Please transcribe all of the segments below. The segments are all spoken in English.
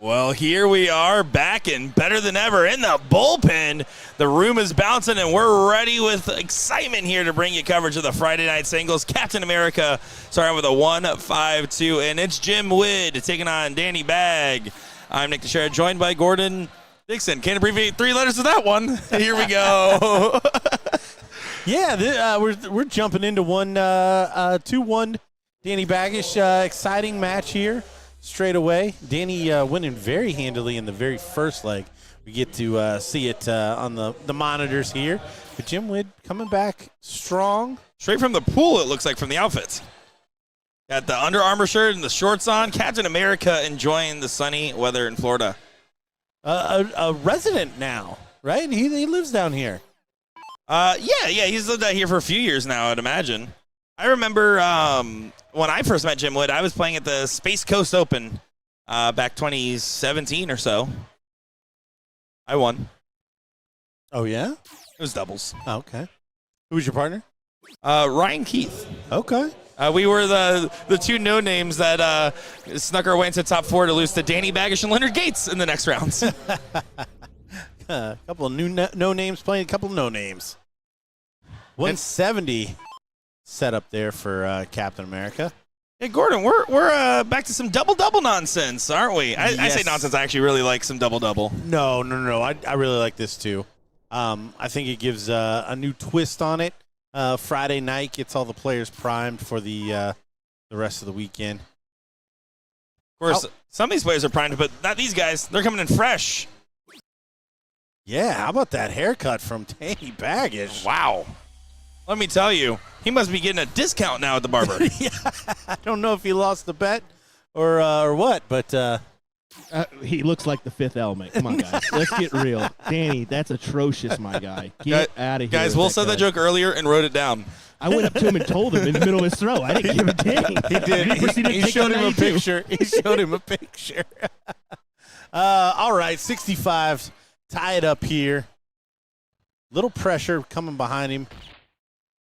Well, here we are back and better than ever in the bullpen. The room is bouncing, and we're ready with excitement here to bring you coverage of the Friday Night Singles. Captain America starting with a 1-5-2, and it's Jim Wood taking on Danny Bagg. I'm Nick Teixeira, joined by Gordon Dixon. Can't abbreviate 3 letters to that one. Here we go. Yeah, we're jumping into 2-1 Danny Baggish. Exciting match here. Straight away, Danny winning very handily in the very first leg. We get to see it on the monitors here. But Jim Wood coming back strong. Straight from the pool, it looks like, from the outfits. Got the Under Armour shirt and the shorts on. Captain America enjoying the sunny weather in Florida. A resident now, right? He lives down here. Yeah, he's lived out here for a few years now, I'd imagine. I remember when I first met Jim Wood, I was playing at the Space Coast Open back 2017 or so. I won. Oh, yeah? It was doubles. Oh, okay. Who was your partner? Ryan Keith. Okay. We were the two no-names that snuck our way into top 4 to lose to Danny Baggish and Leonard Gates in the next rounds. A couple of new no-names playing a couple of no-names. 170 set up there for Captain America. Hey, Gordon, we're back to some double-double nonsense, aren't we? Yes. I say nonsense. I actually really like some double-double. No. I really like this, too. I think it gives a new twist on it. Friday night gets all the players primed for the rest of the weekend. Of course, some of these players are primed, but not these guys. They're coming in fresh. Yeah, how about that haircut from Danny Baggish? Wow. Let me tell you, he must be getting a discount now at the barber. Yeah, I don't know if he lost the bet or what, but he looks like the Fifth Element. Come on, guys. Let's get real. Danny, that's atrocious, my guy. Get out of here. Guys, Will said that joke earlier and wrote it down. I went up to him and told him in the middle of his throw. I didn't give a dang. he did. He showed him a picture. He showed him a picture. All right, 65. Tie it up here. Little pressure coming behind him.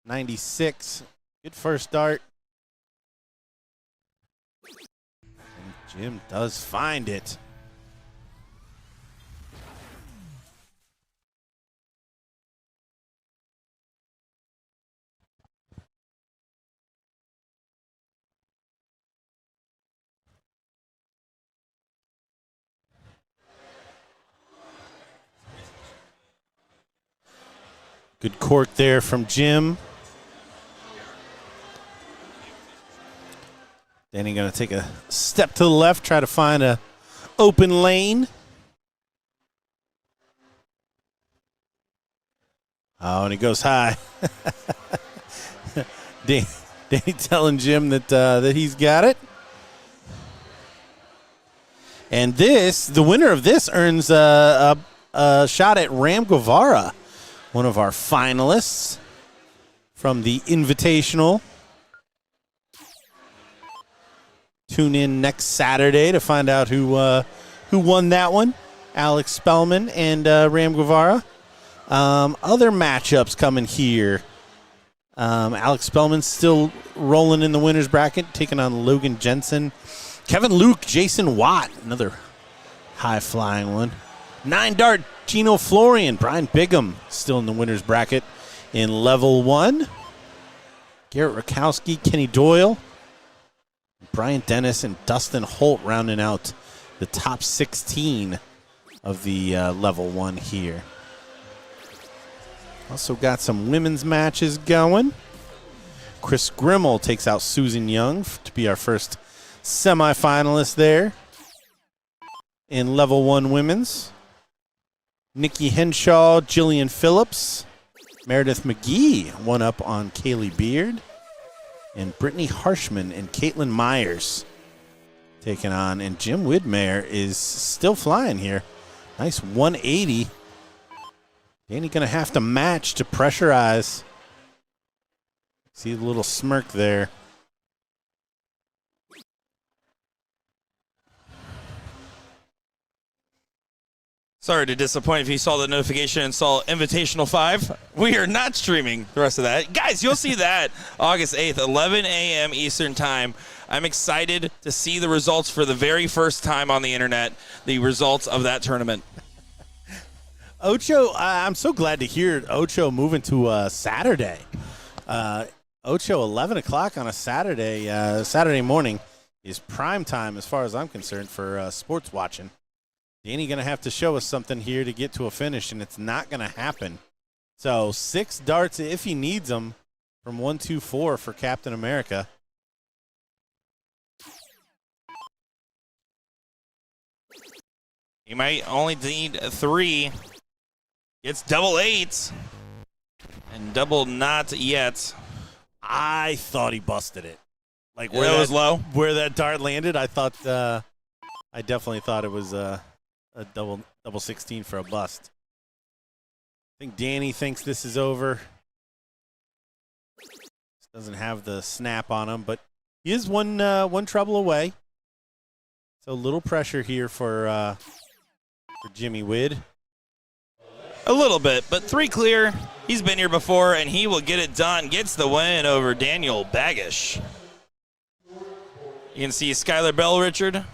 96. Good first start. And Jim does find it. Good cork there from Jim. Danny going to take a step to the left, try to find a open lane. Oh, and he goes high. Danny telling Jim that he's got it. And the winner of this earns a shot at Ram Guevara, one of our finalists from the Invitational. Tune in next Saturday to find out who won that one. Alex Spellman and Ram Guevara. Other matchups coming here. Alex Spellman still rolling in the winner's bracket, taking on Logan Jensen. Kevin Luke, Jason Watt, another high-flying one. 9-dart, Gino Florian. Brian Bigham still in the winner's bracket in level 1. Garrett Rakowski, Kenny Doyle. Brian Dennis and Dustin Holt rounding out the top 16 of the level 1 here. Also got some women's matches going. Chris Grimmel takes out Susan Young to be our first semifinalist there in level 1 women's. Nikki Henshaw, Jillian Phillips, Meredith McGee, one up on Kaylee Beard. And Brittany Harshman and Caitlin Myers taking on. And Jim Widmer is still flying here. Nice 180. Danny going to have to match to pressurize. See the little smirk there. Sorry to disappoint if you saw the notification and saw Invitational 5. We are not streaming the rest of that. Guys, you'll see that August 8th, 11 a.m. Eastern Time. I'm excited to see the results for the very first time on the internet, the results of that tournament. Ocho, I'm so glad to hear Ocho moving to Saturday. Ocho, 11 o'clock on a Saturday morning is prime time as far as I'm concerned for sports watching. Danny going to have to show us something here to get to a finish, and it's not going to happen. So 6 darts if he needs them from 1-2-4 for Captain America. He might only need 3. It's double 8. And double not yet. I thought he busted it. Like where that was low? Where that dart landed, I thought I definitely thought it was a double 16 for a bust. I think Danny thinks this is over. Doesn't have the snap on him, but he is one trouble away. So a little pressure here for Jimmy Widd. A little bit, but 3 clear. He's been here before, and he will get it done. Gets the win over Daniel Baggish. You can see Skylar Bell-Richard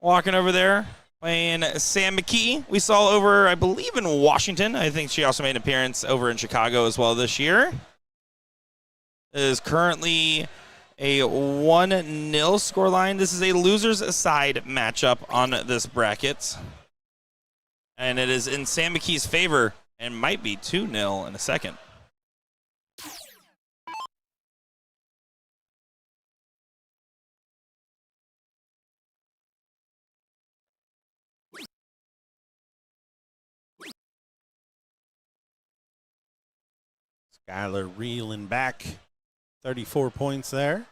walking over there. Playing Sam McKee, we saw over, I believe, in Washington. I think she also made an appearance over in Chicago as well this year. It is currently a 1-0 scoreline. This is a loser's side matchup on this bracket. And it is in Sam McKee's favor and might be 2-0 in a second. Skylar reeling back, 34 points there.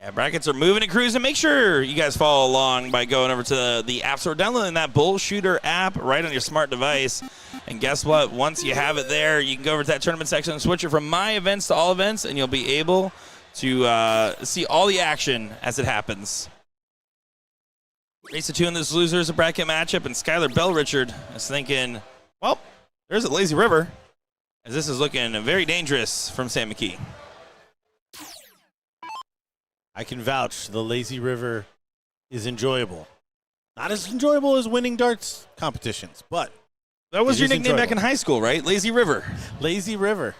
Yeah, brackets are moving and cruising. Make sure you guys follow along by going over to the App Store, downloading that BullShooter app right on your smart device. And guess what? Once you have it there, you can go over to that tournament section and switch it from My Events to All Events, and you'll be able to see all the action as it happens. Race to 2 in this loser's bracket matchup, and Skylar Bell-Richard is thinking, well, there's a lazy river, as this is looking very dangerous from Sam McKee. I can vouch the lazy river is enjoyable. Not as enjoyable as winning darts competitions, but that was your nickname back in high school, right? Lazy River. Lazy River.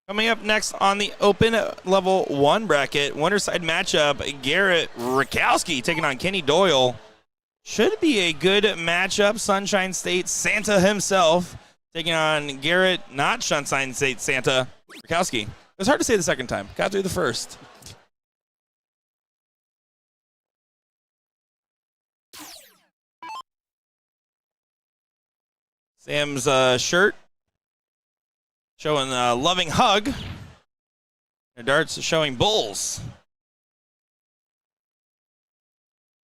Coming up next on the open level 1 bracket, winner side matchup, Garrett Rakowski taking on Kenny Doyle. Should be a good matchup. Sunshine State Santa himself taking on Garrett, not Sunshine State Santa, Rakowski. It was hard to say the second time. Got through the first. Sam's shirt showing a loving hug. And darts showing bulls.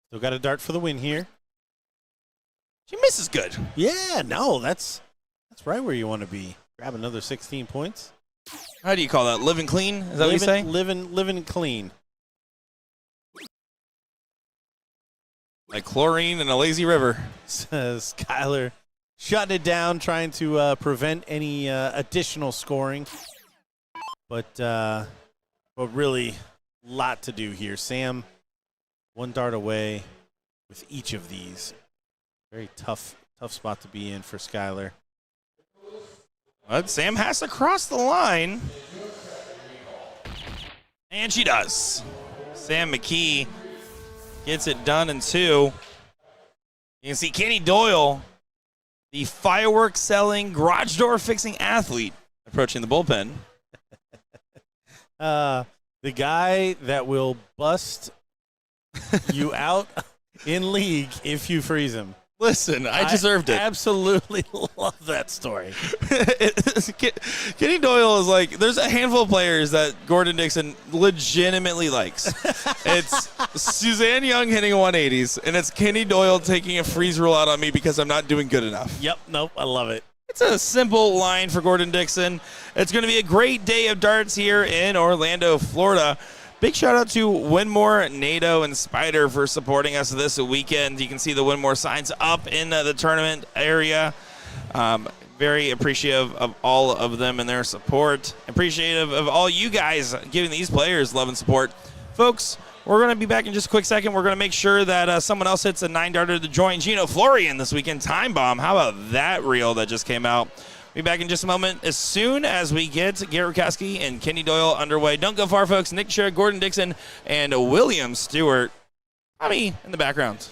Still got a dart for the win here. She misses good. Yeah, no, that's right where you want to be. Grab another 16 points. How do you call that? Living clean? Is that what you say? Living clean. Like chlorine in a lazy river. Says Skylar, shutting it down, trying to prevent any additional scoring. But really, a lot to do here. Sam, 1 dart away with each of these. Very tough spot to be in for Skylar. But Sam has to cross the line. And she does. Sam McKee gets it done in 2. You can see Kenny Doyle, the fireworks selling, garage door fixing athlete, approaching the bullpen. The guy that will bust you out in league if you freeze him. Listen, I deserved it. Absolutely love that story. Kenny Doyle is like, there's a handful of players that Gordon Dixon legitimately likes. It's Suzanne Young hitting a 180s, and it's Kenny Doyle taking a freeze rule out on me because I'm not doing good enough. Yep, nope, I love it. It's a simple line for Gordon Dixon. It's going to be a great day of darts here in Orlando, Florida. Big shout out to Winmore, NATO, and Spider for supporting us this weekend. You can see the Winmore signs up in the tournament area. Very appreciative of all of them and their support. Appreciative of all you guys giving these players love and support. Folks, we're going to be back in just a quick second. We're going to make sure that someone else hits a 9-darter to join Gino Florian this weekend. Time Bomb. How about that reel that just came out? Be back in just a moment as soon as we get Garrett Rukowski and Kenny Doyle underway. Don't go far, folks. Nick Sherrick, Gordon Dixon, and William Stewart. In the background.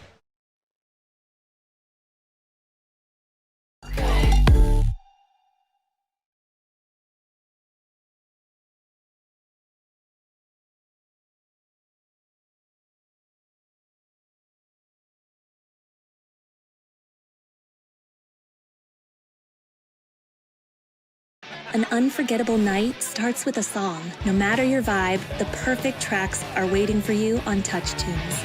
An unforgettable night starts with a song. No matter your vibe, the perfect tracks are waiting for you on Touch Tunes.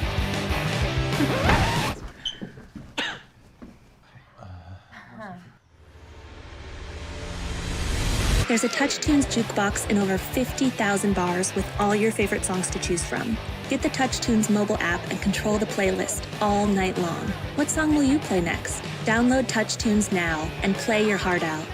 There's a Touch Tunes jukebox in over 50,000 bars with all your favorite songs to choose from. Get the Touch Tunes mobile app and control the playlist all night long. What song will you play next? Download Touch Tunes now and play your heart out.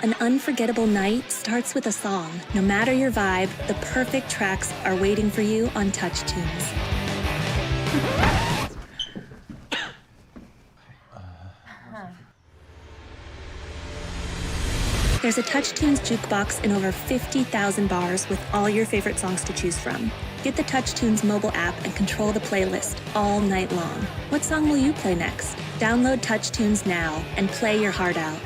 An unforgettable night starts with a song. No matter your vibe, the perfect tracks are waiting for you on Touch Tunes. There's a Touch Tunes jukebox in over 50,000 bars with all your favorite songs to choose from. Get the Touch Tunes mobile app and control the playlist all night long. What song will you play next? Download Touch Tunes now and play your heart out.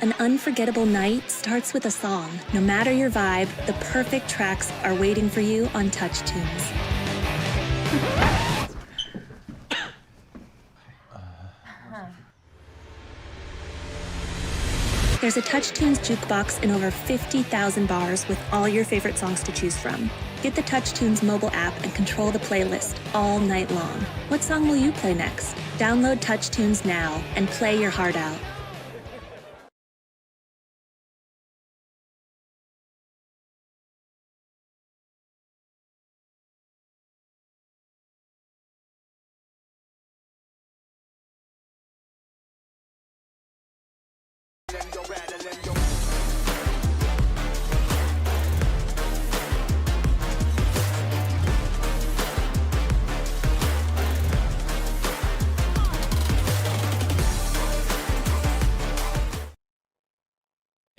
An unforgettable night starts with a song. No matter your vibe, the perfect tracks are waiting for you on Touch Tunes. There's a Touch Tunes jukebox in over 50,000 bars with all your favorite songs to choose from. Get the Touch Tunes mobile app and control the playlist all night long. What song will you play next? Download Touch Tunes now and play your heart out.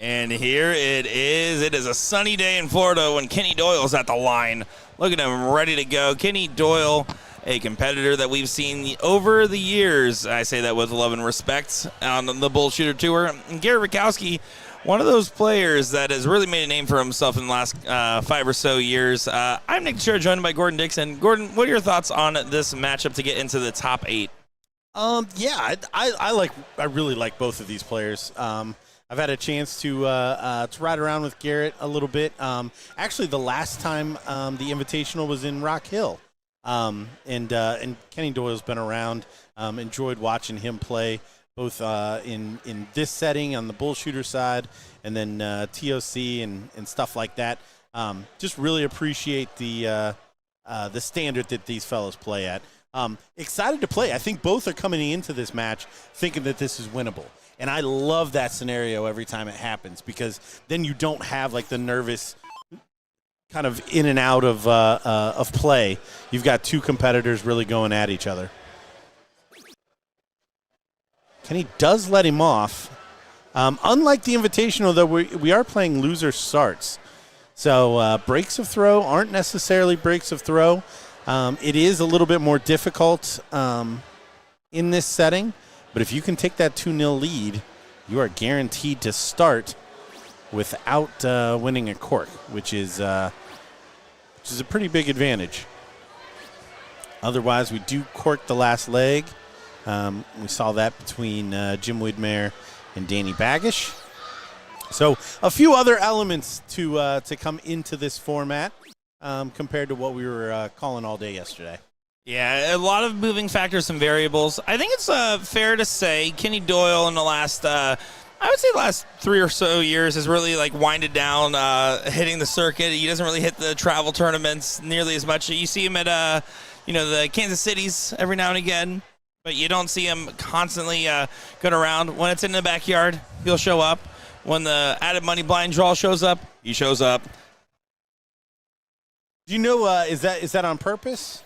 And here it is. It is a sunny day in Florida when Kenny Doyle's at the line. Look at him ready to go. Kenny Doyle, a competitor that we've seen over the years. I say that with love and respect on the BullShooter Tour. And Garrett Rakowski, one of those players that has really made a name for himself in the last 5 or so years. I'm Nick Teixeira, joined by Gordon Dixon. Gordon, what are your thoughts on this matchup to get into the top 8? Yeah, I really like both of these players. I've had a chance to ride around with Garrett a little bit. Actually, the last time the Invitational was in Rock Hill, and Kenny Doyle's been around. Enjoyed watching him play both in this setting on the BullShooter side, and then TOC and stuff like that. Just really appreciate the standard that these fellows play at. Excited to play. I think both are coming into this match thinking that this is winnable. And I love that scenario every time it happens, because then you don't have like the nervous kind of in and out of play. You've got two competitors really going at each other. Kenny does let him off. Unlike the Invitational, though, we are playing loser starts. So breaks of throw aren't necessarily breaks of throw. It is a little bit more difficult in this setting. But if you can take that 2-0 lead, you are guaranteed to start without winning a cork, which is a pretty big advantage. Otherwise, we do cork the last leg. We saw that between Jim Widmer and Danny Baggish. So a few other elements to come into this format compared to what we were calling all day yesterday. Yeah, a lot of moving factors and variables. I think it's fair to say Kenny Doyle in the last, I would say the last 3 or so years has really like winded down, hitting the circuit. He doesn't really hit the travel tournaments nearly as much. You see him at, the Kansas Cities every now and again, but you don't see him constantly going around. When it's in the backyard, he'll show up. When the added money blind draw shows up, he shows up. Do you know, is that on purpose?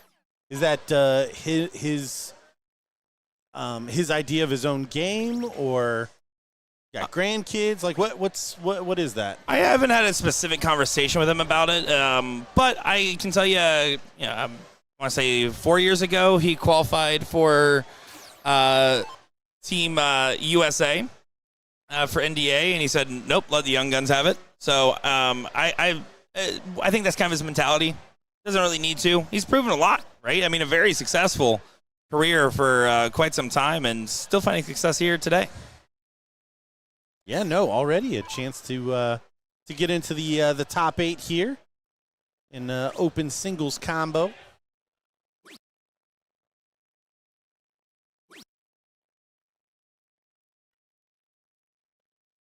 Is that his idea of his own game, or got grandkids? Like what is that? I haven't had a specific conversation with him about it, but I can tell you, I want to say 4 years ago he qualified for Team USA for NDA, and he said, "Nope, let the young guns have it." So I think that's kind of his mentality. Doesn't really need to. He's proven a lot, right? I mean, a very successful career for quite some time, and still finding success here today. Yeah, no, already a chance to get into the top 8 here in open singles combo.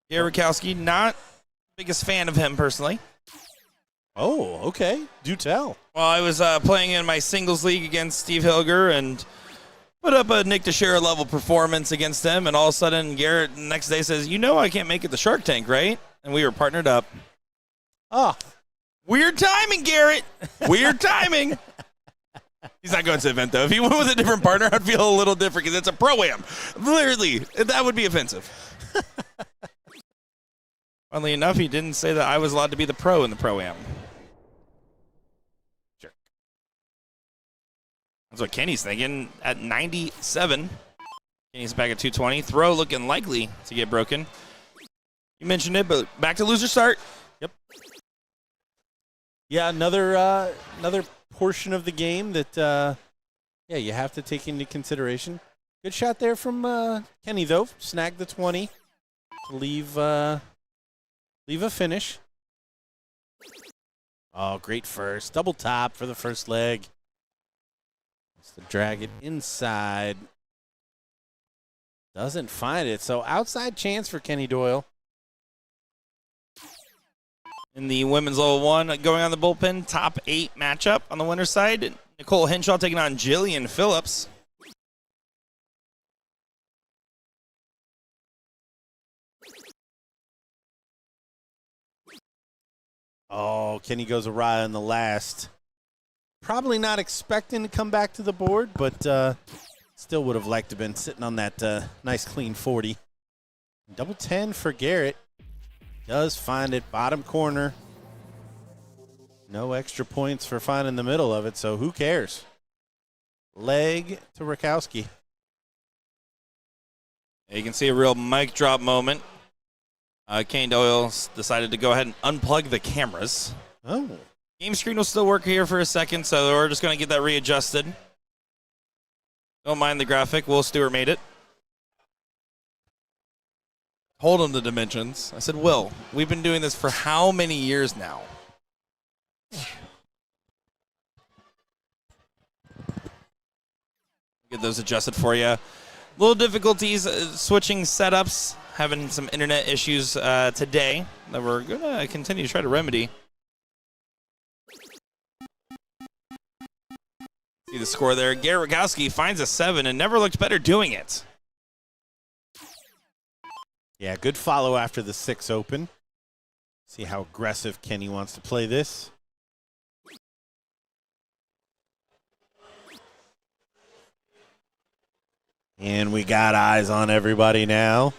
Garrett Rakowski, not the biggest fan of him personally. Oh, okay. Do tell. Well, I was playing in my singles league against Steve Hilger and put up a Nick Teixeira level performance against him, and all of a sudden Garrett the next day says, I can't make it to Shark Tank, right? And we were partnered up. Oh. Weird timing, Garrett. Weird timing. He's not going to the event, though. If he went with a different partner, I'd feel a little different because it's a pro-am. Literally, that would be offensive. Funnily enough, he didn't say that I was allowed to be the pro in the pro-am. Sure. That's what Kenny's thinking at 97. Kenny's back at 220. Throw looking likely to get broken. You mentioned it, but back to loser start. Yep. Yeah, another portion of the game that you have to take into consideration. Good shot there from Kenny though. Snagged the 20 to leave a finish. Oh, great first. Double top for the first leg. Wants to drag it inside. Doesn't find it. So outside chance for Kenny Doyle. In the women's level 1, going on the bullpen, top 8 matchup on the winner's side. Nicole Henshaw taking on Jillian Phillips. Oh, Kenny goes awry on the last. Probably not expecting to come back to the board, but still would have liked to have been sitting on that nice clean 40. Double 10 for Garrett. Does find it, bottom corner. No extra points for finding the middle of it, so who cares? Leg to Rakowski. You can see a real mic drop moment. Kane Doyle decided to go ahead and unplug the cameras. Oh. Game screen will still work here for a second, so we're just going to get that readjusted. Don't mind the graphic. Will Stewart made it. Hold on the dimensions. I said, Will, we've been doing this for how many years now? Get those adjusted for you. Little difficulties switching setups. Having some internet issues today that we're going to continue to try to remedy. See the score there. Garrett Rogowski finds a 7 and never looked better doing it. Yeah, good follow after the 6 open. See how aggressive Kenny wants to play this. And we got eyes on everybody now.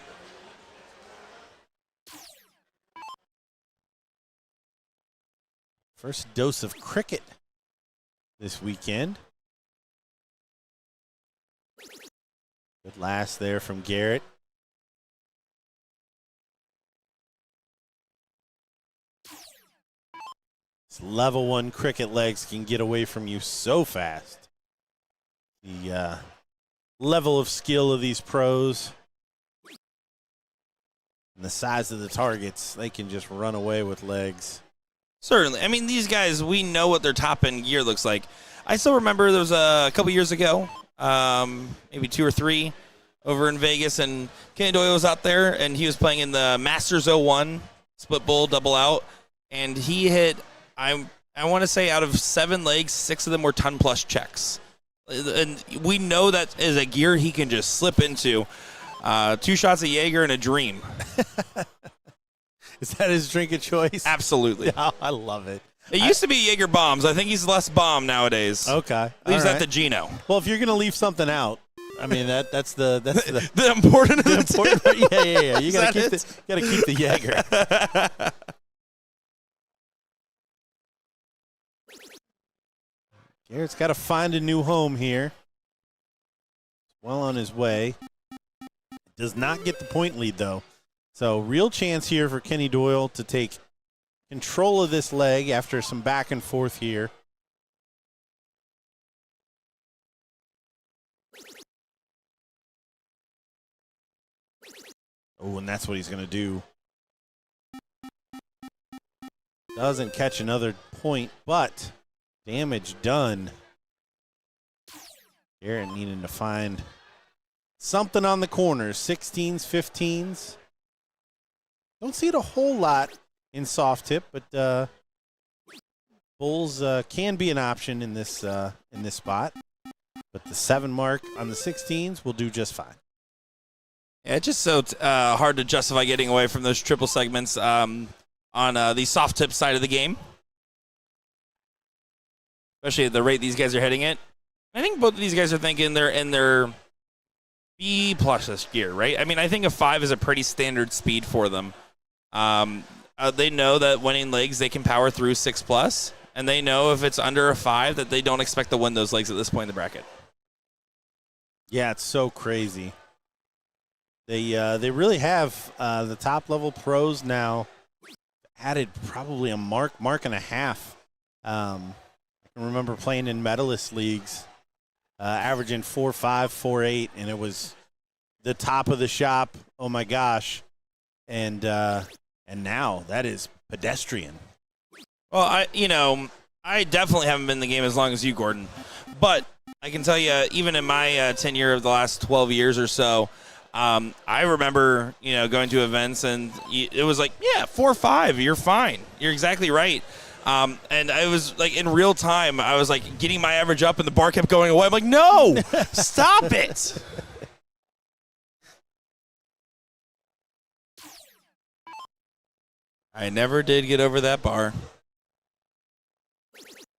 First dose of cricket this weekend. Good last there from Garrett. This level 1 cricket legs can get away from you so fast. The level of skill of these pros and the size of the targets, they can just run away with legs. Certainly. I mean, these guys, we know what their top-end gear looks like. I still remember there was a couple years ago, maybe 2 or 3, over in Vegas, and Kenny Doyle was out there, and he was playing in the Masters 01, split bull, double out, and he hit, I want to say, out of 7 legs, 6 of them were ton-plus checks. And we know that is a gear he can just slip into. 2 shots of Jaeger and a dream. Is that his drink of choice? Absolutely. Oh, I love it. It used to be Jaeger bombs. I think he's less bomb nowadays. Okay. Leaves All that to Gino. Well, if you're going to leave something out, I mean, that's the the important. The important part. Yeah. You got to keep the Jaeger. Garrett's got to find a new home here. Well on his way. Does not get the point lead, though. So real chance here for Kenny Doyle to take control of this leg after some back and forth here. Oh, and that's what he's going to do. Doesn't catch another point, but damage done. Garrett needing to find something on the corners. 16s, 15s. Don't see it a whole lot in soft tip, but bulls can be an option in this spot. But the 7 mark on the 16s will do just fine. Yeah, it's just so hard to justify getting away from those triple segments on the soft tip side of the game, especially at the rate these guys are hitting it. I think both of these guys are thinking they're in their B plus gear, right? I mean, I think a 5 is a pretty standard speed for them. They know that winning legs, they can power through 6+, and they know if it's under a 5 that they don't expect to win those legs at this point in the bracket. Yeah, it's so crazy. They really have the top level pros now added probably a mark and a half. I can remember playing in medalist leagues, averaging 4.5, 4.8, and it was the top of the shop. Oh my gosh! And now that is pedestrian. Well, I definitely haven't been in the game as long as you, Gordon, but I can tell you, even in my tenure of the last 12 years or so, I remember, going to events and it was like, yeah, 4.5, you're fine. You're exactly right. And I was like, in real time, I was like getting my average up and the bar kept going away. I'm like, no, stop it. I never did get over that bar.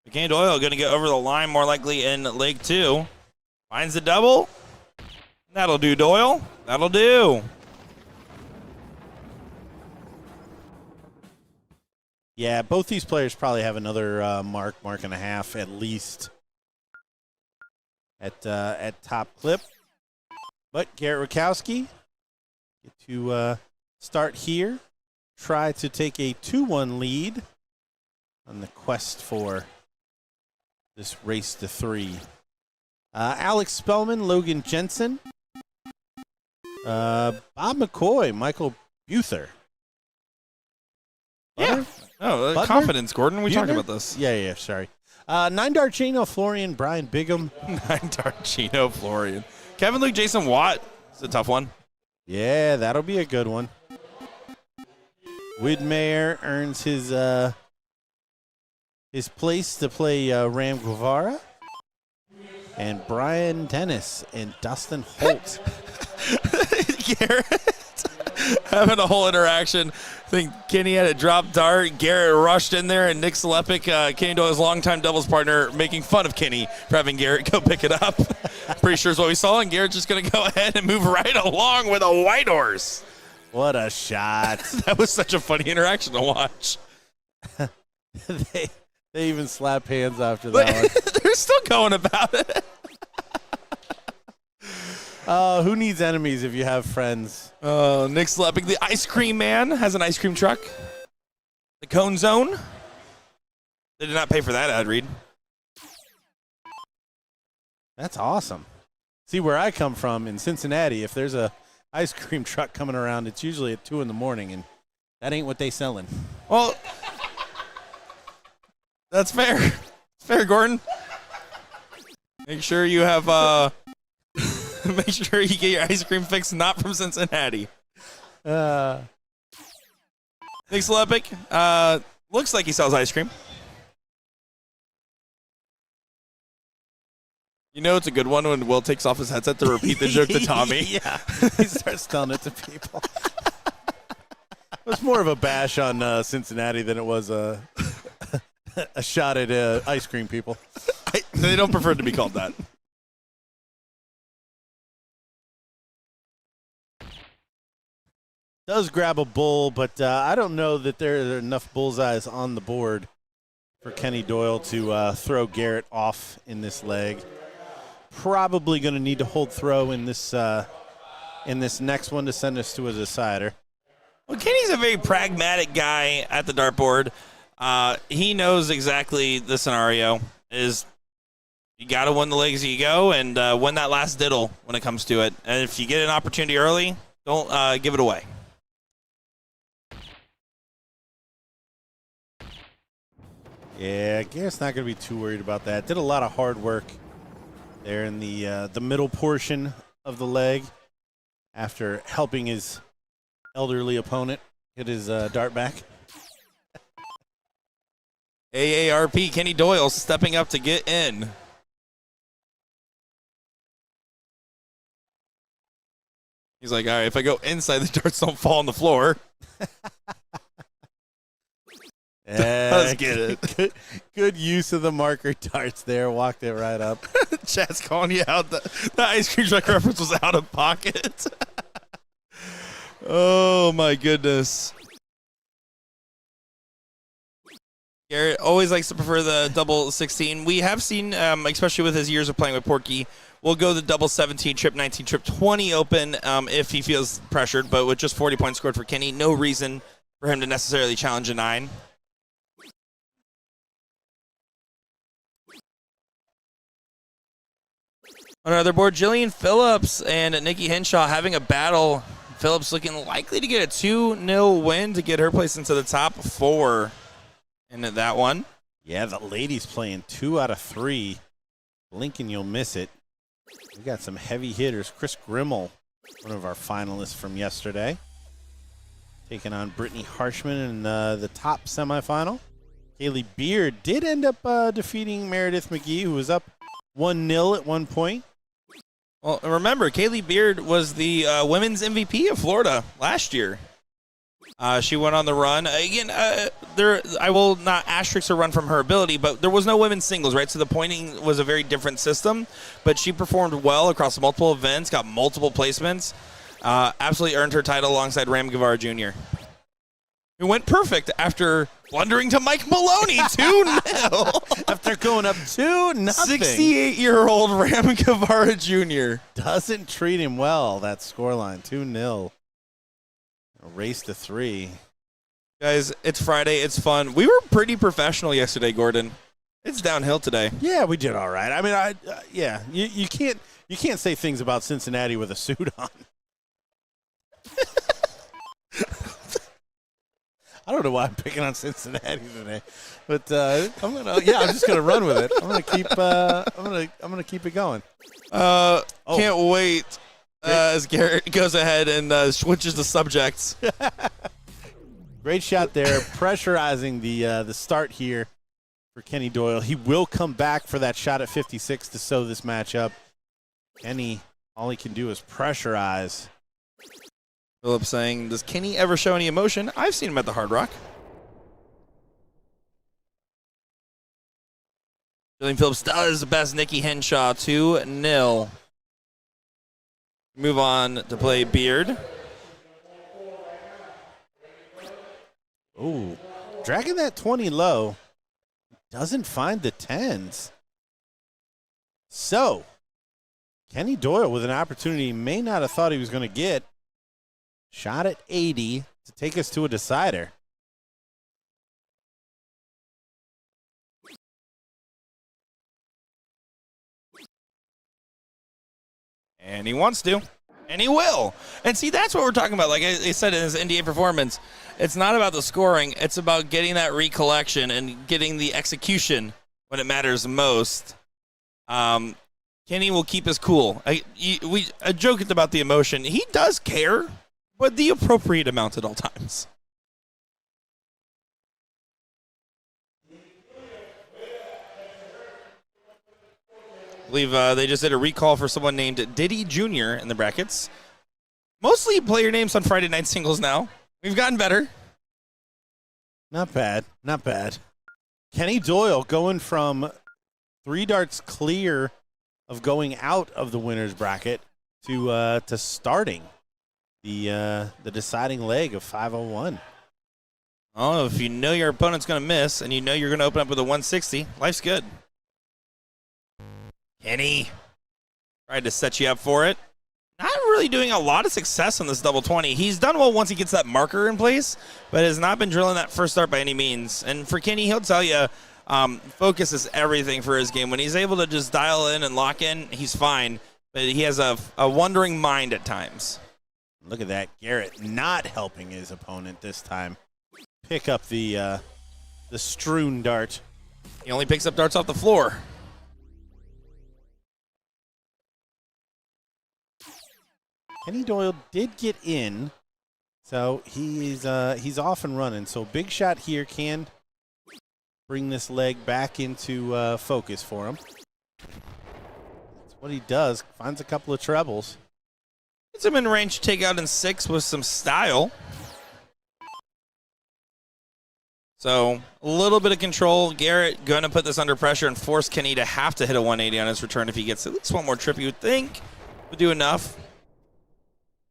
McCain Doyle going to get over the line more likely in leg 2. Finds the double. That'll do, Doyle. That'll do. Yeah, both these players probably have another mark and a half at least at top clip. But Garrett Rakowski get to start here. Try to take a 2-1 lead on the quest for this race to 3. Alex Spellman, Logan Jensen, Bob McCoy, Michael Buther. Yeah. Oh, confidence, Gordon. We talked about this. Yeah, sorry. Nine Darchino, Florian, Brian Bigham. Nine Darchino, Florian. Kevin Luke, Jason Watt. It's a tough one. Yeah, that'll be a good one. Widmeyer earns his place to play Ram Guevara. And Brian Dennis and Dustin Holt. Garrett having a whole interaction. I think Kenny had a drop dart. Garrett rushed in there, and Nick Slepic, Kenny Doyle's longtime doubles partner, making fun of Kenny for having Garrett go pick it up. Pretty sure is what we saw, and Garrett's just going to go ahead and move right along with a white horse. What a shot. That was such a funny interaction to watch. They even slap hands after that one. They're still going about it. Who needs enemies if you have friends? Nick Slepic, the ice cream man, has an ice cream truck. The Cone Zone. They did not pay for that ad read. That's awesome. See, where I come from in Cincinnati, if there's a ice cream truck coming around, it's usually at 2 in the morning, and that ain't what they selling. Well, that's fair. It's fair, Gordon. Make sure you have make sure you get your ice cream fix not from Cincinnati. Nick Slepic, looks like he sells ice cream. You know it's a good one when Will takes off his headset to repeat the joke to Tommy. Yeah, he starts telling it to people. It was more of a bash on Cincinnati than it was a shot at ice cream people. They don't prefer to be called that. Does grab a bull, but I don't know that there are enough bullseyes on the board for Kenny Doyle to throw Garrett off in this leg. Probably going to need to hold throw in this next one to send us to a decider. Well, Kenny's a very pragmatic guy at the dartboard. He knows exactly the scenario is you got to win the legs as you go and win that last diddle when it comes to it. And if you get an opportunity early, don't give it away. Yeah, Garrett's not going to be too worried about that. Did a lot of hard work there in the middle portion of the leg after helping his elderly opponent hit his dart back. AARP, Kenny Doyle stepping up to get in. He's like, all right, if I go inside, the darts don't fall on the floor. Let's get it. Good use of the marker darts there. Walked it right up. Chat's calling you out. The ice cream truck reference was out of pocket. Oh, my goodness. Garrett always likes to prefer the double 16. We have seen, especially with his years of playing with Porky, we'll go the double 17, trip 19, trip 20 open if he feels pressured. But with just 40 points scored for Kenny, no reason for him to necessarily challenge a 9. On our other board, Jillian Phillips and Nikki Henshaw having a battle. Phillips looking likely to get a 2-0 win to get her place into the top 4 in that one. Yeah, the ladies playing 2 out of 3. Blink and you'll miss it. We got some heavy hitters. Chris Grimmel, one of our finalists from yesterday, taking on Brittany Harshman in the top semifinal. Kaylee Beard did end up defeating Meredith McGee, who was up 1-0 at one point. Well, remember, Kaylee Beard was the women's MVP of Florida last year. She went on the run. Again, I will not asterisk her run from her ability, but there was no women's singles, right? So the pointing was a very different system, but she performed well across multiple events, got multiple placements, absolutely earned her title alongside Ram Guevara Jr., who went perfect after blundering to Mike Maloney 2-0. After going up 2-0. 68-year-old Ram Guevara Jr. Doesn't treat him well, that scoreline, 2-0. A race to 3. Guys, it's Friday. It's fun. We were pretty professional yesterday, Gordon. It's downhill today. Yeah, we did all right. I mean, yeah, you can't say things about Cincinnati with a suit on. I don't know why I'm picking on Cincinnati today, but I'm just gonna run with it. I'm gonna keep it going. Can't wait as Garrett goes ahead and switches the subjects. Great shot there, pressurizing the start here for Kenny Doyle. He will come back for that shot at 56 to sew this matchup. Kenny, all he can do is pressurize. Phillips saying, does Kenny ever show any emotion? I've seen him at the Hard Rock. Jillian Phillips does best Nikki Henshaw 2-0. Move on to play Beard. Ooh, dragging that 20 low. Doesn't find the 10s. So, Kenny Doyle with an opportunity he may not have thought he was going to get. Shot at 80 to take us to a decider. And he wants to. And he will. And see, that's what we're talking about. Like I said in his NDA performance, it's not about the scoring. It's about getting that recollection and getting the execution when it matters most. Kenny will keep his cool. I joked about the emotion. He does care, but the appropriate amount at all times. I believe they just did a recall for someone named Diddy Jr. in the brackets. Mostly player names on Friday night singles now. We've gotten better. Not bad. Not bad. Kenny Doyle going from 3 darts clear of going out of the winner's bracket to starting the deciding leg of 501. Oh, if you know your opponent's going to miss and you know you're going to open up with a 160, life's good. Kenny tried to set you up for it. Not really doing a lot of success on this double 20. He's done well once he gets that marker in place, but has not been drilling that first start by any means. And for Kenny, he'll tell you, focus is everything for his game. When he's able to just dial in and lock in, he's fine. But he has a wandering mind at times. Look at that. Garrett not helping his opponent this time. Pick up the strewn dart. He only picks up darts off the floor. Kenny Doyle did get in, so he's off and running. So big shot here can bring this leg back into focus for him. That's what he does. Finds a couple of trebles. Gets him in range to take out in 6 with some style. So a little bit of control. Garrett going to put this under pressure and force Kenny to have to hit a 180 on his return if he gets at least one more trip. You would think would do enough.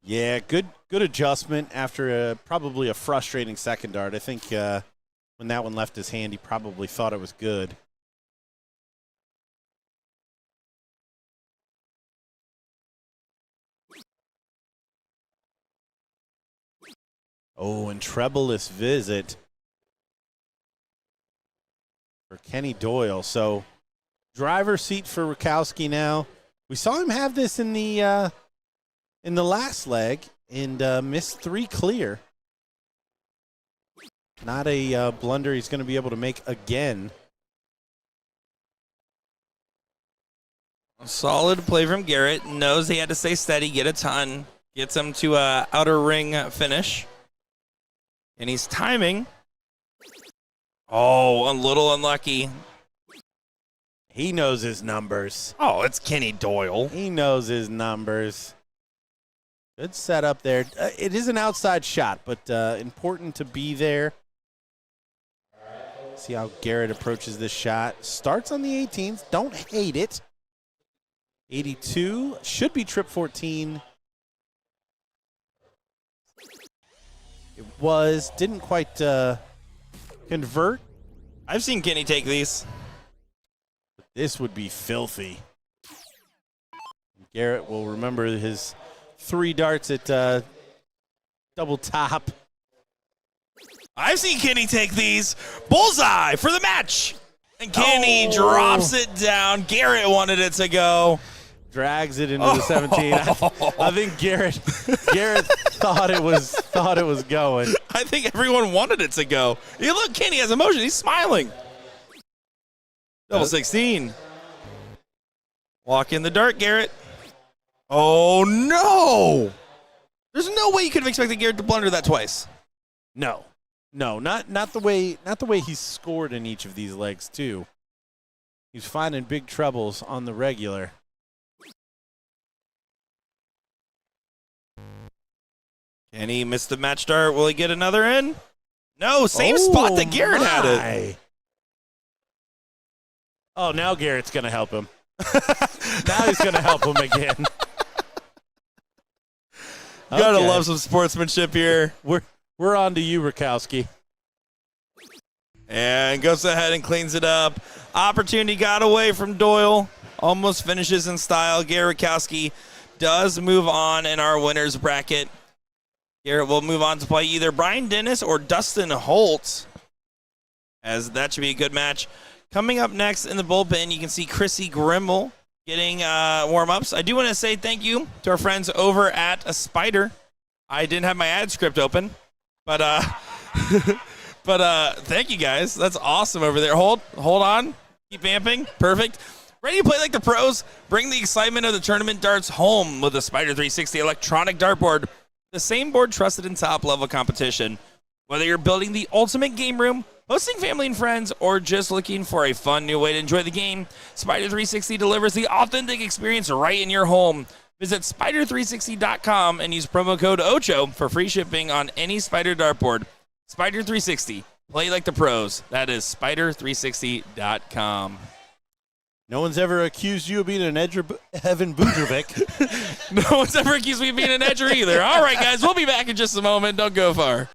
Yeah, good adjustment after probably a frustrating second dart. I think when that one left his hand, he probably thought it was good. Oh, and trebleless visit for Kenny Doyle. So driver's seat for Rakowski now. We saw him have this in the last leg and missed 3 clear. Not a blunder he's going to be able to make again. Solid play from Garrett. Knows he had to stay steady, get a ton. Gets him to a outer ring finish. And he's timing. Oh, a little unlucky. He knows his numbers. Oh, it's Kenny Doyle. He knows his numbers. Good setup there. It is an outside shot, but important to be there. See how Garrett approaches this shot. Starts on the 18th. Don't hate it. 82. Should be trip 14. It was. Didn't quite convert. I've seen Kenny take these. This would be filthy. Garrett will remember his 3 darts at double top. I've seen Kenny take these. Bullseye for the match. And Kenny drops it down. Garrett wanted it to go. Drags it into the 17. I think Garrett thought it was going. I think everyone wanted it to go. You look, Kenny has emotion. He's smiling. Double 16. Walk in the dart, Garrett. Oh no! There's no way you could have expected Garrett to blunder that twice. No, not the way he's scored in each of these legs too. He's finding big troubles on the regular. Kenny missed the match dart. Will he get another in? No, same spot that Garrett had it. Oh, now Garrett's going to help him. Now he's going to help him again. Gotta love some sportsmanship here. We're on to you, Rakowski. And goes ahead and cleans it up. Opportunity got away from Doyle. Almost finishes in style. Garrett Rakowski does move on in our winners bracket. Garrett will move on to play either Brian Dennis or Dustin Holt, as that should be a good match. Coming up next in the bullpen, you can see Chrissy Grimmel getting warm-ups. I do want to say thank you to our friends over at a Spider. I didn't have my ad script open, but thank you guys. That's awesome over there. Hold on. Keep amping. Perfect. Ready to play like the pros? Bring the excitement of the tournament darts home with the Spider 360 electronic dartboard. The same board trusted in top-level competition. Whether you're building the ultimate game room, hosting family and friends, or just looking for a fun new way to enjoy the game, Spider 360 delivers the authentic experience right in your home. Visit Spider360.com and use promo code OCHO for free shipping on any Spider dartboard. Spider 360. Play like the pros. That is Spider360.com. No one's ever accused you of being an edger, Evan Budrovic. No one's ever accused me of being an edger either. All right, guys, we'll be back in just a moment. Don't go far.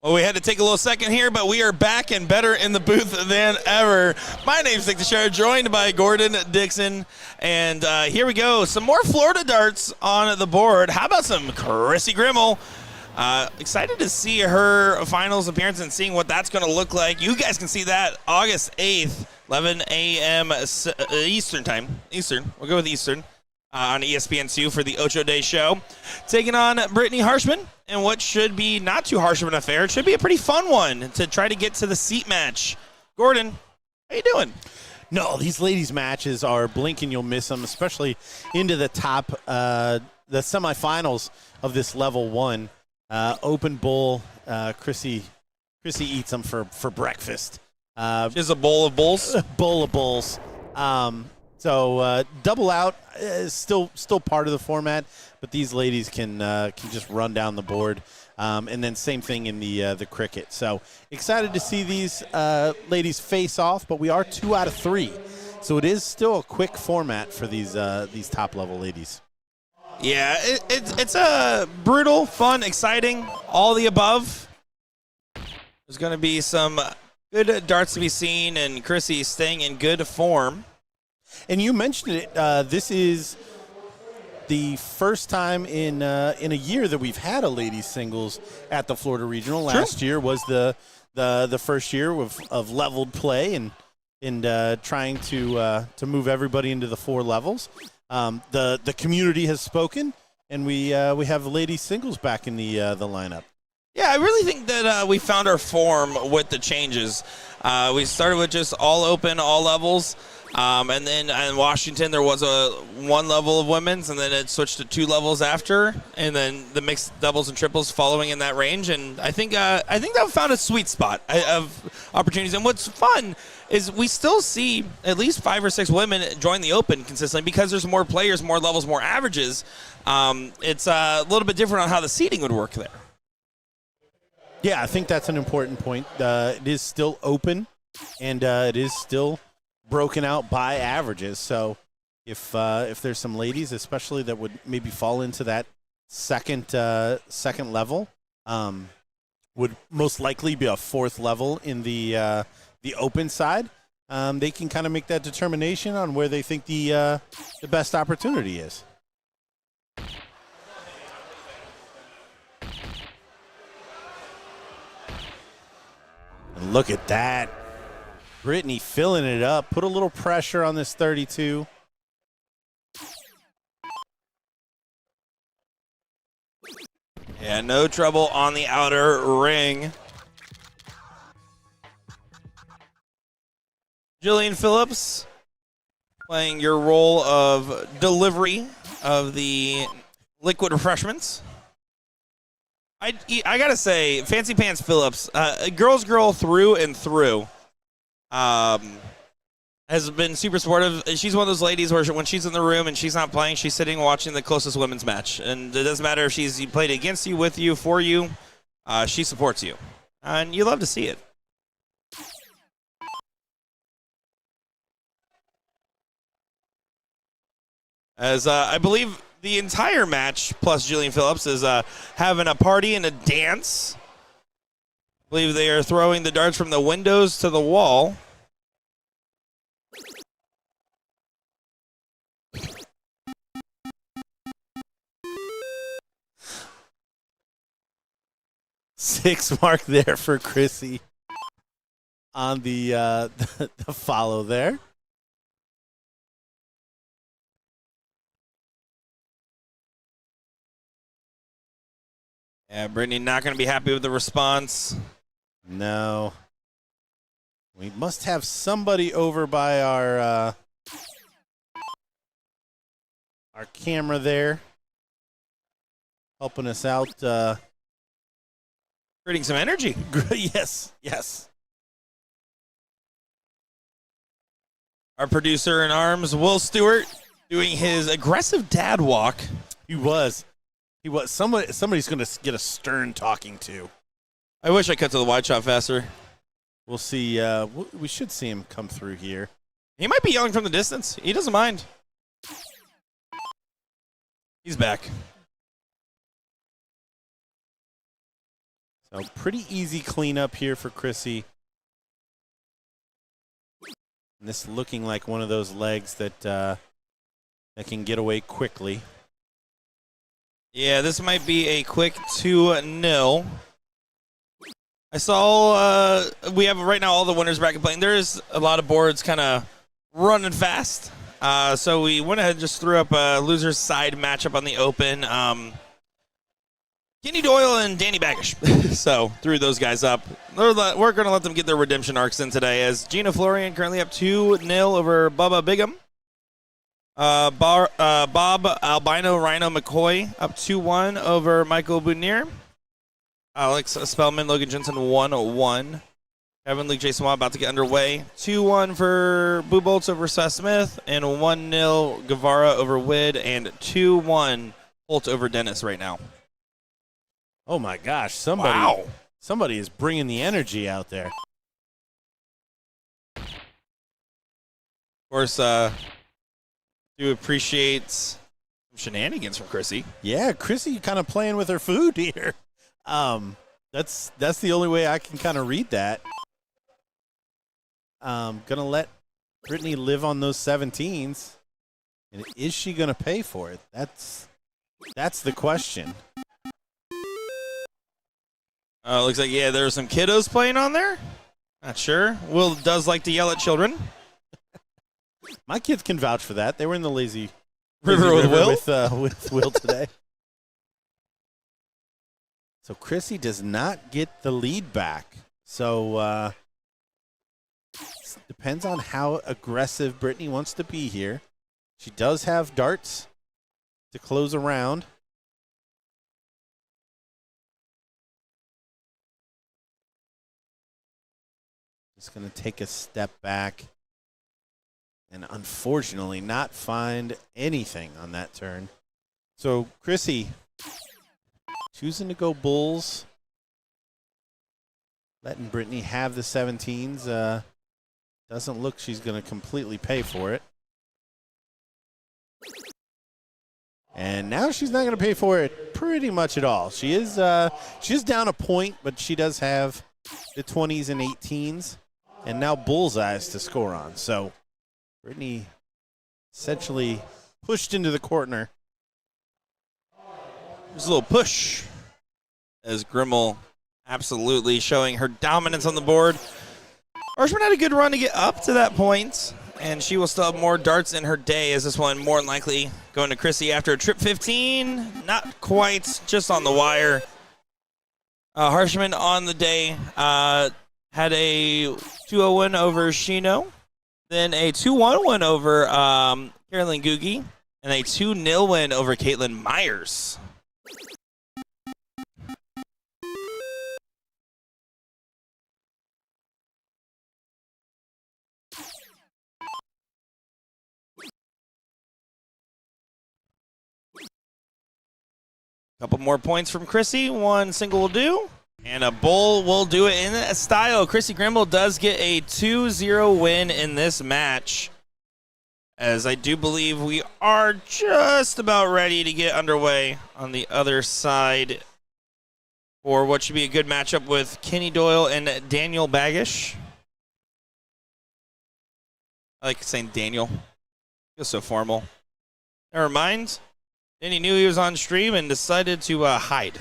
Well, we had to take a little second here, but we are back and better in the booth than ever. My name's Nick Teixeira, joined by Gordon Dixon. And here we go. Some more Florida darts on the board. How about some Chrissy Grimmel? Excited to see her finals appearance and seeing what that's going to look like. You guys can see that August 8th, 11 a.m. Eastern time. Eastern. We'll go with Eastern. On ESPN2 for the Ocho Day show. Taking on Brittany Harshman in what should be not too harsh of an affair. It should be a pretty fun one to try to get to the seat match. Gordon, how you doing? No, these ladies' matches are blink and you'll miss them, especially into the top, the semifinals of this level 1. Open bowl, Chrissy eats them for breakfast. Just a bowl of bowls? A bowl of bowls. So double out is still part of the format, but these ladies can just run down the board, and then same thing in the cricket. So excited to see these ladies face off, but we are 2 out of 3, so it is still a quick format for these top level ladies. Yeah, it's a brutal, fun, exciting, all the above. There's going to be some good darts to be seen, and Chrissy staying in good form. And you mentioned it. This is the first time in a year that we've had a ladies singles at the Florida Regional. Last year was the first year of leveled play and trying to move everybody into the 4 levels. The community has spoken, and we have ladies singles back in the lineup. Yeah, I really think that we found our form with the changes. We started with just all open, all levels. And then in Washington, there was one level of women's, and then it switched to 2 levels after, and then the mixed doubles and triples following in that range. And I think that found a sweet spot of opportunities. And what's fun is we still see at least 5 or 6 women join the Open consistently because there's more players, more levels, more averages. It's a little bit different on how the seating would work there. Yeah, I think that's an important point. It is still open, and it is still broken out by averages. So if there's some ladies, especially that would maybe fall into that second level, would most likely be a 4th level in the open side. They can kind of make that determination on where they think the best opportunity is. And look at that. Brittany filling it up. Put a little pressure on this 32. Yeah, no trouble on the outer ring. Jillian Phillips playing your role of delivery of the liquid refreshments. I got to say, Fancy Pants Phillips, a girl's girl through and through. Has been super supportive. She's one of those ladies where when she's in the room and she's not playing, she's sitting watching the closest women's match. And it doesn't matter if she's played against you, with you, for you. She supports you. And you love to see it. As I believe the entire match, plus Jillian Phillips, is having a party and a dance. I believe they are throwing the darts from the windows to the wall. Six mark there for Chrissy on the follow there. Yeah, Brittany not going to be happy with the response. No. We must have somebody over by our camera there helping us out. Creating some energy. Yes, yes. Our producer in arms, Will Stewart, doing his aggressive dad walk. He was. Somebody's going to get a stern talking to. I wish I cut to the wide shot faster. We'll see. We should see him come through here. He might be yelling from the distance. He doesn't mind. He's back. So pretty easy cleanup here for Chrissy. And this looking like one of those legs that that can get away quickly. Yeah, this might be a quick 2-0. I saw we have right now all the winners bracket playing. There's a lot of boards kind of running fast. So we went ahead and just threw up a loser's side matchup on the open. Kenny Doyle and Danny Baggish. So threw those guys up. We're going to let them get their redemption arcs in today as Gina Florian currently up 2-0 over Bubba Bigham. Bob Albino Rhino McCoy up 2-1 over Michael Bunier. Alex Spellman, Logan Jensen 1-1. Kevin Luke Jason Watt about to get underway. 2-1 for Boo Bolts over Seth Smith, and 1-0 Guevara over Wid, and 2-1 Holt over Dennis right now. Oh my gosh, somebody is bringing the energy out there. Of course, do appreciate some shenanigans from Chrissy. Yeah, Chrissy kind of playing with her food here. That's the only way I can kind of read that. Gonna let Brittany live on those 17s, and is she gonna pay for it? That's the question. Looks like, yeah, there are some kiddos playing on there. Not sure. Will does like to yell at children. My kids can vouch for that. They were in the lazy River with Will? With Will today. So Chrissy does not get the lead back. So depends on how aggressive Brittany wants to be here. She does have darts to close around. Just going to take a step back and unfortunately not find anything on that turn. So Chrissy choosing to go bulls, letting Brittany have the 17s. Doesn't look she's going to completely pay for it. And now she's not going to pay for it pretty much at all. She is down a point, but she does have the 20s and 18s. And now bullseyes to score on. So Brittany essentially pushed into the corner. There's a little push as Grimmel absolutely showing her dominance on the board. Archman had a good run to get up to that point, and she will still have more darts in her day as this one more than likely going to Chrissy after a trip 15. Not quite, just on the wire. Harshman on the day had a 2-0 win over Shino, then a 2-1 win over Carolyn Googie, and a 2-0 win over Caitlin Myers. Couple more points from Chrissy. One single will do. And a bull will do it in style. Chrissy Grimble does get a 2-0 win in this match, as I do believe we are just about ready to get underway on the other side for what should be a good matchup with Kenny Doyle and Daniel Baggish. I like saying Daniel. Feels so formal. Never mind. Danny knew he was on stream and decided to hide.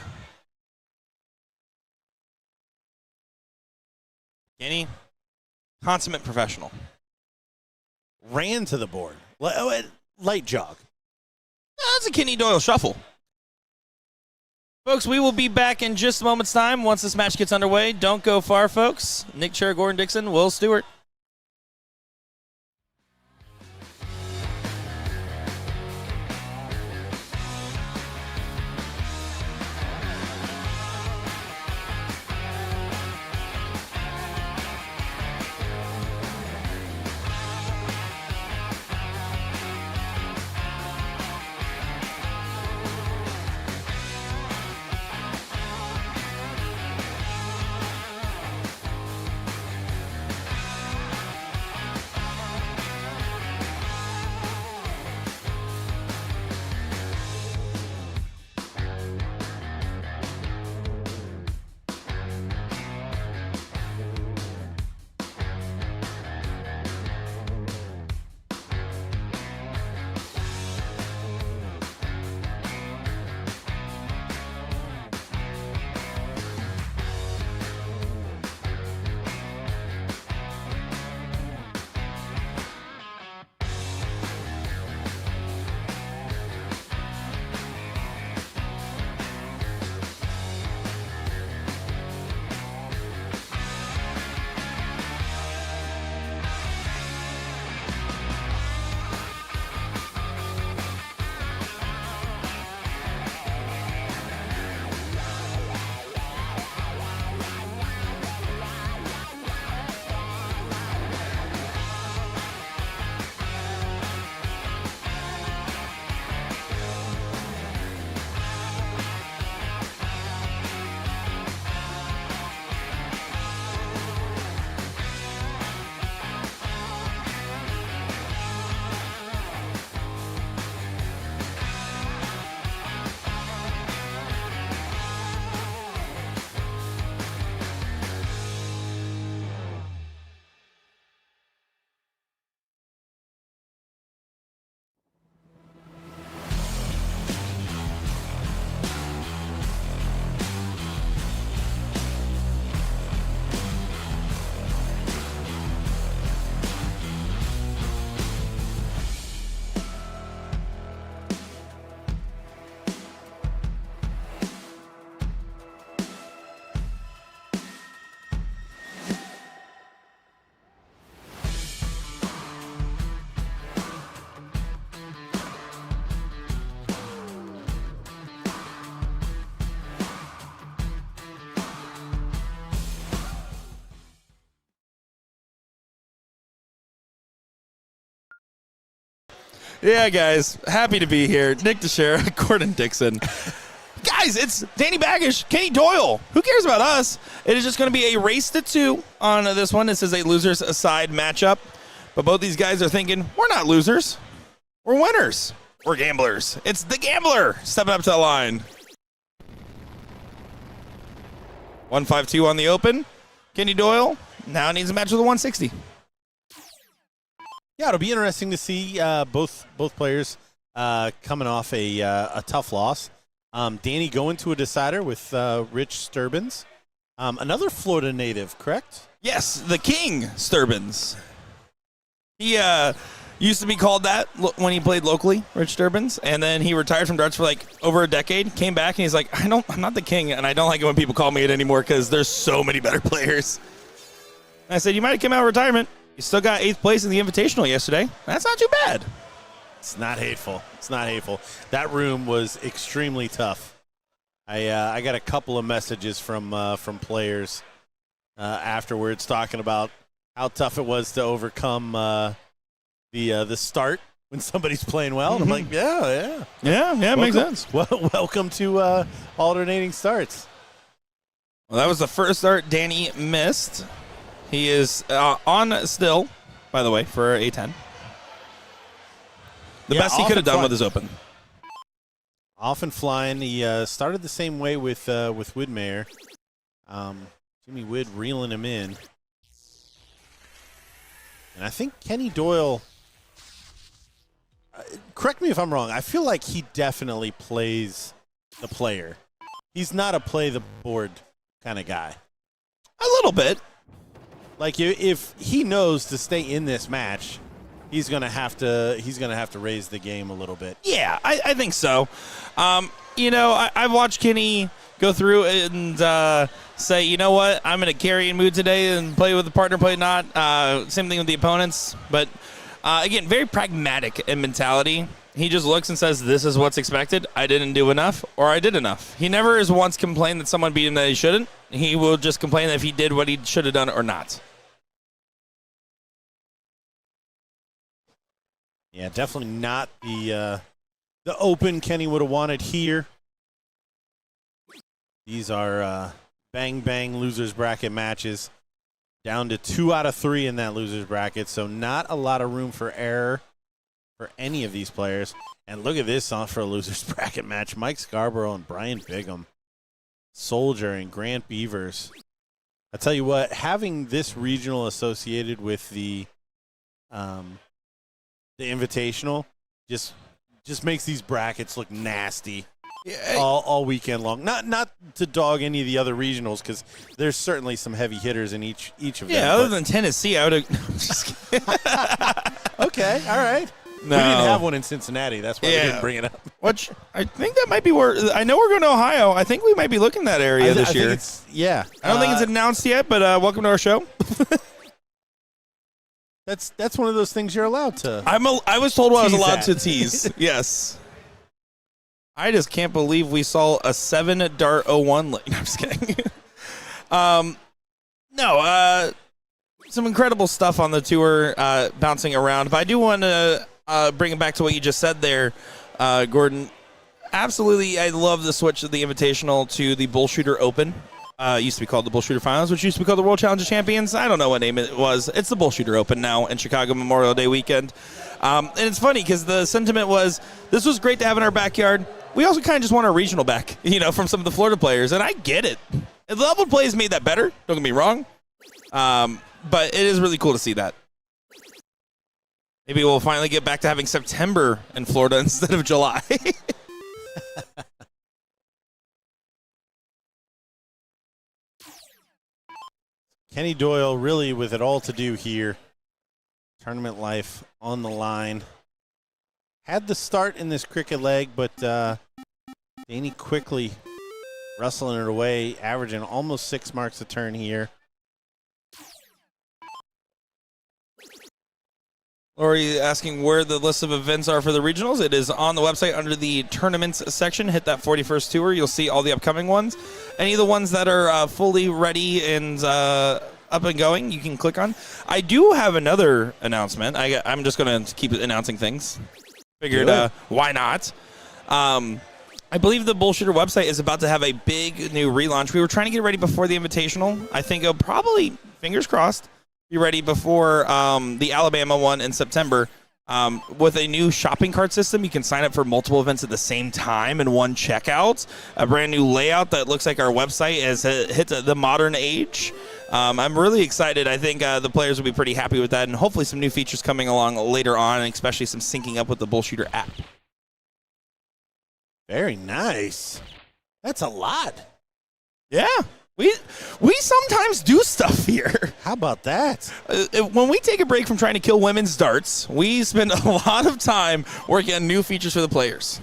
Kenny, consummate professional. Ran to the board. Light jog. That's a Kenny Doyle shuffle. Folks, we will be back in just a moment's time once this match gets underway. Don't go far, folks. Nick Chair, Gordon Dixon, Will Stewart. Yeah, guys. Happy to be here. Nick Teixeira, Gordon Dixon. Guys, it's Danny Baggish, Kenny Doyle. Who cares about us? It is just going to be a race to 2 on this one. This is a losers aside matchup. But both these guys are thinking, we're not losers. We're winners. We're gamblers. It's the gambler stepping up to the line. 152 on the open. Kenny Doyle now needs a match with a 160. Yeah, it'll be interesting to see both players coming off a tough loss. Danny going to a decider with Rich Sturbins, another Florida native, correct? Yes, the King Sturbins. He used to be called that when he played locally, Rich Sturbins, and then he retired from darts for like over a decade. Came back and he's like, I'm not the king, and I don't like it when people call me it anymore because there's so many better players. And I said, you might have come out of retirement. You still got 8th place in the Invitational yesterday. That's not too bad. It's not hateful. It's not hateful. That room was extremely tough. I got a couple of messages from players afterwards talking about how tough it was to overcome the start when somebody's playing well. And I'm like, yeah, it makes sense. Welcome to alternating starts. Well, that was the first start Danny missed. He is on still, by the way, for a 10. The best he could have done with his open. Off and flying. He started the same way with Widmeyer. Jimmy Widd reeling him in. And I think Kenny Doyle, correct me if I'm wrong, I feel like he definitely plays the player. He's not a play the board kind of guy. A little bit. Like if he knows to stay in this match, he's gonna have to raise the game a little bit. Yeah, I think so. I've watched Kenny go through and say, you know what, I'm in a carrying mood today and play with the partner, play not. Same thing with the opponents. But again, very pragmatic in mentality. He just looks and says, this is what's expected. I didn't do enough, or I did enough. He never has once complained that someone beat him that he shouldn't. He will just complain if he did what he should have done or not. Yeah, definitely not the open Kenny would have wanted here. These are bang losers bracket matches, down to 2 out of 3 in that losers bracket, so not a lot of room for error for any of these players. And look at this for a losers bracket match: Mike Scarborough and Brian Bigham, Soldier and Grant Beavers. I tell you what, having this regional associated with the Invitational just makes these brackets look nasty all weekend long. Not to dog any of the other regionals, because there's certainly some heavy hitters in each of them. Yeah, other than Tennessee, I would have. I'm just kidding. Okay, all right. No. We didn't have one in Cincinnati. That's why we didn't bring it up. Which I think that might be where. I know we're going to Ohio. I think we might be looking that area this year. I don't think it's announced yet, but welcome to our show. That's one of those things you're allowed to. I was told I was allowed to that. tease. Yes. I just can't believe we saw a 7-dart 01 lane. I'm just kidding. Some incredible stuff on the tour bouncing around. But I do want to bring it back to what you just said there, Gordon. Absolutely, I love the switch of the Invitational to the BullShooter Open. Used to be called the BullShooter Finals, which used to be called the World Challenge Champions. I don't know what name it was. It's the BullShooter Open now in Chicago Memorial Day weekend. And it's funny because the sentiment was, this was great to have in our backyard. We also kind of just want a regional back, from some of the Florida players, and I get it. The level play has made that better. Don't get me wrong. But it is really cool to see that. Maybe we'll finally get back to having September in Florida instead of July. Kenny Doyle really with it all to do here. Tournament life on the line. Had the start in this cricket leg, but Danny quickly wrestling it away, averaging almost 6 marks a turn here. Lori asking where the list of events are for the regionals. It is on the website under the tournaments section. Hit that 41st tour. You'll see all the upcoming ones. Any of the ones that are fully ready and up and going, you can click on. I do have another announcement. I'm just going to keep announcing things. Figured, why not? I believe the BullShooter website is about to have a big new relaunch. We were trying to get ready before the Invitational. I think it'll probably, fingers crossed, be ready before the Alabama one in September. With a new shopping cart system, you can sign up for multiple events at the same time in one checkout. A brand new layout that looks like our website has hit the modern age. I'm really excited. I think the players will be pretty happy with that, and hopefully some new features coming along later on, and especially some syncing up with the BullShooter app. Very nice. That's a lot. Yeah. We sometimes do stuff here. How about that? When we take a break from trying to kill women's darts, we spend a lot of time working on new features for the players.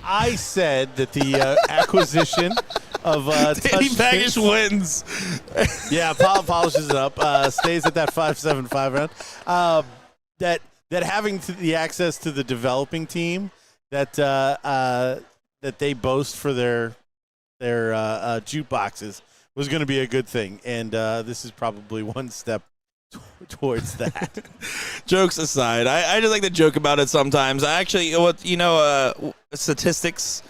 I said that the acquisition of Danny Baggish wins. Yeah, polishes it up. Stays at that 5.75 round. That having the access to the developing team that they boast for their jukeboxes was going to be a good thing, and this is probably one step towards that. Jokes aside, I just like to joke about it sometimes. I actually, statistics.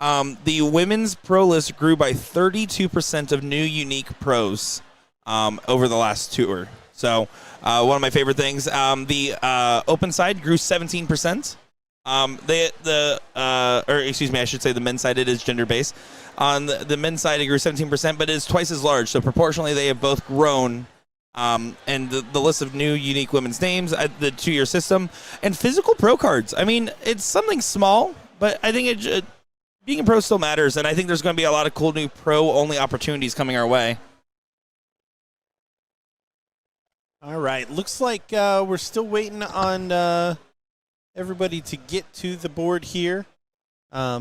The women's pro list grew by 32% of new unique pros over the last tour. So one of my favorite things. The open side grew 17%. I should say the men's side, it is gender based. On the men's side, it grew 17%, but it is twice as large. So proportionally, they have both grown. And the list of new unique women's names, the 2-year system, and physical pro cards. I mean, it's something small, but I think being a pro still matters, and I think there's going to be a lot of cool new pro-only opportunities coming our way. All right. Looks like we're still waiting on everybody to get to the board here. I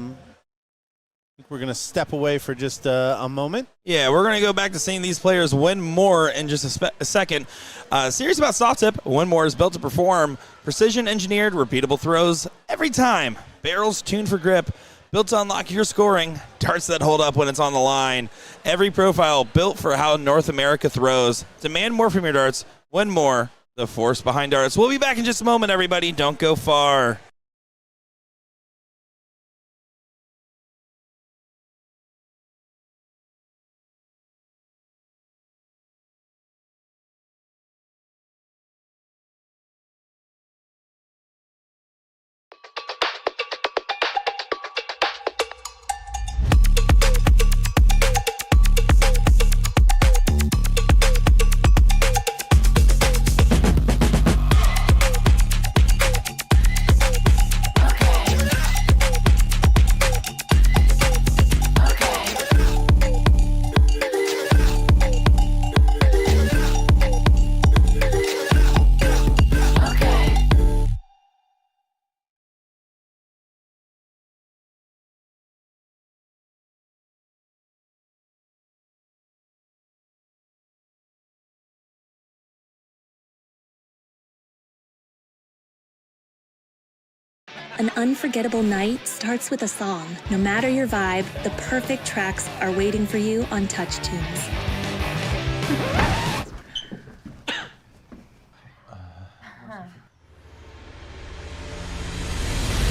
think we're going to step away for just a moment. Yeah, we're going to go back to seeing these players win more in just a second. Serious about soft tip. Win more is built to perform precision-engineered, repeatable throws every time. Barrels tuned for grip. Built to unlock your scoring. Darts that hold up when it's on the line. Every profile built for how North America throws. Demand more from your darts. Win more. The force behind darts. We'll be back in just a moment, everybody. Don't go far. An unforgettable night starts with a song. No matter your vibe, the perfect tracks are waiting for you on Touch Tunes.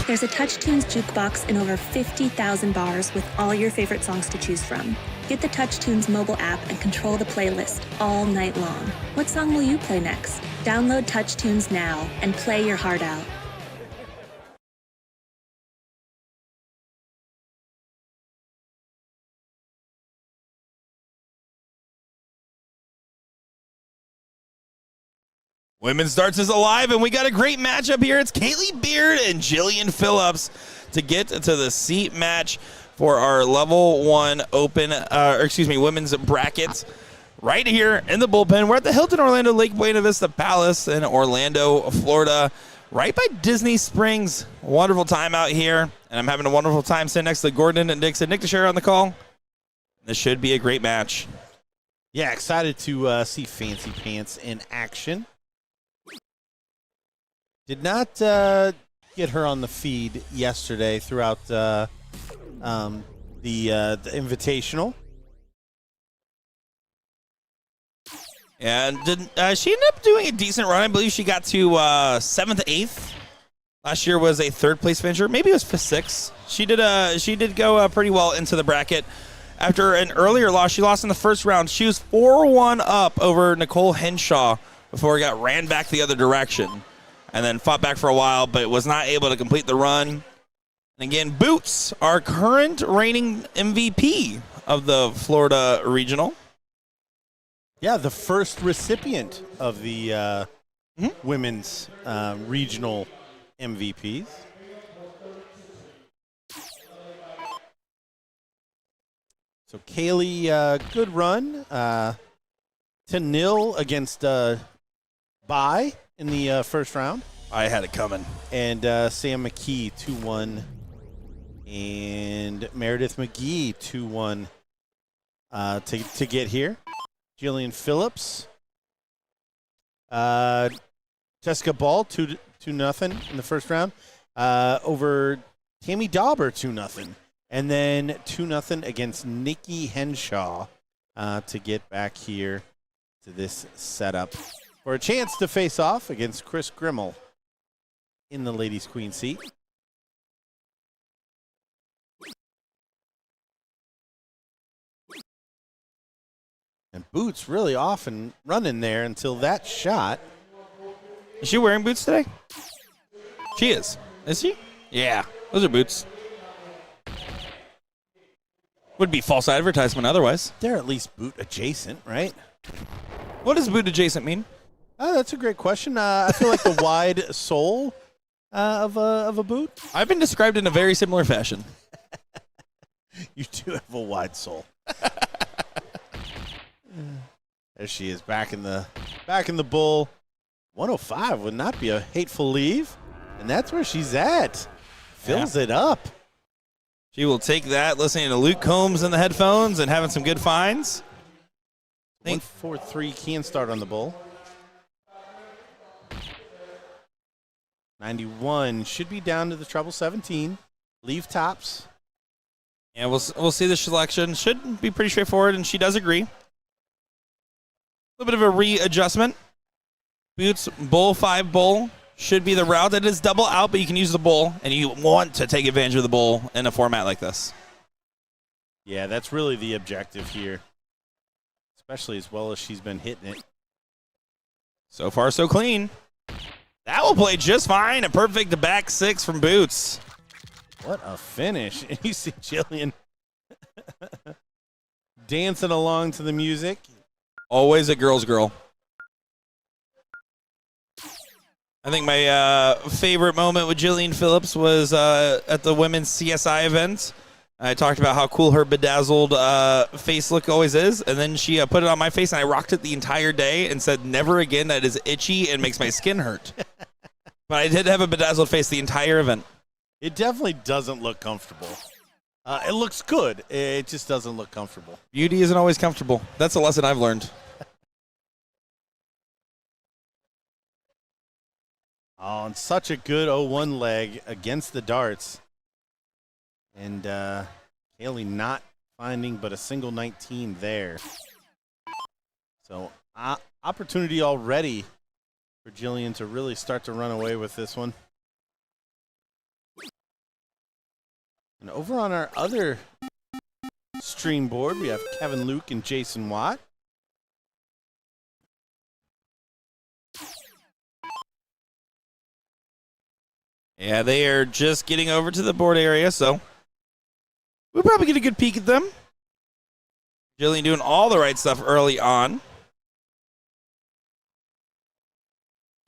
There's a Touch Tunes jukebox in over 50,000 bars with all your favorite songs to choose from. Get the Touch Tunes mobile app and control the playlist all night long. What song will you play next? Download Touch Tunes now and play your heart out. Women's darts is alive, and we got a great matchup here. It's Kaylee Beard and Jillian Phillips to get to the seat match for our level 1 women's brackets right here in the bullpen. We're at the Hilton Orlando Lake Buena Vista Palace in Orlando, Florida, right by Disney Springs. Wonderful time out here, and I'm having a wonderful time sitting next to Gordon and Dixon. Nick Teixeira on the call. This should be a great match. Yeah, excited to see Fancy Pants in action. Did not get her on the feed yesterday throughout the Invitational. And she ended up doing a decent run. I believe she got to 7th, 8th. Last year was a 3rd place finisher. Maybe it was 5th, 6th. She did go pretty well into the bracket. After an earlier loss, she lost in the first round. She was 4-1 up over Nicole Henshaw before it got ran back the other direction. And then fought back for a while, but was not able to complete the run. And again, Boots, our current reigning MVP of the Florida Regional. Yeah, the first recipient of the women's regional MVPs. So Kaylee, good run. 10-0 against Bai in the first round. I had it coming. And Sam McKee, 2-1. And Meredith McGee, 2-1 to get here. Jillian Phillips. Jessica Ball, 2-0 in the first round. Over Tammy Dauber, 2-0. And then 2-0 against Nikki Henshaw to get back here to this setup for a chance to face off against Chris Grimmel in the ladies' queen seat. And Boots really off and running there until that shot. Is she wearing boots today? She is. Is she? Yeah. Those are boots. Would be false advertisement otherwise. They're at least boot adjacent, right? What does boot adjacent mean? That's a great question. I feel like the wide sole of a boot. I've been described in a very similar fashion. You do have a wide sole. There she is, back in the bull. 105 would not be a hateful leave, and that's where she's at. Fills it up. She will take that, listening to Luke Combs in the headphones and having some good finds. 143 can start on the bull. 91 should be down to the treble 17. Leave tops. Yeah, we'll see the selection. Should be pretty straightforward, and she does agree. A little bit of a readjustment. Boots, bull, 5 bull. Should be the route. That is double out, but you can use the bull, and you want to take advantage of the bull in a format like this. Yeah, that's really the objective here, especially as well as she's been hitting it. So far, so clean. That will play just fine. A perfect back 6 from Boots. What a finish. And you see Jillian dancing along to the music. Always a girl's girl. I think my favorite moment with Jillian Phillips was at the women's CSI event. I talked about how cool her bedazzled face look always is, and then she put it on my face, and I rocked it the entire day and said, never again, that is itchy and makes my skin hurt. But I did have a bedazzled face the entire event. It definitely doesn't look comfortable. It looks good. It just doesn't look comfortable. Beauty isn't always comfortable. That's a lesson I've learned. Oh, and such a good 0-1 leg against the darts. And Haley not finding but a single 19 there. So opportunity already for Jillian to really start to run away with this one. And over on our other stream board, we have Kevin Luke and Jason Watt. Yeah, they are just getting over to the board area, so we'll probably get a good peek at them. Jillian doing all the right stuff early on.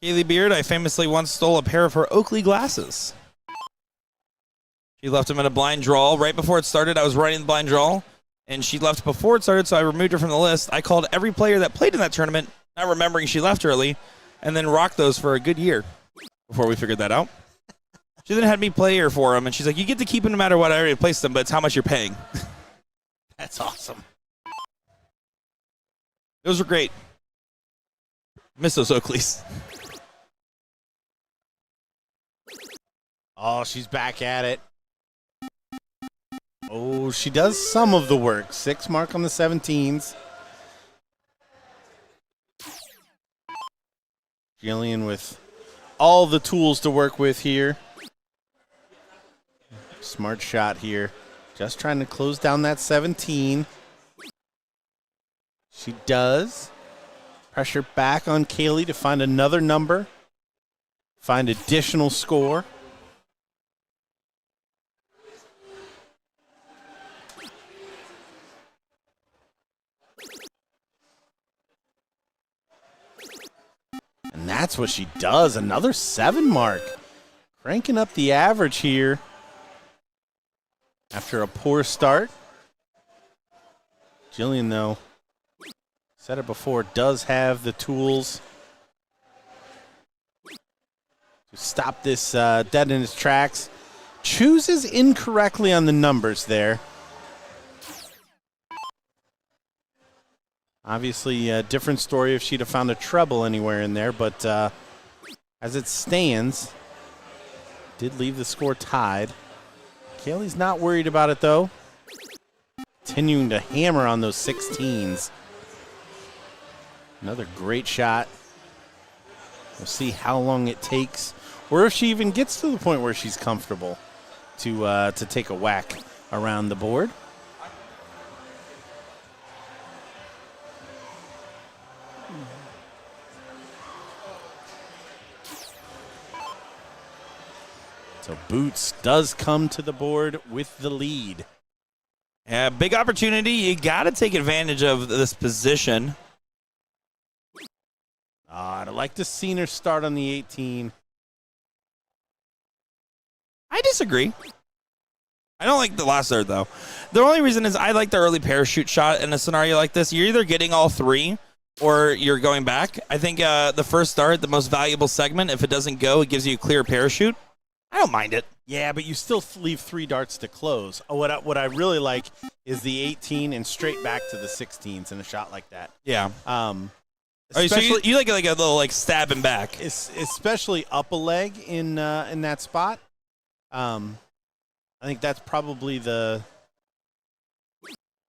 Kaylee Beard, I famously once stole a pair of her Oakley glasses. She left them in a blind draw. Right before it started, I was writing the blind draw, and she left before it started, so I removed her from the list. I called every player that played in that tournament, not remembering she left early, and then rocked those for a good year before we figured that out. She then had me play her for them, and she's like, you get to keep them no matter what. I already placed them, but it's how much you're paying. That's awesome. Those were great. Miss those Oakleys. Oh, she's back at it. Oh, she does some of the work. 6 mark on the 17s. Jillian with all the tools to work with here. Smart shot here. Just trying to close down that 17. She does. Pressure back on Kaylee to find another number. Find additional score. And that's what she does. Another 7 mark. Cranking up the average here after a poor start. Jillian, though, said it before, does have the tools to stop this dead in its tracks. Chooses incorrectly on the numbers there. Obviously, a different story if she'd have found a treble anywhere in there, but as it stands, did leave the score tied. Kaylee's not worried about it, though. Continuing to hammer on those 16s. Another great shot. We'll see how long it takes, or if she even gets to the point where she's comfortable to take a whack around the board. So Boots does come to the board with the lead. Yeah, big opportunity. You got to take advantage of this position. I'd like to see her start on the 18. I disagree. I don't like the last third, though. The only reason is I like the early parachute shot in a scenario like this. You're either getting all 3 or you're going back. I think the first start, the most valuable segment, if it doesn't go, it gives you a clear parachute. I don't mind it. Yeah, but you still leave 3 darts to close. What I really like is the 18 and straight back to the 16s in a shot like that. Yeah. Especially, so you like a little stabbing back. Especially up a leg in that spot. I think that's probably the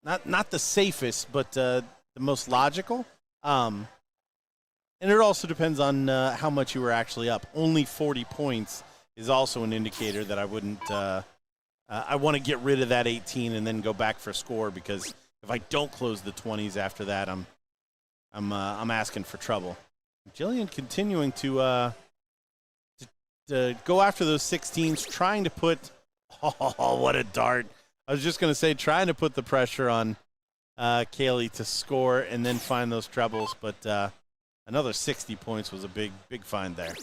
not the safest, but the most logical. And it also depends on how much you were actually up. Only 40 points is also an indicator that I wouldn't. I want to get rid of that 18 and then go back for score, because if I don't close the 20s after that, I'm asking for trouble. Jillian continuing to go after those 16s, trying to put. Oh, what a dart! I was just going to say, trying to put the pressure on Kaylee to score and then find those trebles, but another 60 points was a big find there.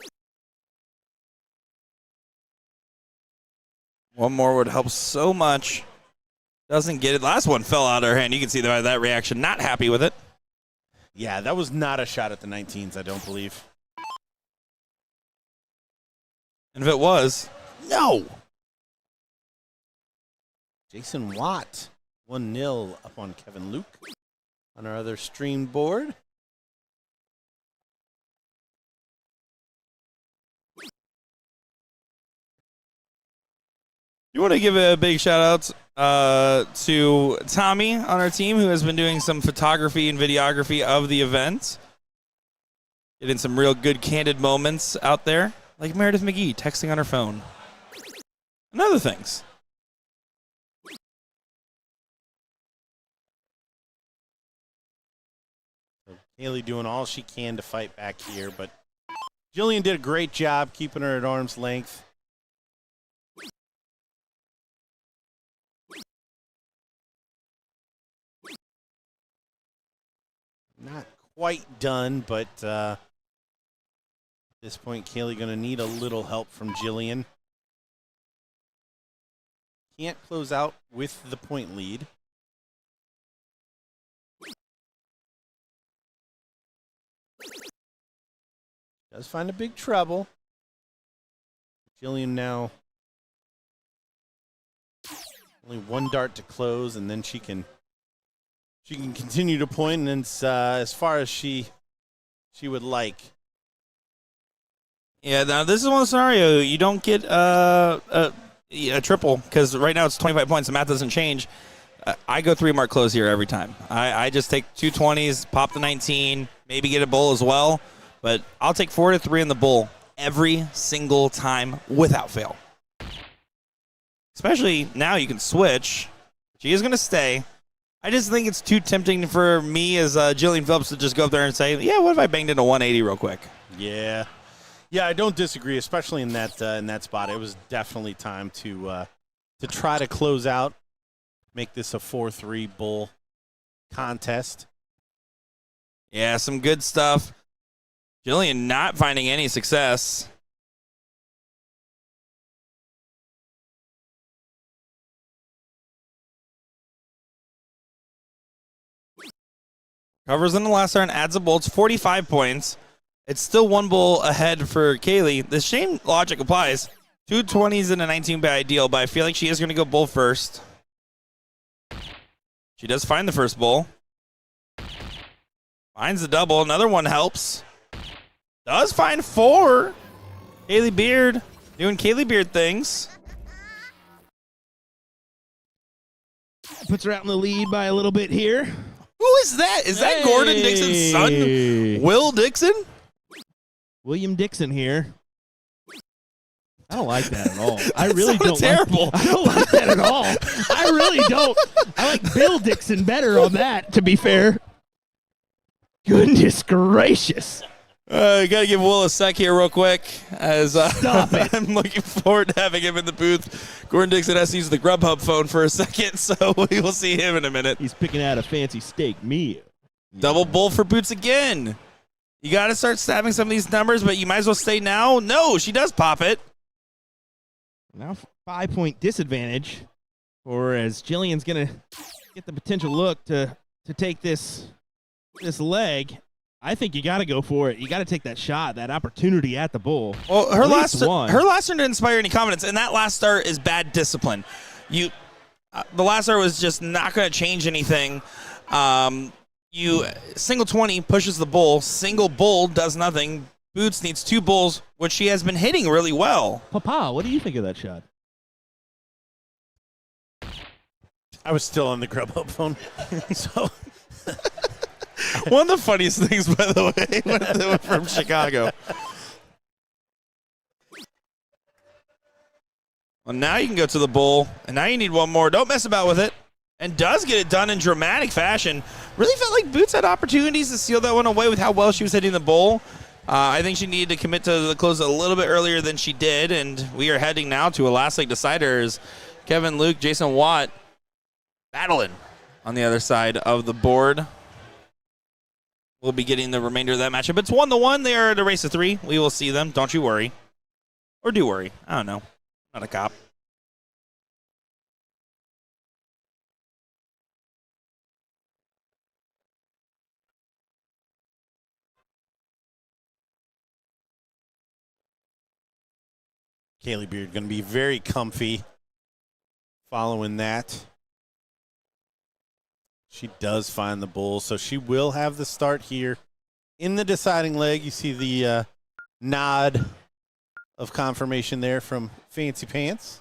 One more would help so much. Doesn't get it. Last one fell out of her hand. You can see that reaction. Not happy with it. Yeah, that was not a shot at the 19s, I don't believe. And if it was, no. Jason Watt, 1-0 up on Kevin Luke on our other stream board. you want to give a big shout out to Tommy on our team, who has been doing some photography and videography of the event. Getting some real good candid moments out there, like Meredith McGee texting on her phone. And other things. Haley doing all she can to fight back here, but Jillian did a great job keeping her at arm's length. Not quite done, but at this point, Kaylee going to need a little help from Jillian. Can't close out with the point lead. Does find a big treble. Jillian now only 1 dart to close, and then she can continue to point, and as far as she would like. Yeah, now this is one scenario you don't get a triple, because right now it's 25 points. The math doesn't change. I go 3-mark close here every time. I just take 2 20s, pop the 19, maybe get a bull as well. but I'll take 4-3 in the bull every single time without fail. Especially now you can switch. She is going to stay. I just think it's too tempting for me as Jillian Phillips to just go up there and say, yeah, what if I banged into 180 real quick? Yeah. Yeah, I don't disagree, especially in that spot. It was definitely time to try to close out, make this a 4-3 bull contest. Yeah, some good stuff. Jillian not finding any success. Covers in the last turn, adds a bull. It's 45 points. It's still one bull ahead for Kaylee. The same logic applies. 2 20s and a 19 by ideal, but I feel like she is going to go bull first. She does find the first bull. Finds the double. Another one helps. Does find 4. Kaylee Beard doing Kaylee Beard things. Puts her out in the lead by a little bit here. Who is that? Is that Gordon Dixon's son, Will Dixon? William Dixon here. I don't like that at all. I really don't. Terrible. I don't like that at all. I really don't. I like Bill Dixon better on that, to be fair. Goodness gracious. Got to give Will a sec here real quick, as Stop it. I'm looking forward to having him in the booth. Gordon Dixon has to use the Grubhub phone for a second, so we will see him in a minute. He's picking out a fancy steak meal. Double bull for Boots again. You got to start stabbing some of these numbers, but you might as well stay now. No, she does pop it. Now 5-point disadvantage, or as Jillian's going to get the potential look to take this leg. I think you got to go for it. You got to take that shot, that opportunity at the bull. Well, her last one didn't inspire any confidence, and that last start is bad discipline. The last start was just not going to change anything. You single 20 pushes the bull, single bull does nothing. Boots needs 2 bulls, which she has been hitting really well. Papa, what do you think of that shot? I was still on the Grubhub phone, so One of the funniest things, by the way, from Chicago. Well, now you can go to the bull, and now you need one more. Don't mess about with it. And does get it done in dramatic fashion. Really felt like Boots had opportunities to seal that one away with how well she was hitting the bull. I think she needed to commit to the close a little bit earlier than she did, and we are heading now to a last leg decider as Kevin Luke, Jason Watt battling on the other side of the board. We'll be getting the remainder of that matchup. It's 1-1. They are at a race of 3. We will see them. Don't you worry. Or do worry. I don't know. Not a cop. Kaylee Beard going to be very comfy following that. She does find the bull, so she will have the start here. In the deciding leg, you see the nod of confirmation there from Fancy Pants.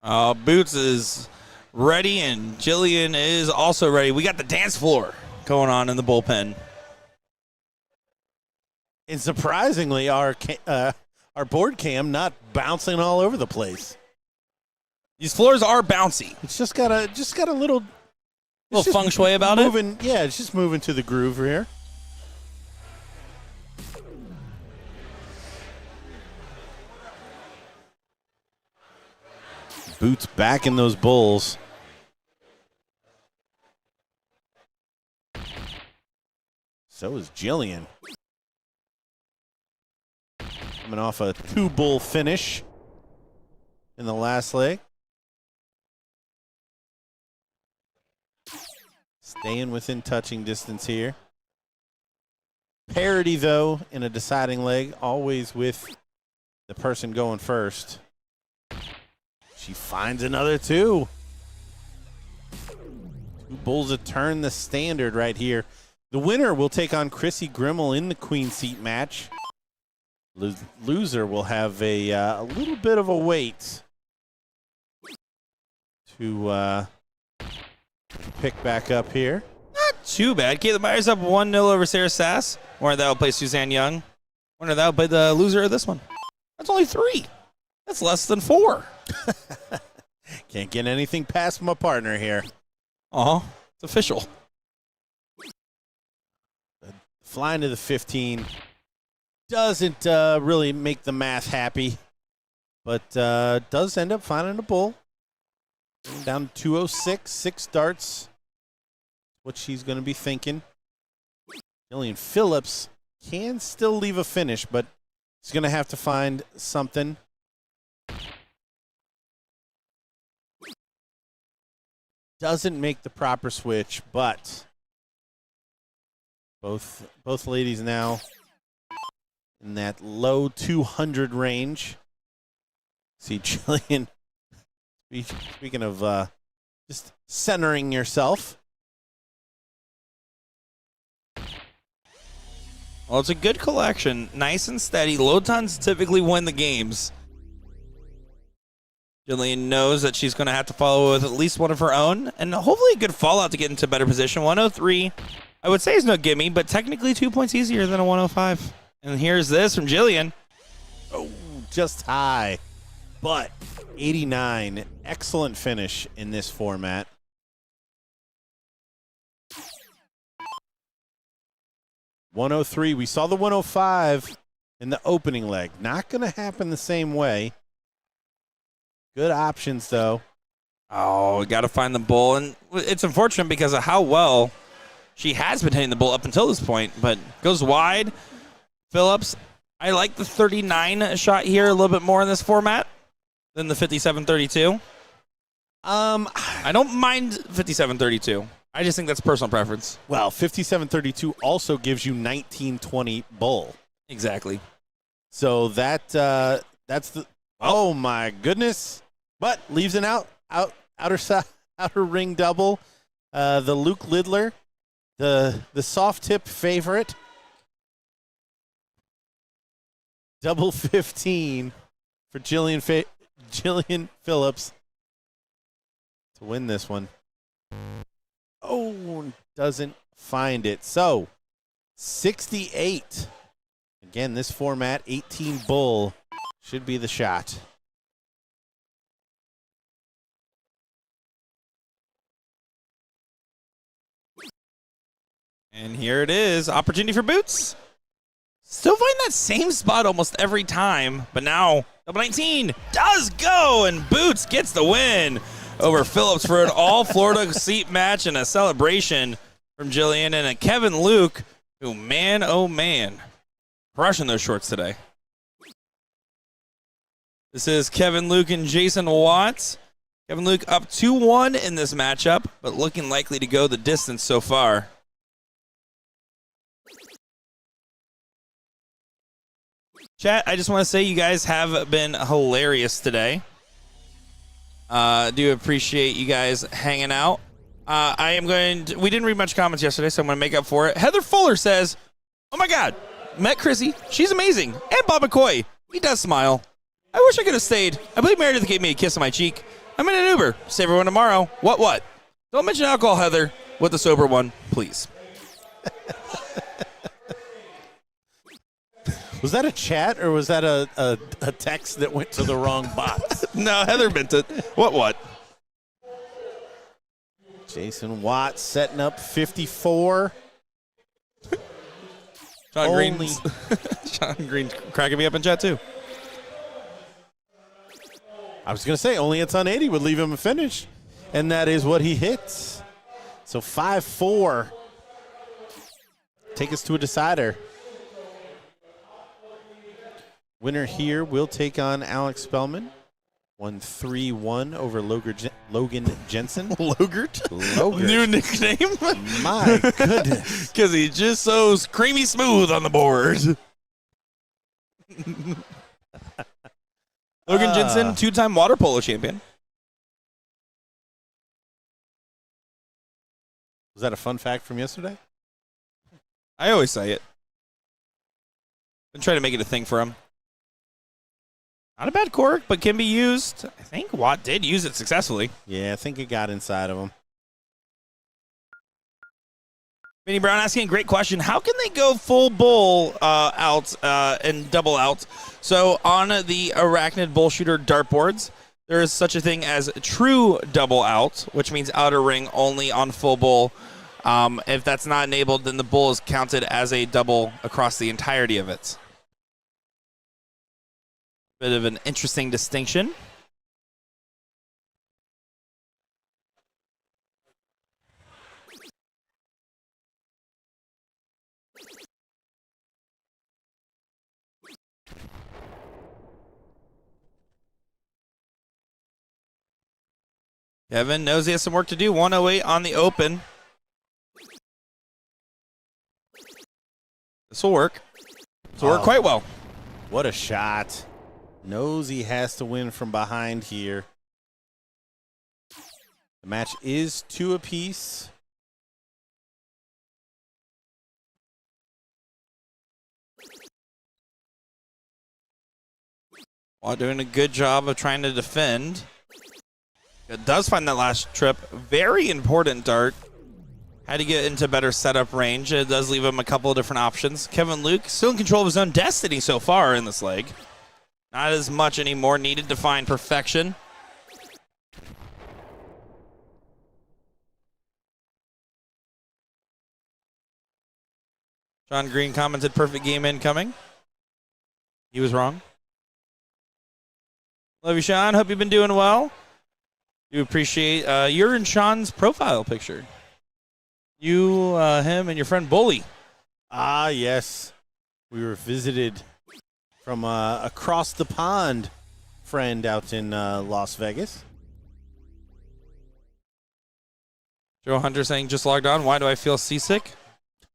Boots is ready, and Jillian is also ready. We got the dance floor going on in the bullpen. And surprisingly, our board cam not bouncing all over the place. These floors are bouncy. It's just got a little Feng shui about moving, it. Yeah, it's just moving to the groove here. Boots back in those bulls. So is Jillian. Coming off a 2-bull finish in the last leg. Staying within touching distance here. Parity, though, in a deciding leg, always with the person going first. She finds another 2. 2 bulls to turn the standard right here. The winner will take on Chrissy Grimmel in the Queen Seat match. Loser will have a little bit of a wait to Pick back up here. Not too bad. Caitlin Myers up 1-0 over Sarah Sass. Wonder that'll play Suzanne Young. Wonder that'll play the loser of this one. That's only 3. That's less than 4. Can't get anything past my partner here. It's official. Flying to the 15 doesn't really make the math happy, but does end up finding a bull. Down to 206, 6 darts. What she's going to be thinking. Jillian Phillips can still leave a finish, but she's going to have to find something. Doesn't make the proper switch, but both ladies now in that low 200 range. See Jillian, speaking of just centering yourself. Well, it's a good collection. Nice and steady. Low tons typically win the games. Jillian knows that she's going to have to follow with at least one of her own, and hopefully a good fallout to get into a better position. 103, I would say is no gimme, but technically 2 points easier than a 105. And here's this from Jillian. Oh, just high. But 89, excellent finish in this format. $103. We saw the 105 in the opening leg. Not going to happen the same way. Good options, though. Oh, got to find the bull. And it's unfortunate because of how well she has been hitting the bull up until this point, but goes wide. Phillips, I like the 39 shot here a little bit more in this format than the 57-32. I don't mind 57-32. I just think that's personal preference. Well, 57-32 also gives you 19-20 bull. Exactly. So that's the oh my goodness. But leaves an outer ring double. The Luke Lidler, the soft tip favorite. Double 15 for Jillian Phillips to win this one. Oh, doesn't find it. So, 68. Again, this format, 18 bull, should be the shot. And here it is. Opportunity for Boots. Still find that same spot almost every time, but now double 19 does go, and Boots gets the win over Phillips for an all-Florida seat match and a celebration from Jillian and a Kevin Luke, who, man, oh, man, crushing those shorts today. This is Kevin Luke and Jason Watts. Kevin Luke up 2-1 in this matchup, but looking likely to go the distance so far. Chat, I just want to say you guys have been hilarious today. Do appreciate you guys hanging out. We didn't read much comments yesterday, so I'm going to make up for it. Heather Fuller says, oh my God, met Chrissy. She's amazing. And Bob McCoy. He does smile. I wish I could have stayed. I believe Meredith gave me a kiss on my cheek. I'm in an Uber. See everyone tomorrow. What? Don't mention alcohol, Heather, with the sober one, please. Was that a chat or was that a text that went to the wrong box? No, Heather meant it. What? Jason Watts setting up 54. John Green's cracking me up in chat too. I was going to say, only a ton 80 would leave him a finish. And that is what he hits. So 5-4. Take us to a decider. Winner here will take on Alex Spellman. 1-3-1 over Logan Jensen. Logert? New nickname? My goodness. Because he's just so creamy smooth on the board. Logan Jensen, 2-time water polo champion. Was that a fun fact from yesterday? I always say it. Been trying to make it a thing for him. Not a bad cork, but can be used. I think Watt did use it successfully. Yeah, I think it got inside of him. Vinny Brown asking a great question. How can they go full bull out and double out? So on the Arachnid BullShooter dartboards, there is such a thing as true double out, which means outer ring only on full bull. If that's not enabled, then the bull is counted as a double across the entirety of it. Bit of an interesting distinction. Kevin knows he has some work to do. 108 on the open. This will work. This will work quite well. What a shot. Knows he has to win from behind here. The match is 2 apiece. While doing a good job of trying to defend. It does find that last trip. Very important dart. Had to get into better setup range. It does leave him a couple of different options. Kevin Luke still in control of his own destiny so far in this leg. Not as much anymore. Needed to find perfection. John Green commented perfect game incoming. He was wrong. Love you, Sean. Hope you've been doing well. Do appreciate you're in Sean's profile picture. You, him, and your friend Bully. Ah, yes. We were visited from across the pond friend out in Las Vegas. Joe Hunter saying, just logged on. Why do I feel seasick?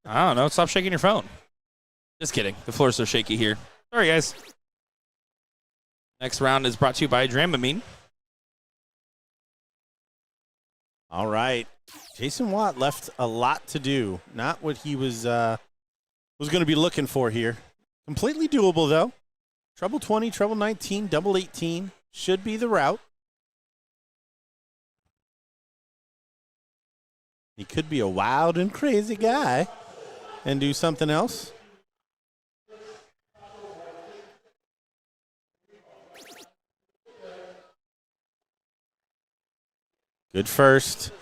I don't know. Stop shaking your phone. Just kidding. The floor's so shaky here. Sorry, guys. Next round is brought to you by Dramamine. All right. Jason Watt left a lot to do. Not what he was going to be looking for here. Completely doable, though. Treble 20, treble 19, double 18 should be the route. He could be a wild and crazy guy and do something else. Good first.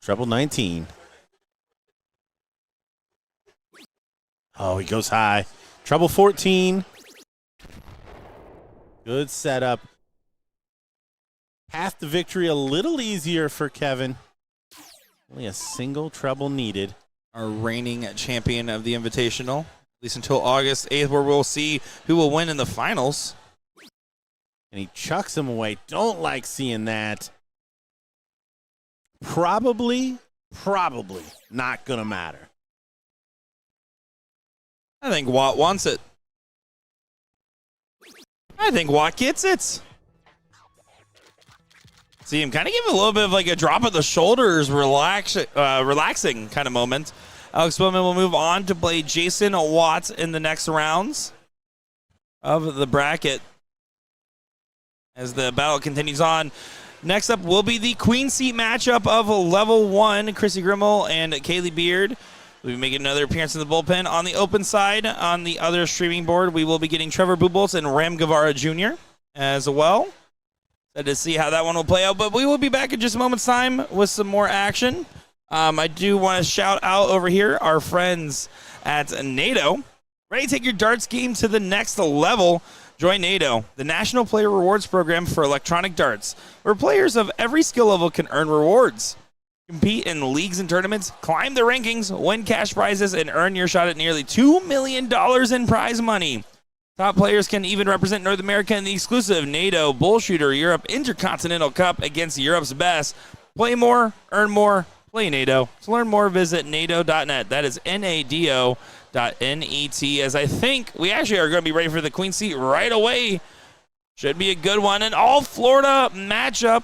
Treble 19. Oh, he goes high. Treble 14. Good setup. Path to victory a little easier for Kevin. Only a single treble needed. Our reigning champion of the Invitational, at least until August 8th, where we'll see who will win in the finals. And he chucks him away. Don't like seeing that. Probably not going to matter. I think Watt wants it. I think Watt gets it. See him kind of give a little bit of like a drop of the shoulders, relaxing kind of moment. Alex Bowman will move on to play Jason Watt in the next rounds of the bracket as the battle continues on. Next up will be the Queen Seat matchup of Level 1, Chrissy Grimmel and Kaylee Beard. We'll be making another appearance in the bullpen. On the open side, on the other streaming board, we will be getting Trevor Buboltz and Ram Guevara Jr. as well. Excited to see how that one will play out, but we will be back in just a moment's time with some more action. I do want to shout out over here our friends at NATO. Ready to take your darts game to the next level? Join NATO, the National Player Rewards Program for electronic darts, where players of every skill level can earn rewards. Compete in leagues and tournaments, climb the rankings, win cash prizes, and earn your shot at nearly $2 million in prize money. Top players can even represent North America in the exclusive NATO BullShooter Europe Intercontinental Cup against Europe's best. Play more, earn more, play NATO. To learn more, visit NATO.net. That is NADO.net. As I think we actually are going to be ready for the Queen Seat right away. Should be a good one. An all-Florida matchup.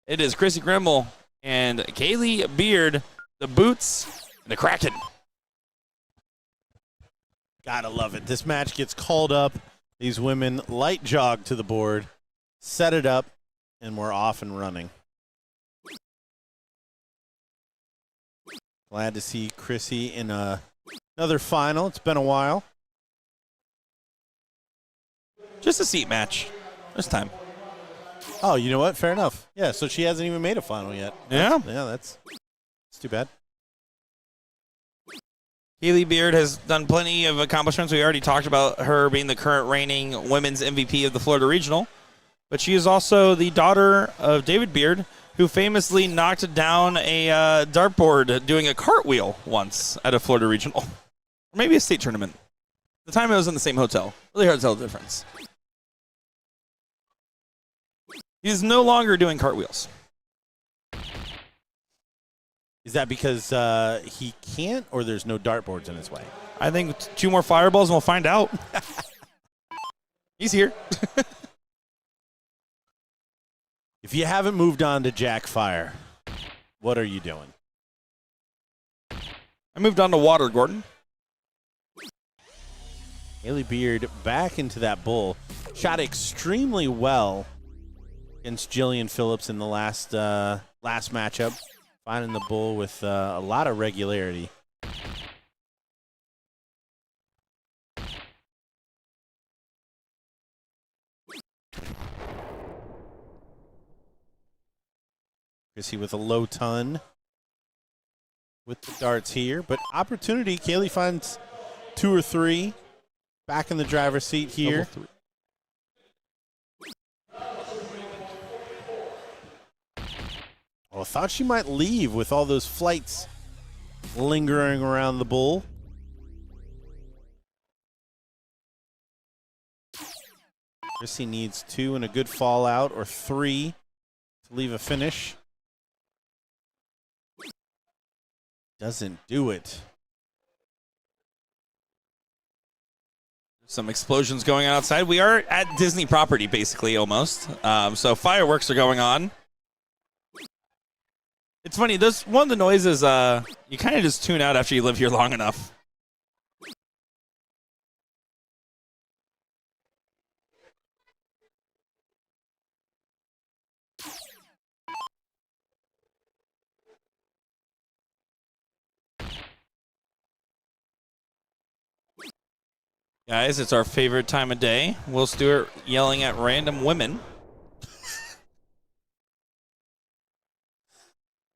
It is Chrissy Grimmel and Kaylee Beard, the Boots, and the Kraken. Gotta love it. This match gets called up. These women light jog to the board, set it up, and we're off and running. Glad to see Chrissy in another final. It's been a while. Just a seat match. There's time. Oh, you know what? Fair enough. Yeah, so she hasn't even made a final yet. Yeah. That's too bad. Haley Beard has done plenty of accomplishments. We already talked about her being the current reigning women's MVP of the Florida Regional. But she is also the daughter of David Beard, who famously knocked down a dartboard doing a cartwheel once at a Florida Regional. Or maybe a state tournament. The time it was in the same hotel. Really hard to tell the difference. He's no longer doing cartwheels. Is that because he can't, or there's no dartboards in his way? I think 2 more fireballs and we'll find out. He's here. If you haven't moved on to Jack Fire, what are you doing? I moved on to water, Gordon. Haley Beard back into that bull. Shot extremely well against Jillian Phillips in the last matchup. Finding the bull with a lot of regularity. Chrissy with a low ton with the darts here. But opportunity, Kaylee finds 2 or 3. Back in the driver's seat here. Well, I thought she might leave with all those flights lingering around the bull. Chrissy needs 2 and a good fallout, or 3 to leave a finish. Doesn't do it. Some explosions going on outside. We are at Disney property, basically, almost. So fireworks are going on. It's funny. One of the noises you kind of just tune out after you live here long enough. Guys, it's our favorite time of day. Will Stewart yelling at random women.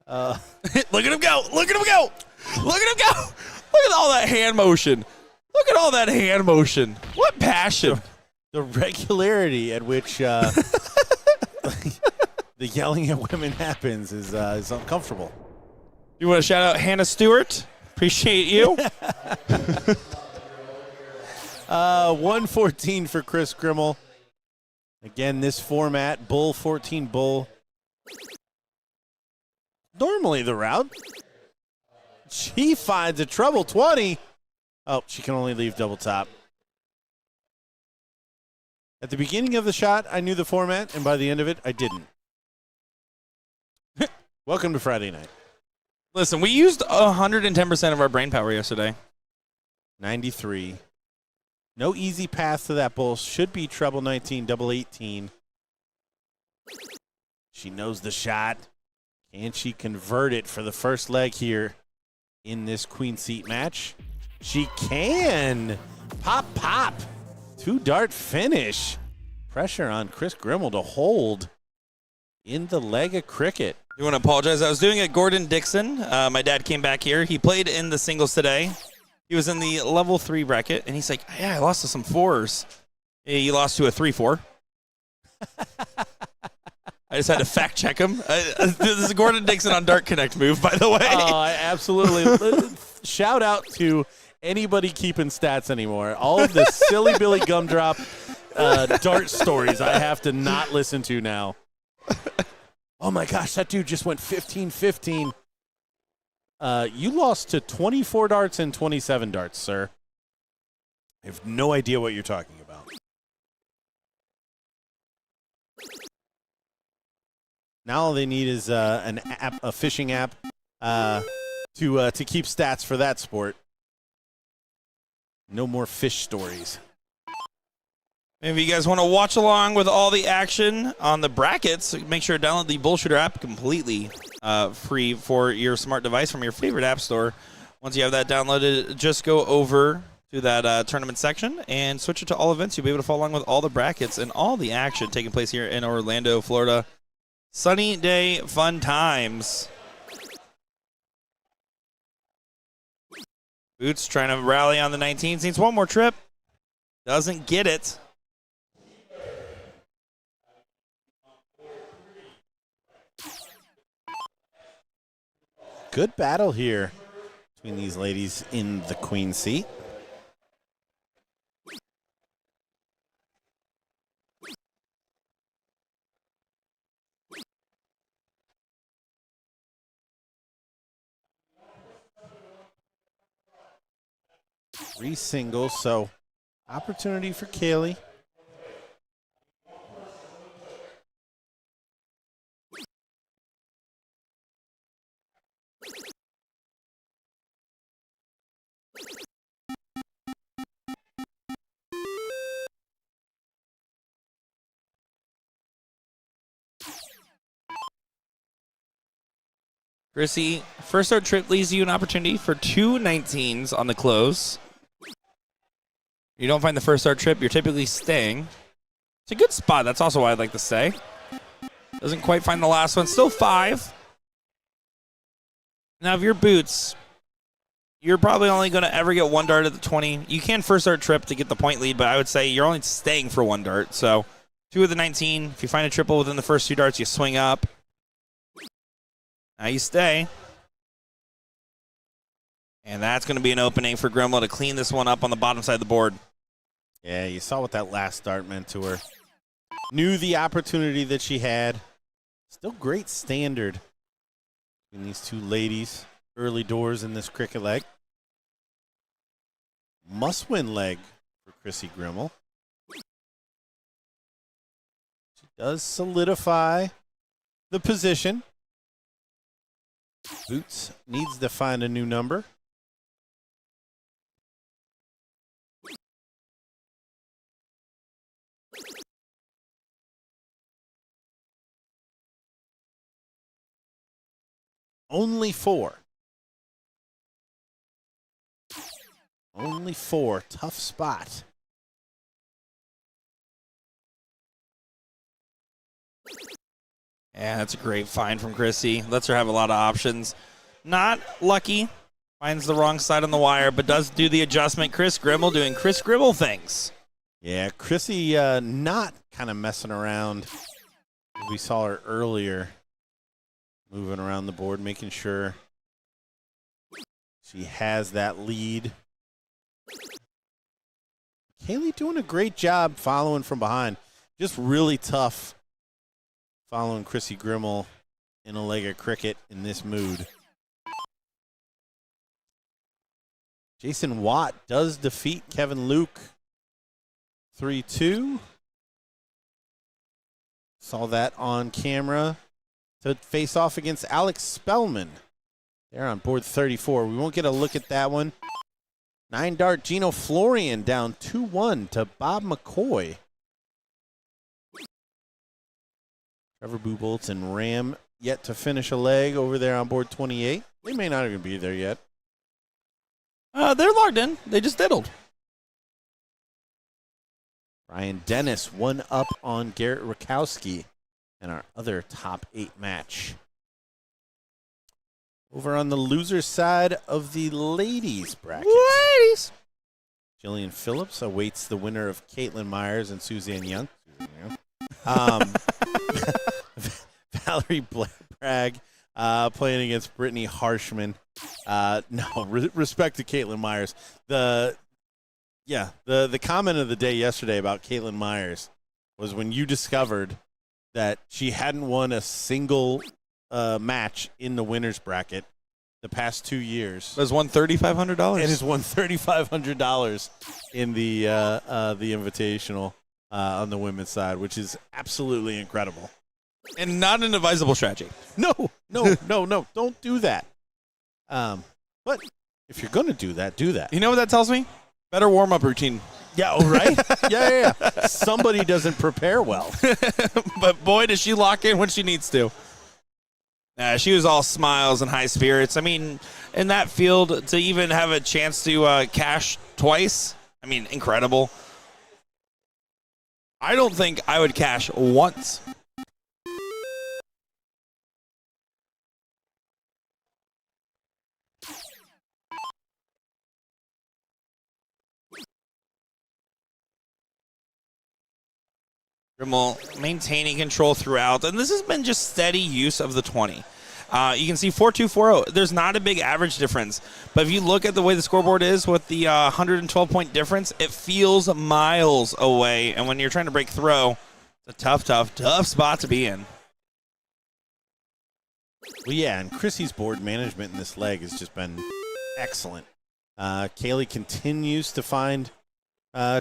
Look at him go! Look at him go! Look at him go! Look at all that hand motion. Look at all that hand motion. What passion. The regularity at which the yelling at women happens is uncomfortable. You want to shout out Hannah Stewart? Appreciate you. 114 for Chris Grimmel. Again, this format, bull 14 bull. Normally the route. She finds a treble 20. Oh, she can only leave double top. At the beginning of the shot, I knew the format, and by the end of it, I didn't. Welcome to Friday night. Listen, we used 110% of our brain power yesterday. 93. No easy path to that bull. Should be treble 19, double 18. She knows the shot. Can she convert it for the first leg here in this queen seat match? She can. Pop, pop. 2-dart finish. Pressure on Chris Grimmel to hold in the leg of cricket. You want to apologize? I was doing it Gordon Dixon. My dad came back here. He played in the singles today. He was in the level 3 bracket, and he's like, yeah, I lost to some 4s. He lost to a 3-4. I just had to fact check him. This is Gordon Dixon on Dart Connect move, by the way. Oh, absolutely. Shout out to anybody keeping stats anymore. All of the silly Billy Gumdrop dart stories I have to not listen to now. Oh, my gosh, that dude just went 15-15. You lost to 24 darts and 27 darts, sir. I have no idea what you're talking about. Now all they need is an app, a fishing app, to keep stats for that sport. No more fish stories. If you guys want to watch along with all the action on the brackets, make sure to download the BullShooter app completely free for your smart device from your favorite app store. Once you have that downloaded, just go over to that tournament section and switch it to all events. You'll be able to follow along with all the brackets and all the action taking place here in Orlando, Florida. Sunny day, fun times. Boots trying to rally on the 19s. Needs one more trip. Doesn't get it. Good battle here between these ladies in the queen seat. Three singles, so opportunity for Kaylee. Chrissy, first start trip leaves you an opportunity for 2 19s on the close. You don't find the first start trip, you're typically staying. It's a good spot. That's also why I'd like to stay. Doesn't quite find the last one. Still 5. Now, if you're Boots, you're probably only going to ever get 1 dart at the 20. You can first start trip to get the point lead, but I would say you're only staying for 1 dart. So 2 of the 19. If you find a triple within the first 2 darts, you swing up. Now you stay. And that's going to be an opening for Grimlow to clean this one up on the bottom side of the board. Yeah, you saw what that last start meant to her. Knew the opportunity that she had. Still great standard in these two ladies. Early doors in this cricket leg. Must-win leg for Chrissy Grimmel. She does solidify the position. Boots needs to find a new number. Only 4. Only 4. Tough spot. Yeah, that's a great find from Chrissy. Lets her have a lot of options. Not lucky. Finds the wrong side on the wire, but does do the adjustment. Chris Grimmel doing Chris Grimmel things. Yeah, Chrissy not kind of messing around. We saw her earlier moving around the board, making sure she has that lead. Kaylee doing a great job following from behind. Just really tough following Chrissy Grimmel in a leg of cricket in this mood. Jason Watt does defeat Kevin Luke 3-2. Saw that on camera to face off against Alex Spellman. They're on board 34. We won't get a look at that one. 9-dart Gino Florian down 2-1 to Bob McCoy. Trevor Buboltz and Ram yet to finish a leg over there on board 28. They may not even be there yet. They're logged in. They just diddled. Ryan Dennis 1 up on Garrett Rakowski in our other top 8 match. Over on the loser side of the ladies bracket. Ladies! Jillian Phillips awaits the winner of Caitlin Myers and Suzanne Young. Valerie Bragg playing against Brittany Harshman. Respect to Caitlin Myers. The comment of the day yesterday about Caitlin Myers was when you discovered that she hadn't won a single match in the winners bracket the past 2 years. Has won $3,500. And has won $3,500 in the Invitational on the women's side, which is absolutely incredible. And not an advisable strategy. No. Don't do that. But if you're going to do that, do that. You know what that tells me? Better warm-up routine. Yeah, right? Yeah. Somebody doesn't prepare well. But boy, does she lock in when she needs to. She was all smiles and high spirits. I mean, in that field, to even have a chance to cash twice, I mean, incredible. I don't think I would cash once. Grimmel maintaining control throughout, and this has been just steady use of the 20. You can see 4.240. There's not a big average difference, but if you look at the way the scoreboard is with the 112-point difference, it feels miles away, and when you're trying to break throw, it's a tough spot to be in. Well, yeah, and Chrissy's board management in this leg has just been excellent. Kaylee continues to find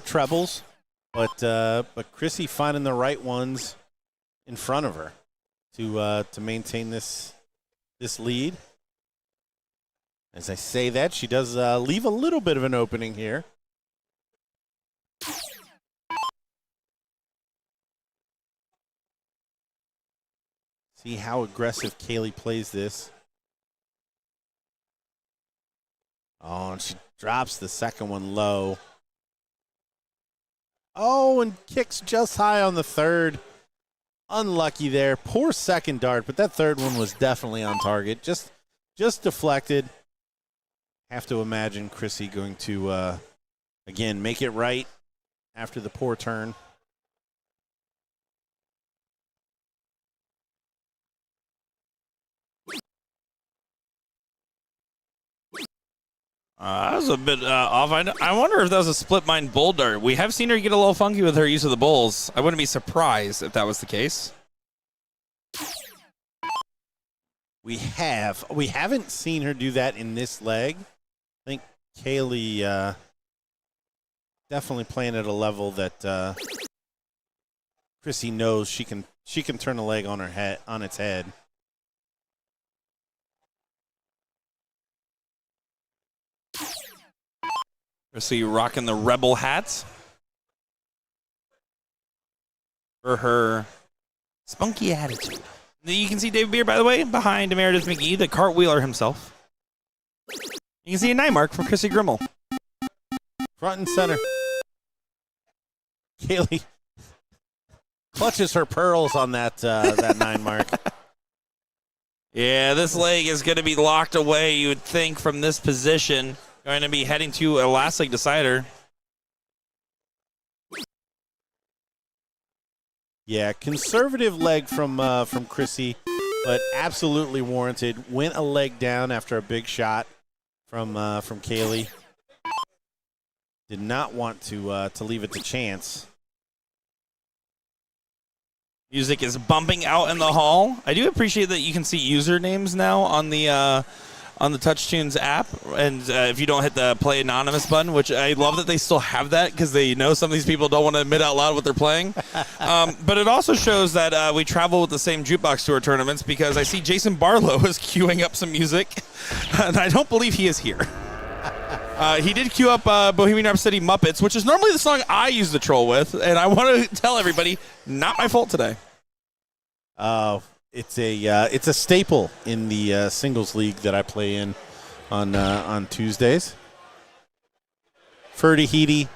trebles, but Chrissy finding the right ones in front of her to maintain this lead. As I say that, she does leave a little bit of an opening here. See how aggressive Kaylee plays this. Oh, and she drops the second one low. Oh, and kicks just high on the third. Unlucky there. Poor second dart, but that third one was definitely on target. Just deflected. Have to imagine Chrissy going to, again, make it right after the poor turn. That was a bit off. I wonder if that was a split mind bull dart. We have seen her get a little funky with her use of the bulls. I wouldn't be surprised if that was the case. We haven't seen her do that in this leg. I think Kaylee definitely playing at a level that Chrissy knows she can turn a leg on its head. Chrissy rocking the rebel hat for her spunky attitude. You can see Dave Beard, by the way, behind Meredith McGee, the cartwheeler himself. You can see a 9 mark from Chrissy Grimmel. Front and center. Kaylee clutches her pearls on that 9 mark. Yeah, this leg is going to be locked away, you would think, from this position. Going to be heading to a last leg decider. Yeah, conservative leg from Chrissy, but absolutely warranted. Went a leg down after a big shot from Kaylee. Did not want to leave it to chance. Music is bumping out in the hall. I do appreciate that you can see usernames now on the TouchTunes app, and if you don't hit the Play Anonymous button, which I love that they still have that because they know some of these people don't want to admit out loud what they're playing. But it also shows that we travel with the same Jukebox Tour tournaments because I see Jason Barlow is queuing up some music, and I don't believe he is here. He did queue up Bohemian Rhapsody Muppets, which is normally the song I use the troll with, and I want to tell everybody, not my fault today. Oh. It's a staple in the singles league that I play in on Tuesdays. Ferdy Heedy.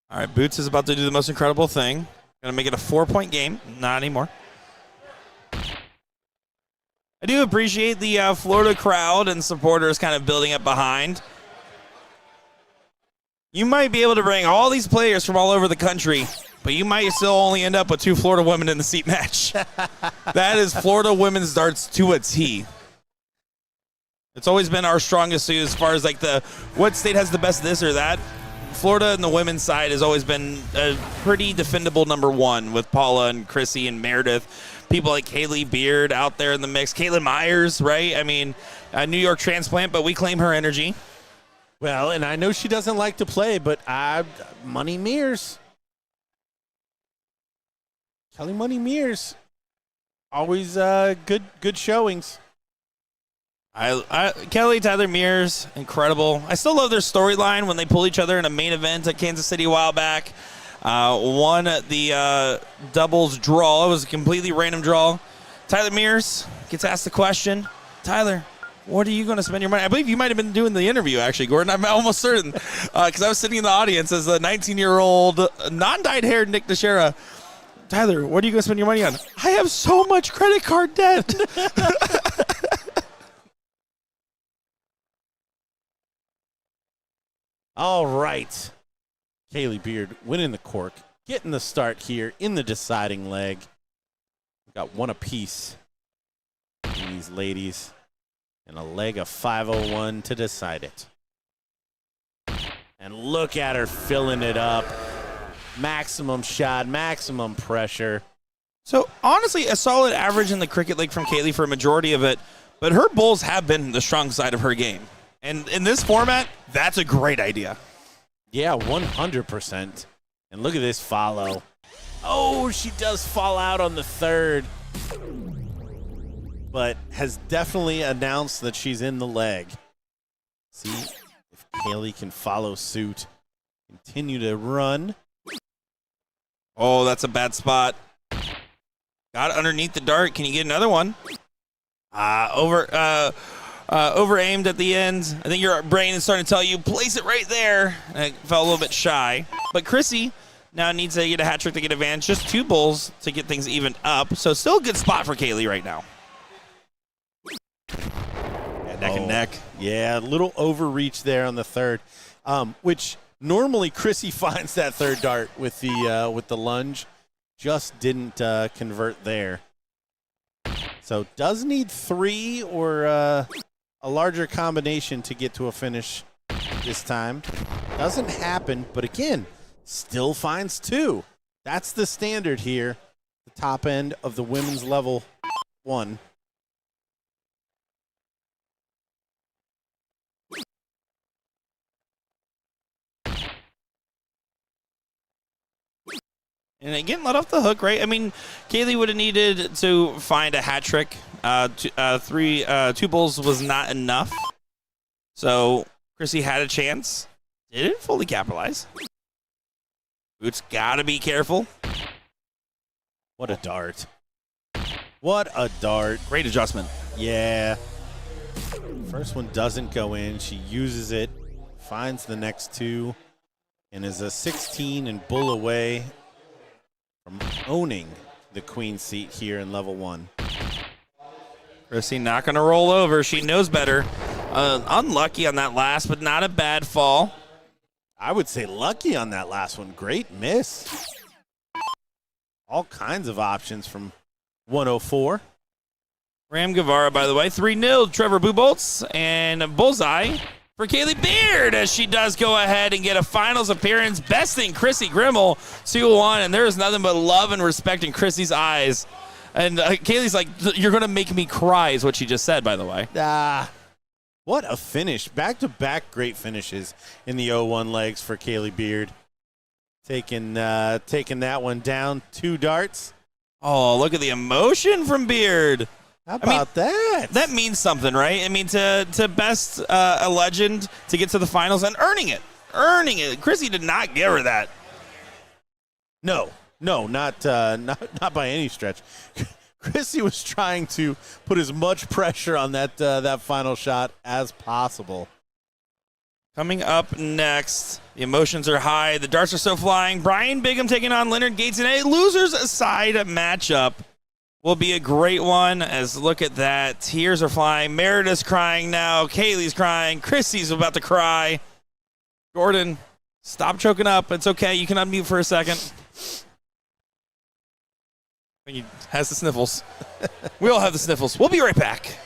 All right, Boots is about to do the most incredible thing. Going to make it a 4-point game. Not anymore. I do appreciate the Florida crowd and supporters kind of building up behind. You might be able to bring all these players from all over the country, but you might still only end up with 2 Florida women in the seat match. That is Florida women's darts to a T. It's always been our strongest suit as far as like what state has the best this or that. Florida and the women's side has always been a pretty defendable number 1 with Paula and Chrissy and Meredith. People like Kaylee Beard out there in the mix. Caitlin Myers, right? I mean, a New York transplant, but we claim her energy. Well, and I know she doesn't like to play, but Money Mears. Kelly Money Mears. Always good showings. Kelly, Tyler Mears, incredible. I still love their storyline when they pull each other in a main event at Kansas City a while back. Won the doubles draw. It was a completely random draw. Tyler Mears gets asked the question, Tyler, what are you going to spend your money? I believe you might have been doing the interview, actually, Gordon. I'm almost certain because I was sitting in the audience as a 19-year-old, non-dyed-haired Nick Teixeira. Tyler, what are you going to spend your money on? I have so much credit card debt. All right. Kaylee Beard winning the cork, getting the start here in the deciding leg. We've got one apiece in these ladies and a leg of 501 to decide it. And look at her filling it up. Maximum shot, maximum pressure. So, honestly, a solid average in the cricket league from Kaylee for a majority of it, but her bowls have been the strong side of her game. And in this format, that's a great idea. Yeah, 100%. And look at this follow. Oh, she does fall out on the third, but has definitely announced that she's in the leg. See if Kaylee can follow suit. Continue to run. Oh, that's a bad spot. Got it underneath the dart. Can you get another one? Over aimed at the end. I think your brain is starting to tell you, place it right there. I felt a little bit shy. But Chrissy now needs to get a hat trick to get advantage. Just 2 bowls to get things evened up. So still a good spot for Kaylee right now. Yeah, neck and neck. Yeah, a little overreach there on the third, which normally Chrissy finds that third dart with the lunge. Just didn't convert there. So does need 3 or a larger combination to get to a finish this time. Doesn't happen, but again, still finds 2. That's the standard here, the top end of the women's level 1. And again, let off the hook, right? I mean, Kaylee would have needed to find a hat trick. 2 bowls was not enough. So Chrissy had a chance. Didn't fully capitalize. Boots got to be careful. What a dart. What a dart. Great adjustment. Yeah. First one doesn't go in. She uses it, finds the next 2, and is a 16 and bull away from owning the queen seat here in level 1. Chrissy not going to roll over. She knows better. Unlucky on that last, but not a bad fall. I would say lucky on that last one. Great miss. All kinds of options from 104. Ram Guevara, by the way, 3-0. Trevor Buboltz and bullseye for Kaylee Beard as she does go ahead and get a finals appearance, besting Chrissy Grimmel 2-1. And there's nothing but love and respect in Chrissy's eyes. And Kaylee's like, you're going to make me cry is what she just said, by the way. What a finish. Back-to-back great finishes in the 0-1 legs for Kaylee Beard. Taking that one down. 2 darts. Oh, look at the emotion from Beard. How about that? That means something, right? I mean, to best a legend to get to the finals and earning it. Chrissy did not give her that. No, not by any stretch. Chrissy was trying to put as much pressure on that final shot as possible. Coming up next, the emotions are high. The darts are still flying. Brian Bigham taking on Leonard Gates in a losers side matchup. Will be a great one as look at that. Tears are flying. Meredith's crying now. Kaylee's crying. Chrissy's about to cry. Gordon, stop choking up. It's okay. You can unmute for a second. He has the sniffles. We all have the sniffles. We'll be right back.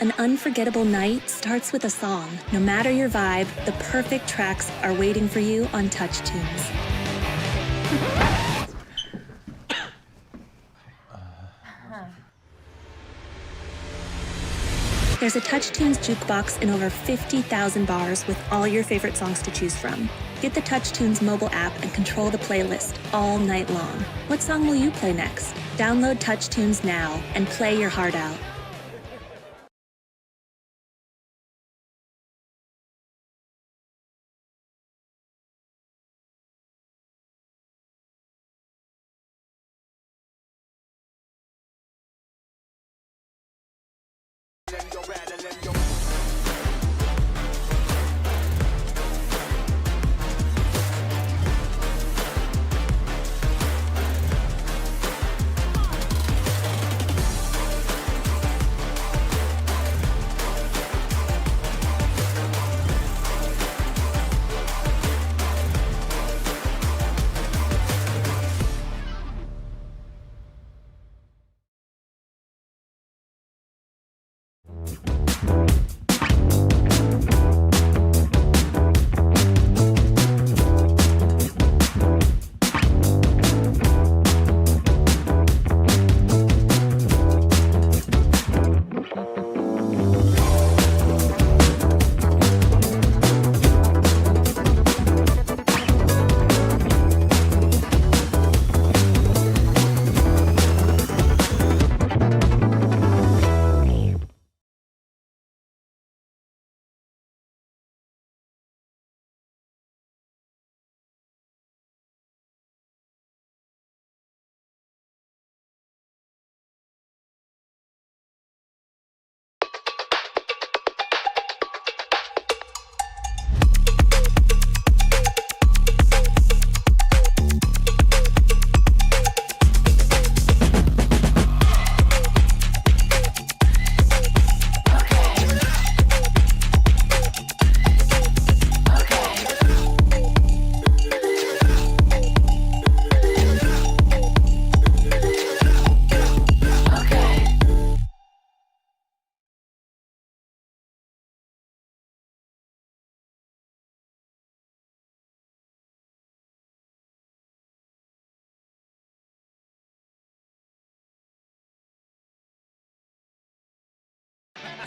An unforgettable night starts with a song. No matter your vibe, the perfect tracks are waiting for you on Touch Tunes. There's a Touch Tunes jukebox in over 50,000 bars with all your favorite songs to choose from. Get the Touch Tunes mobile app and control the playlist all night long. What song will you play next? Download Touch Tunes now and play your heart out.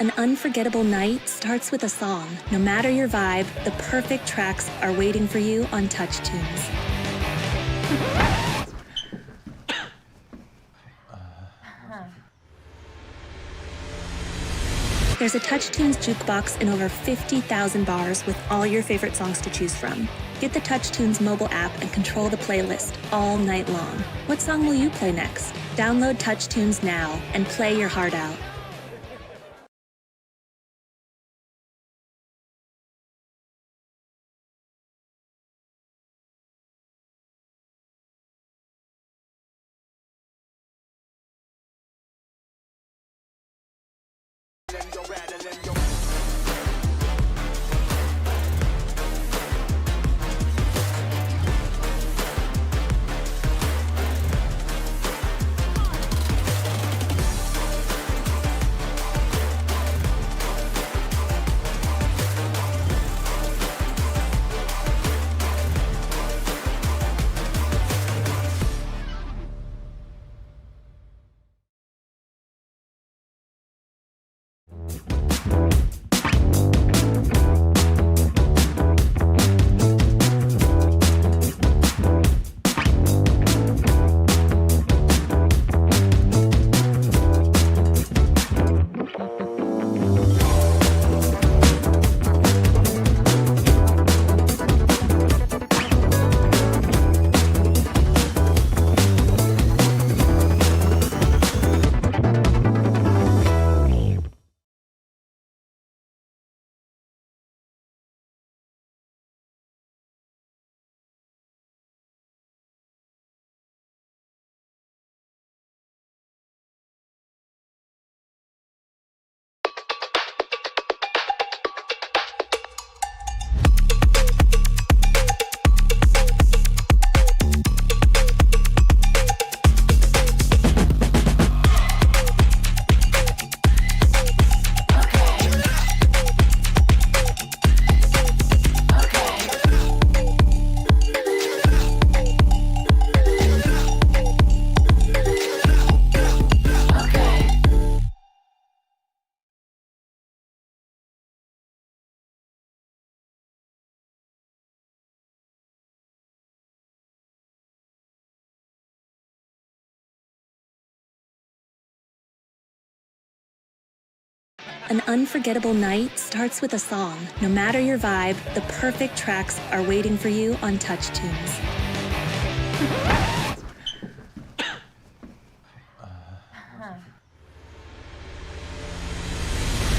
An unforgettable night starts with a song. No matter your vibe, the perfect tracks are waiting for you on Touch Tunes. There's a Touch Tunes jukebox in over 50,000 bars with all your favorite songs to choose from. Get the Touch Tunes mobile app and control the playlist all night long. What song will you play next? Download Touch Tunes now and play your heart out. An unforgettable night starts with a song. No matter your vibe, the perfect tracks are waiting for you on Touch Tunes.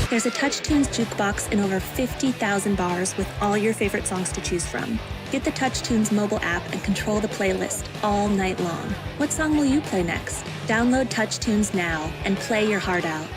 There's a Touch Tunes jukebox in over 50,000 bars with all your favorite songs to choose from. Get the Touch Tunes mobile app and control the playlist all night long. What song will you play next? Download Touch Tunes now and play your heart out.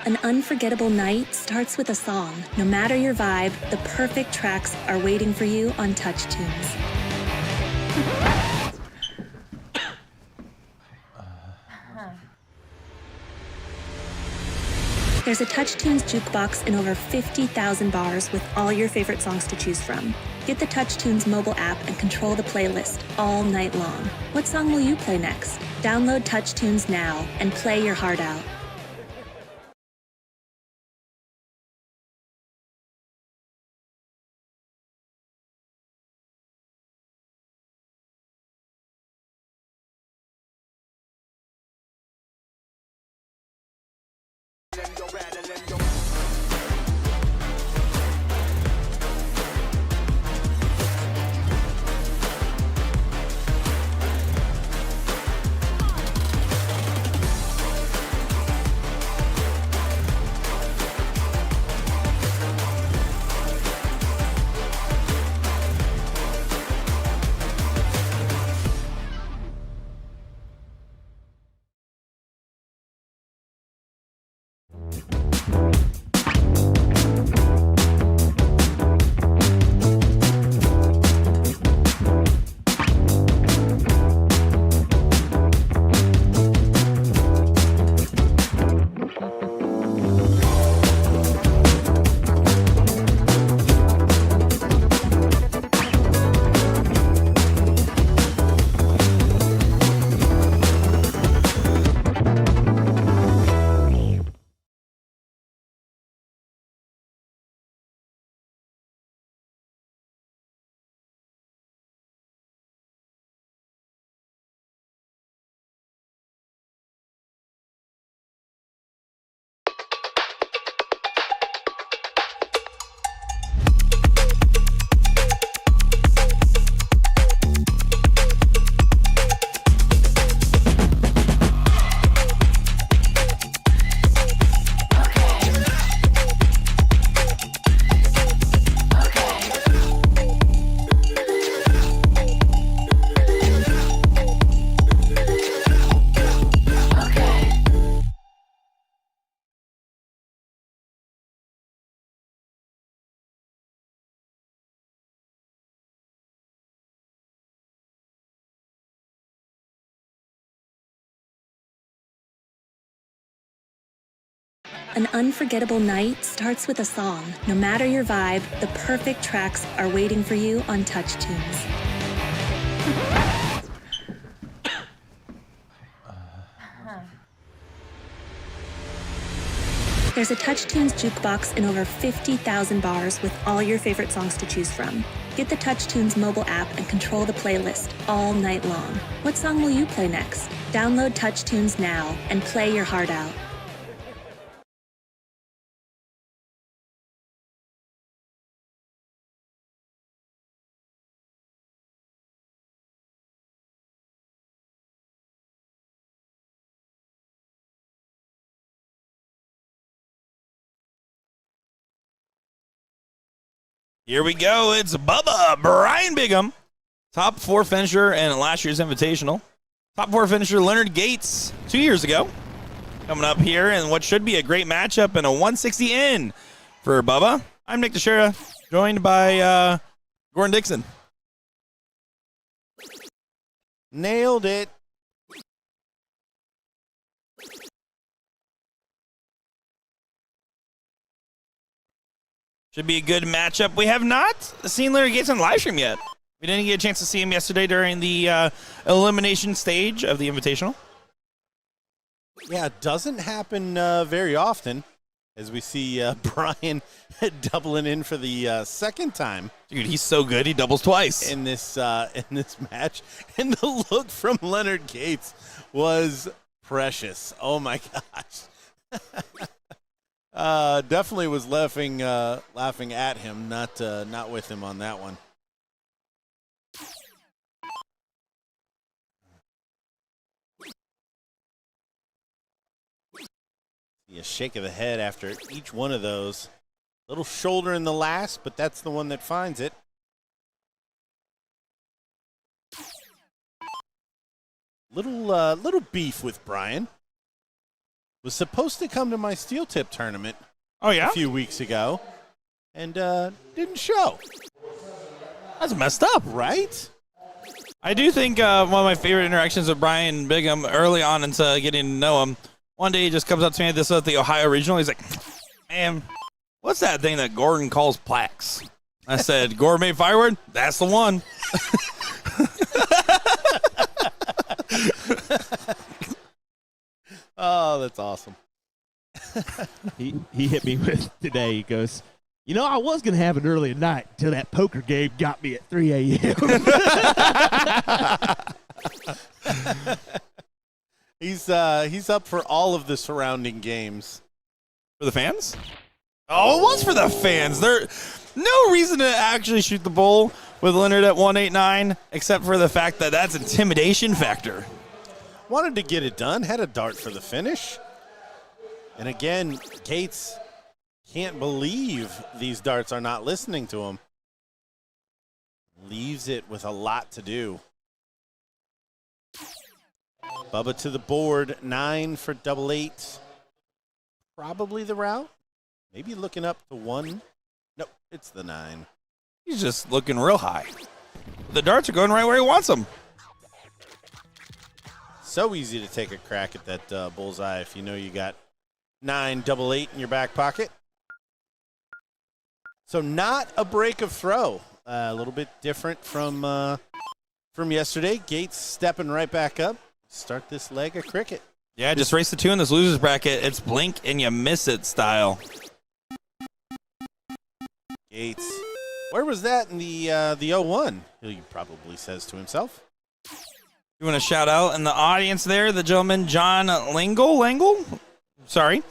An unforgettable night starts with a song. No matter your vibe, the perfect tracks are waiting for you on Touch Tunes. There's a Touch Tunes jukebox in over 50,000 bars with all your favorite songs to choose from. Get the Touch Tunes mobile app and control the playlist all night long. What song will you play next? Download Touch Tunes now and play your heart out. An unforgettable night starts with a song. No matter your vibe, the perfect tracks are waiting for you on Touch Tunes. There's a Touch Tunes jukebox in over 50,000 bars with all your favorite songs to choose from. Get the Touch Tunes mobile app and control the playlist all night long. What song will you play next? Download Touch Tunes now and play your heart out. Here we go. It's Bubba Brian Bigham, top 4 finisher in last year's Invitational. Top 4 finisher Leonard Gates 2 years ago. Coming up here in what should be a great matchup and a 160 in for Bubba. I'm Nick Teixeira, joined by Gordon Dixon. Nailed it. Should be a good matchup. We have not seen Leonard Gates on live stream yet. We didn't get a chance to see him yesterday during the elimination stage of the Invitational. Yeah, it doesn't happen very often, as we see Brian doubling in for the second time. Dude, he's so good. He doubles twice. In this match. And the look from Leonard Gates was precious. Oh, my gosh. Definitely was laughing at him, not with him on that one. See a shake of the head after each one of those. Little shoulder in the last, but that's the one that finds it. Little beef with Brian. Was supposed to come to my steel tip tournament a few weeks ago and didn't show. That's messed up. Right? I do think one of my favorite interactions with Brian Bigham early on into getting to know him, one day he just comes up to me at the Ohio Regional. He's like, man, what's that thing that Gordon calls plaques? I said, gourmet firewood? That's the one. Oh, that's awesome. He hit me with today. He goes, you know, I was going to have it early at night until that poker game got me at 3 a.m. He's up for all of the surrounding games. For the fans? Oh, it was for the fans. There no reason to actually shoot the bull with Leonard at 189, except for the fact that that's intimidation factor. Wanted to get it done, had a dart for the finish. And again, Gates can't believe these darts are not listening to him. Leaves it with a lot to do. Bubba to the board, 9 for double 8. Probably the route. Maybe looking up to 1. Nope, it's the 9. He's just looking real high. The darts are going right where he wants them. So easy to take a crack at that bullseye if you know you got 9 double 8 in your back pocket. So not a break of throw. A little bit different from yesterday. Gates stepping right back up. Start this leg of cricket. Yeah, just race the 2 in this loser's bracket. It's blink and you miss it style. Gates. Where was that in the 0-1? He probably says to himself. You want to shout out in the audience there, the gentleman, John Langle? Sorry.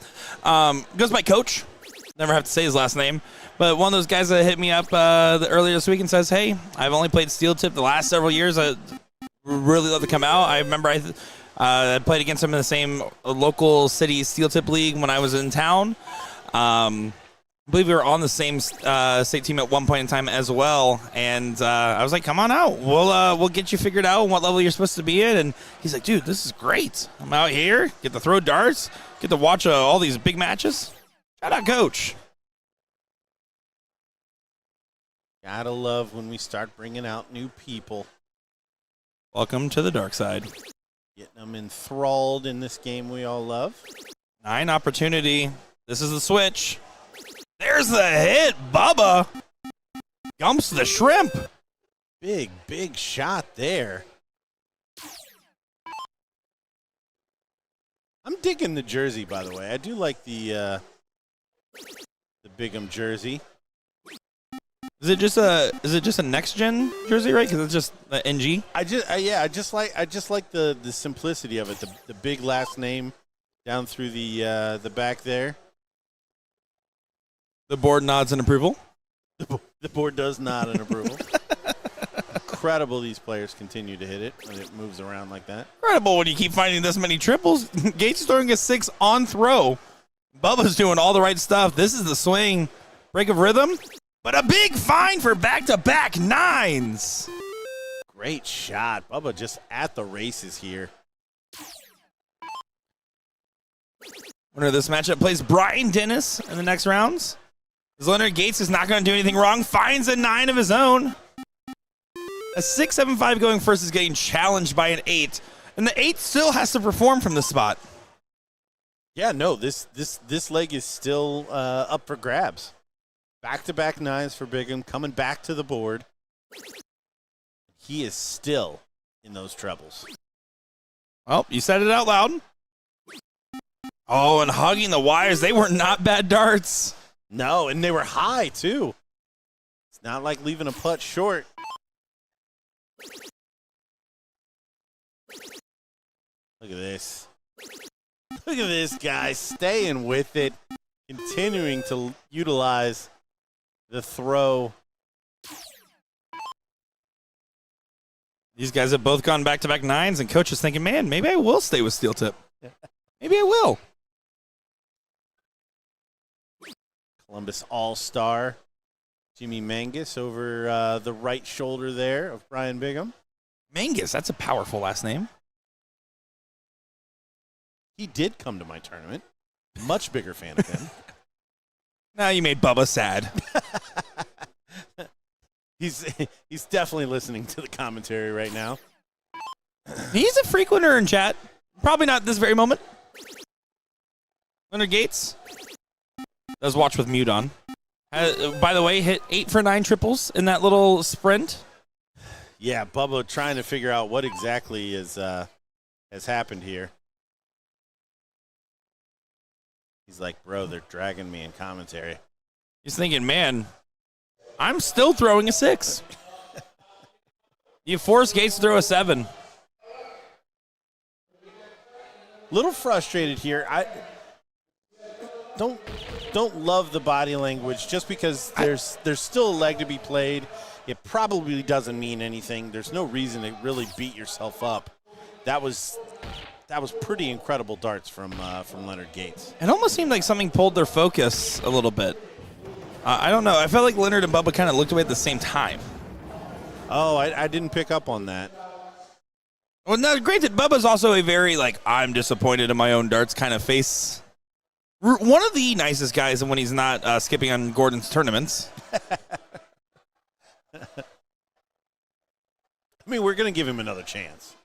Goes by Coach. Never have to say his last name. But one of those guys that hit me up earlier this week and says, hey, I've only played steel tip the last several years. I really love to come out. I remember I played against him in the same local city steel tip league when I was in town. I believe we were on the same state team at one point in time as well, and I was like, "Come on out, we'll get you figured out on what level you're supposed to be in." And he's like, "Dude, this is great. I'm out here, get to throw darts, get to watch all these big matches." Shout out, Coach. Gotta love when we start bringing out new people, Welcome to the dark side. getting them enthralled in this game we all love. 9 opportunity This is the switch. There's the hit. Bubba gumps the shrimp. Big shot there. I'm digging the jersey, by the way. I do like the Bigham jersey. Is it just a next gen jersey, right? Because it's just NG. I just like the simplicity of it. The big last name down through the back there. The board nods in approval. The board does nod in approval. Incredible these players continue to hit it when it moves around like that. Incredible when you keep finding this many triples. Gates is throwing a 6 on throw. Bubba's doing all the right stuff. This is the swing. Break of rhythm. But a big find for back-to-back 9s. Great shot. Bubba just at the races here. Winner of this matchup plays Brian Dennis in the next rounds. As Leonard Gates is not going to do anything wrong, finds a 9 of his own. A 6-7-5 going first is getting challenged by an 8. And the 8 still has to perform from the spot. Yeah, no, this leg is still up for grabs. Back-to-back 9s for Bigham, coming back to the board. He is still in those trebles. Well, you said it out loud. Oh, and hugging the wires. They were not bad darts. No, and they were high, too. It's not like leaving a putt short. Look at this. Look at this guy staying with it, continuing to utilize the throw. These guys have both gone back-to-back 9s, and coach is thinking, man, maybe I will stay with steel tip. Maybe I will. Columbus All-Star Jimmy Mangus over the right shoulder there of Brian Bigham. Mangus, that's a powerful last name. He did come to my tournament. Much bigger fan of him. Now you made Bubba sad. He's definitely listening to the commentary right now. He's a frequenter in chat. Probably not this very moment. Leonard Gates does watch with mute on. By the way, hit 8 for 9 triples in that little sprint. Yeah, Bubba trying to figure out what exactly has happened here. He's like, bro, they're dragging me in commentary. He's thinking, man, I'm still throwing a 6. You force Gates to throw a 7. Little frustrated here. I don't love the body language just because there's still a leg to be played. It probably doesn't mean anything. There's no reason to really beat yourself up. That was pretty incredible darts from Leonard Gates. It almost seemed like something pulled their focus a little bit. I don't know. I felt like Leonard and Bubba kind of looked away at the same time. Oh, I didn't pick up on that. Well, now, granted, Bubba's also a very, I'm disappointed in my own darts kind of face. One of the nicest guys when he's not skipping on Gordon's tournaments. I mean, we're going to give him another chance.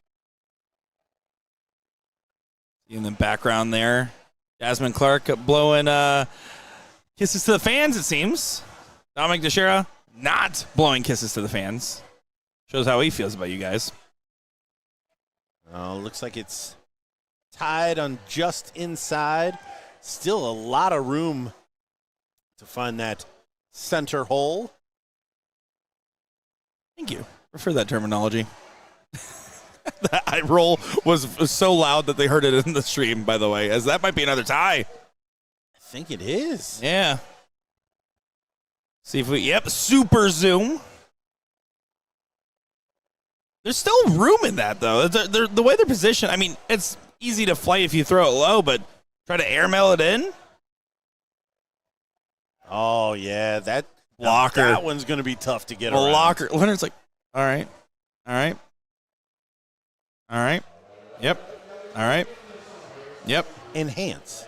In the background there, Jasmine Clark blowing kisses to the fans, it seems. Dominic Teixeira not blowing kisses to the fans. Shows how he feels about you guys. Oh, looks like it's tied on just inside. Still a lot of room to find that center hole. Thank you for that terminology. That eye roll was so loud that they heard it in the stream, by the way, as that might be another tie. I think it is. Yeah. See if we, super zoom. There's still room in that, though. The way they're positioned, I mean, it's easy to flight if you throw it low, but try to airmail it in. Oh, yeah, that blocker. That one's going to be tough to get around. Blocker. Leonard's like, all right. Yep. All right. Yep. Enhance.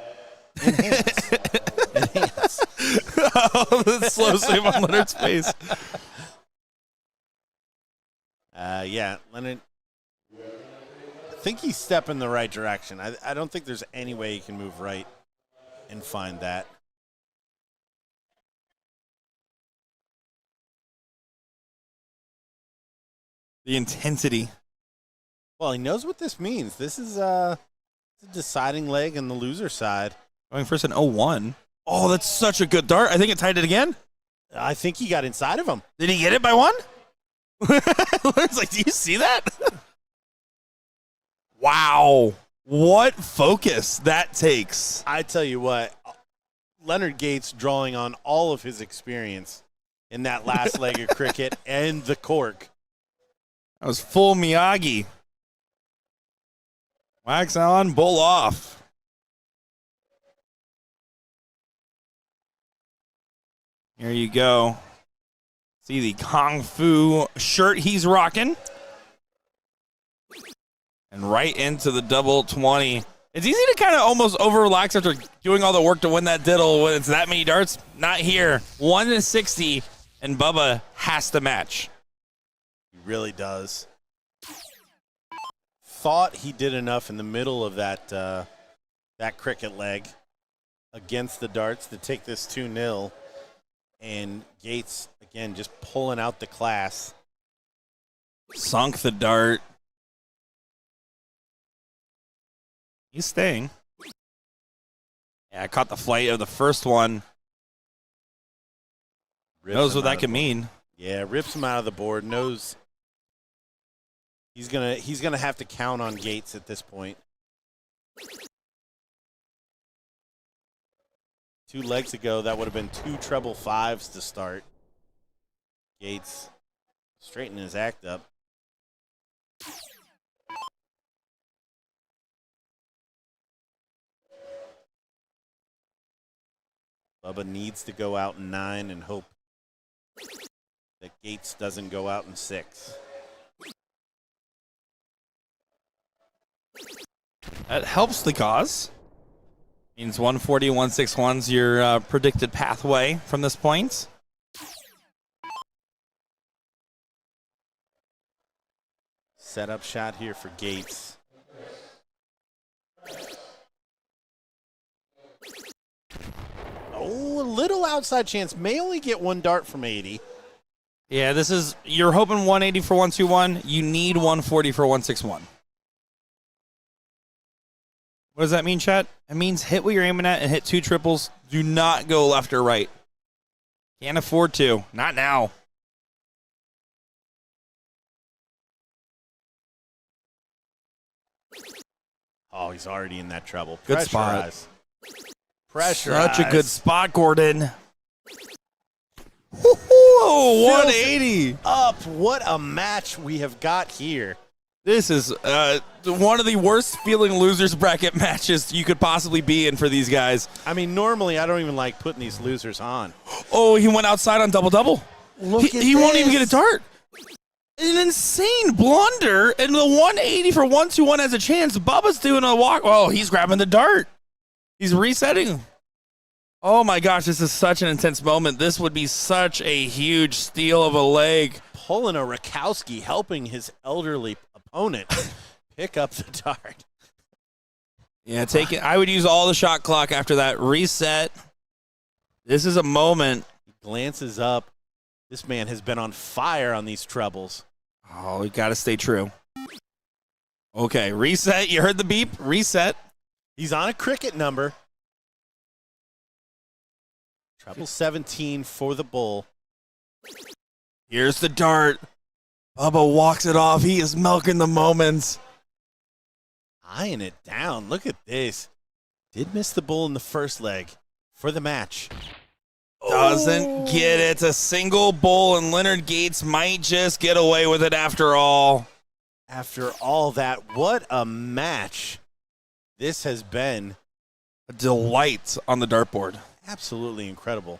Oh, the slow save on Leonard's face. Yeah, Leonard. I think he's stepping the right direction. I don't think there's any way he can move right and find that. The intensity. Well, he knows what this means. This is a deciding leg on the loser side. Going first an 0-1. Oh, that's such a good dart. I think it tied it again. I think he got inside of him. Did he get it by one? It's like, do you see that? Wow. What focus that takes. I tell you what, Leonard Gates drawing on all of his experience in that last leg of cricket and the cork. That was full Miyagi. Wax on, bull off. Here you go. See the Kung Fu shirt he's rocking. And right into the double 20. It's easy to kind of almost over-relax after doing all the work to win that diddle when it's that many darts. Not here. 1-60, and Bubba has to match. He really does. Thought he did enough in the middle of that cricket leg against the darts to take this 2-0. And Gates, again, just pulling out the class. Sunk the dart. He's staying. Yeah, I caught the flight of the first one. Knows what that could mean. Yeah, rips him out of the board. Knows he's gonna have to count on Gates at this point. 2 legs ago, that would have been 2 treble 5s to start. Gates straightening his act up. Bubba needs to go out in 9 and hope that Gates doesn't go out in 6. That helps the cause. Means 140, 161's your predicted pathway from this point. Setup shot here for Gates. Oh, a little outside chance. May only get 1 dart from 80. Yeah, this is, you're hoping 180 for 121. You need 140 for 161. What does that mean, chat? It means hit what you're aiming at and hit 2 triples. Do not go left or right. Can't afford to. Not now. Oh, he's already in that trouble. Good spot. Pressure. Such a good spot, Gordon. Woo-hoo, 180. Up. What a match we have got here. This is one of the worst feeling losers bracket matches you could possibly be in for these guys. I mean, normally I don't even like putting these losers on. Oh, he went outside on double-double. He won't even get a dart. An insane blunder, and the 180 for 121 has a chance. Bubba's doing a walk. Oh, he's grabbing the dart. He's resetting. Oh, my gosh, this is such an intense moment. This would be such a huge steal of a leg. Pulling a Rakowski, helping his elderly opponent pick up the dart. Yeah, take it. I would use all the shot clock after that. Reset. This is a moment. He glances up. This man has been on fire on these trebles. Oh, we got to stay true. Okay, reset. You heard the beep. Reset. He's on a cricket number. Treble 17 for the bull. Here's the dart. Bubba walks it off. He is milking the moments. Eyeing it down. Look at this. Did miss the bull in the first leg for the match. Doesn't get it. It's a single bull, and Leonard Gates might just get away with it after all. After all that, what a match this has been. A delight on the dartboard. Absolutely incredible.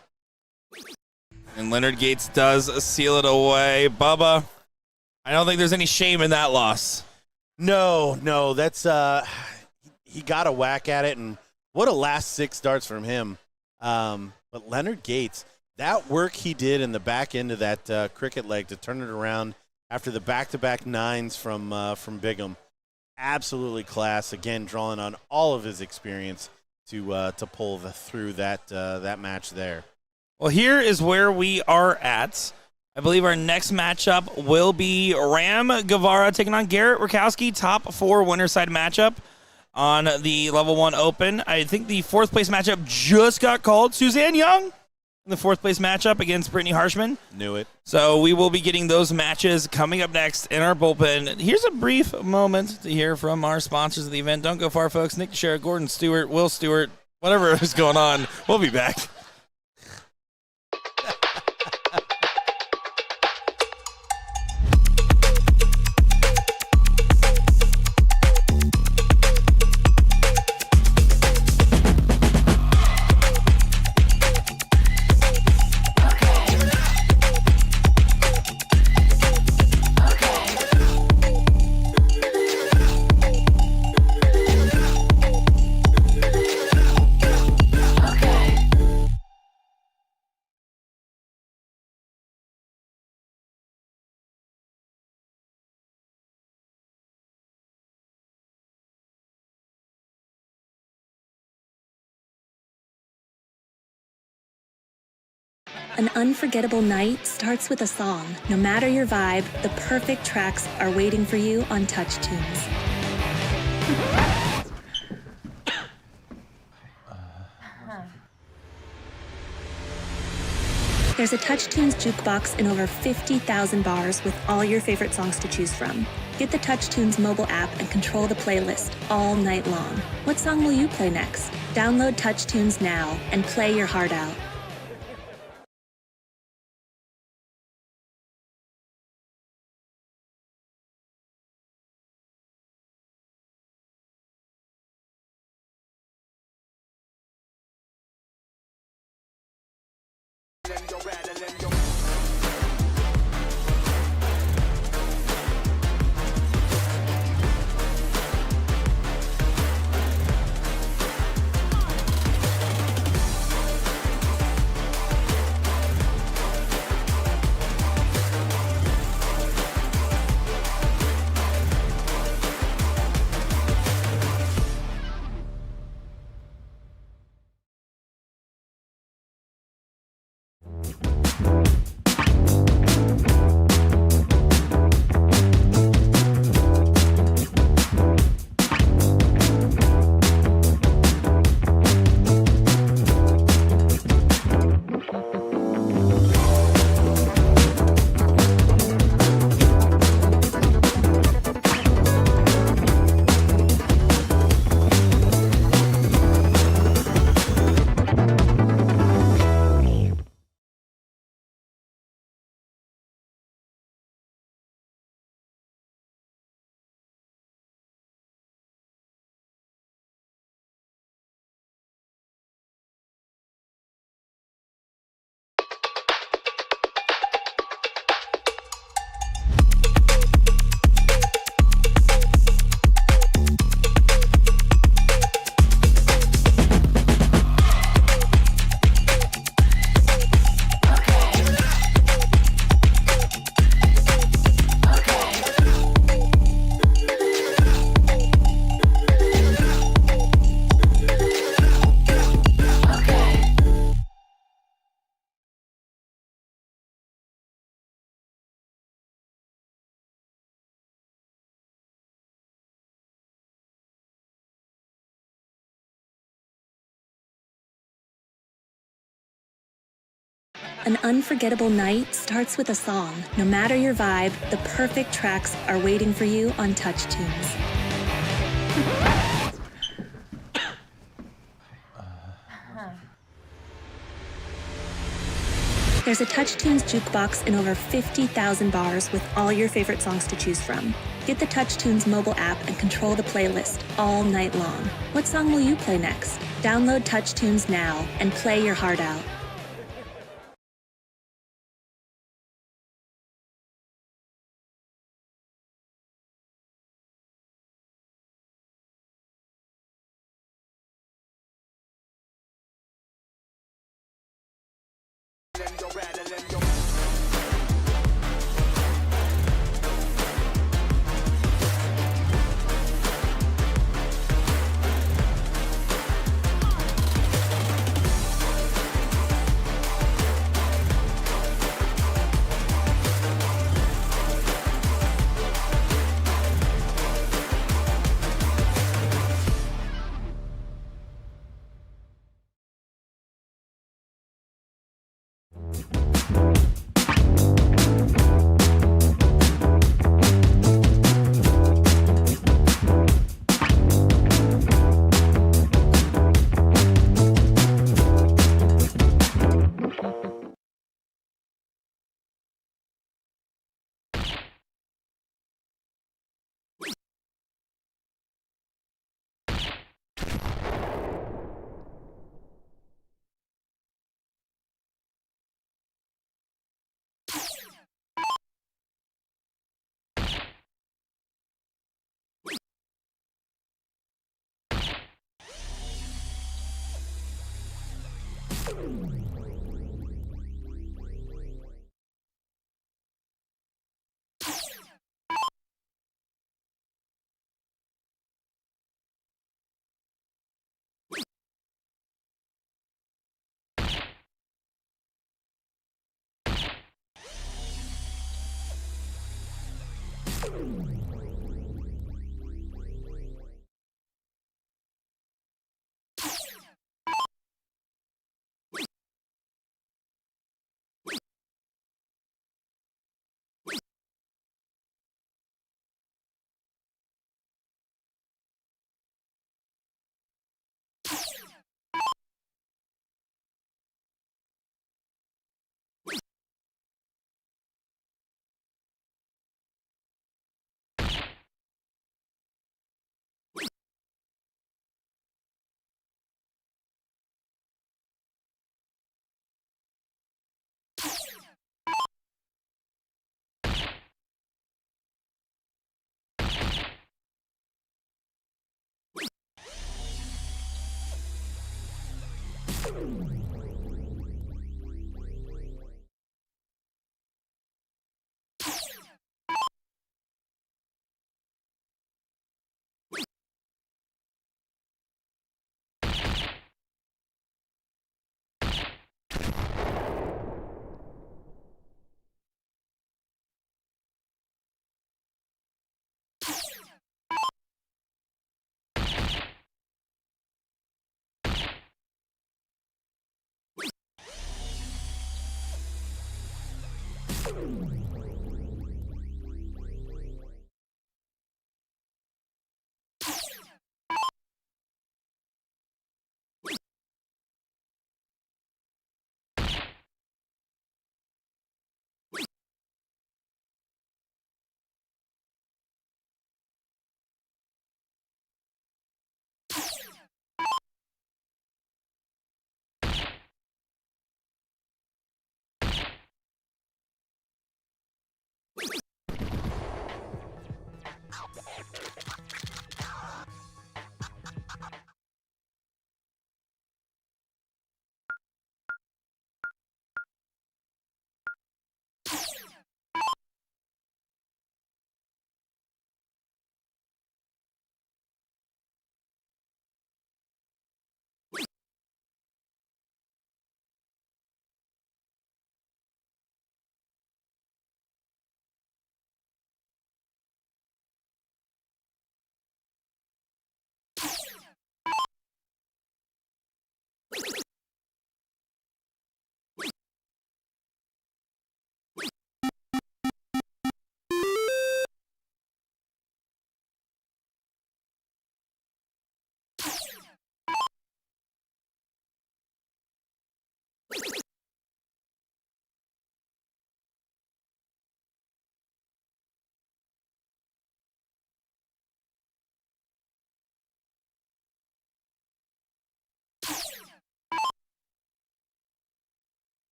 And Leonard Gates does seal it away. Bubba, I don't think there's any shame in that loss. No, that's he got a whack at it, and what a last 6 darts from him. But Leonard Gates, that work he did in the back end of that cricket leg to turn it around after the back-to-back 9s from Bigham, absolutely class. Again, drawing on all of his experience to pull through that match there. Well, here is where we are at. I believe our next matchup will be Ram Guevara taking on Garrett Rakowski, top 4 winner side matchup on the level 1 open. I think the 4th place matchup just got called. Suzanne Young in the 4th place matchup against Brittany Harshman. Knew it. So we will be getting those matches coming up next in our bullpen. Here's a brief moment to hear from our sponsors of the event. Don't go far, folks. Nick Teixeira, Gordon Stewart, Will Stewart, whatever is going on. We'll be back. An unforgettable night starts with a song. No matter your vibe, the perfect tracks are waiting for you on Touch Tunes. There's a Touch Tunes jukebox in over 50,000 bars with all your favorite songs to choose from. Get the Touch Tunes mobile app and control the playlist all night long. What song will you play next? Download Touch Tunes now and play your heart out. An unforgettable night starts with a song. No matter your vibe, the perfect tracks are waiting for you on Touch Tunes. There's a Touch Tunes jukebox in over 50,000 bars with all your favorite songs to choose from. Get the Touch Tunes mobile app and control the playlist all night long. What song will you play next? Download Touch Tunes now and play your heart out.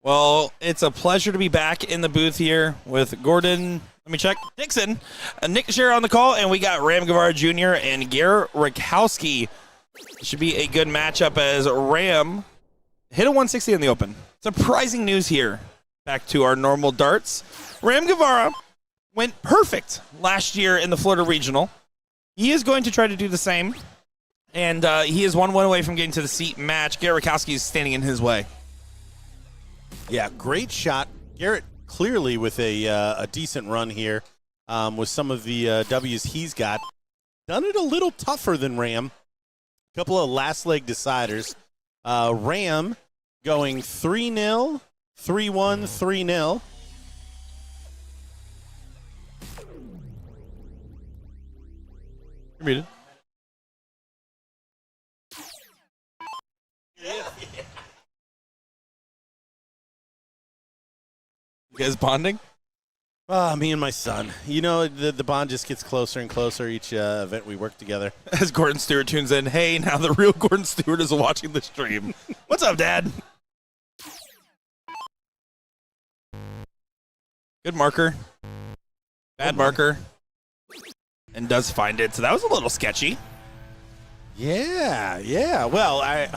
Well, it's a pleasure to be back in the booth here with Gordon, let me check, Dixon, Nick Shearer on the call, and we got Ram Guevara Jr. and Garrett Rakowski. Should be a good matchup as Ram hit a 160 in the open. Surprising news here. Back to our normal darts. Ram Guevara went perfect last year in the Florida Regional. He is going to try to do the same, and he is 1 away from getting to the seat match. Garrett Rakowski is standing in his way. Yeah, great shot. Garrett clearly with a decent run here with some of the W's he's got. done it a little tougher than Ram. A couple of last leg deciders. Ram going 3-0, 3-1, 3-0. Read it. You guys bonding? Me and my son. You know, the bond just gets closer and closer each event we work together. As Gordon Stewart tunes in, hey, now the real Gordon Stewart is watching the stream. What's up, Dad? Good marker. Bad marker. And does find it, so that was a little sketchy. Yeah. Well,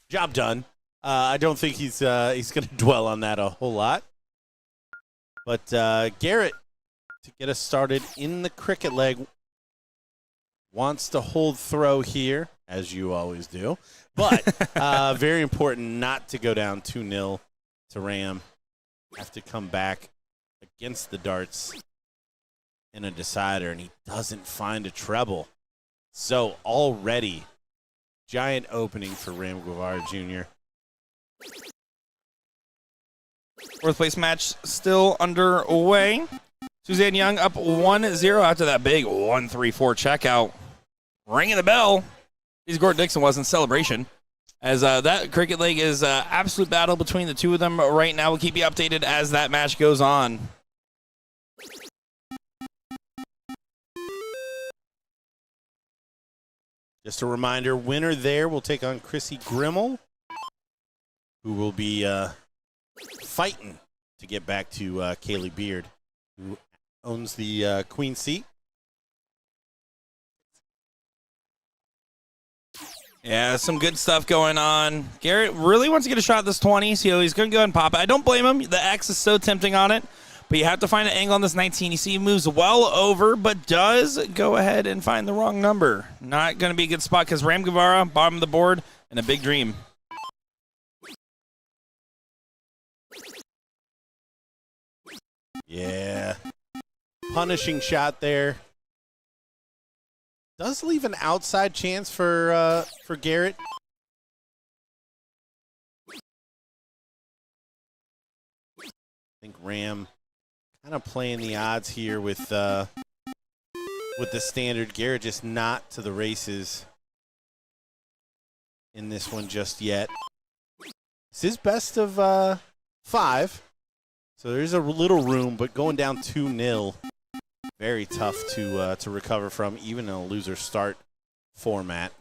job done. I don't think he's going to dwell on that a whole lot. But Garrett, to get us started in the cricket leg, wants to hold throw here, as you always do. But very important not to go down 2-0 to Ram. Have to come back against the darts in a decider, and he doesn't find a treble. So already, giant opening for Ram Guevara Jr. Fourth place match still underway. Suzanne Young up 1-0 after that big 1-3-4 checkout. Ringing the bell. He's Gordon Dixon was in celebration. As that cricket leg is absolute battle between the two of them right now. We'll keep you updated as that match goes on. Just a reminder, winner there will take on Chrissy Grimmel, who will be fighting to get back to Kaylee Beard, who owns the Queen seat. Yeah, some good stuff going on. Garrett really wants to get a shot at this 20, so he's going to go ahead and pop it. I don't blame him. The X is so tempting on it, but you have to find an angle on this 19. You see he moves well over, but does go ahead and find the wrong number. Not going to be a good spot because Ram Guevara, bottom of the board, and a big dream. Yeah. Punishing shot there. Does leave an outside chance for Garrett. I think Ram kind of playing the odds here with the standard. Garrett just not to the races in this one just yet. It's his best of 5. So there's a little room, but going down 2-0, very tough to recover from, even in a loser start format.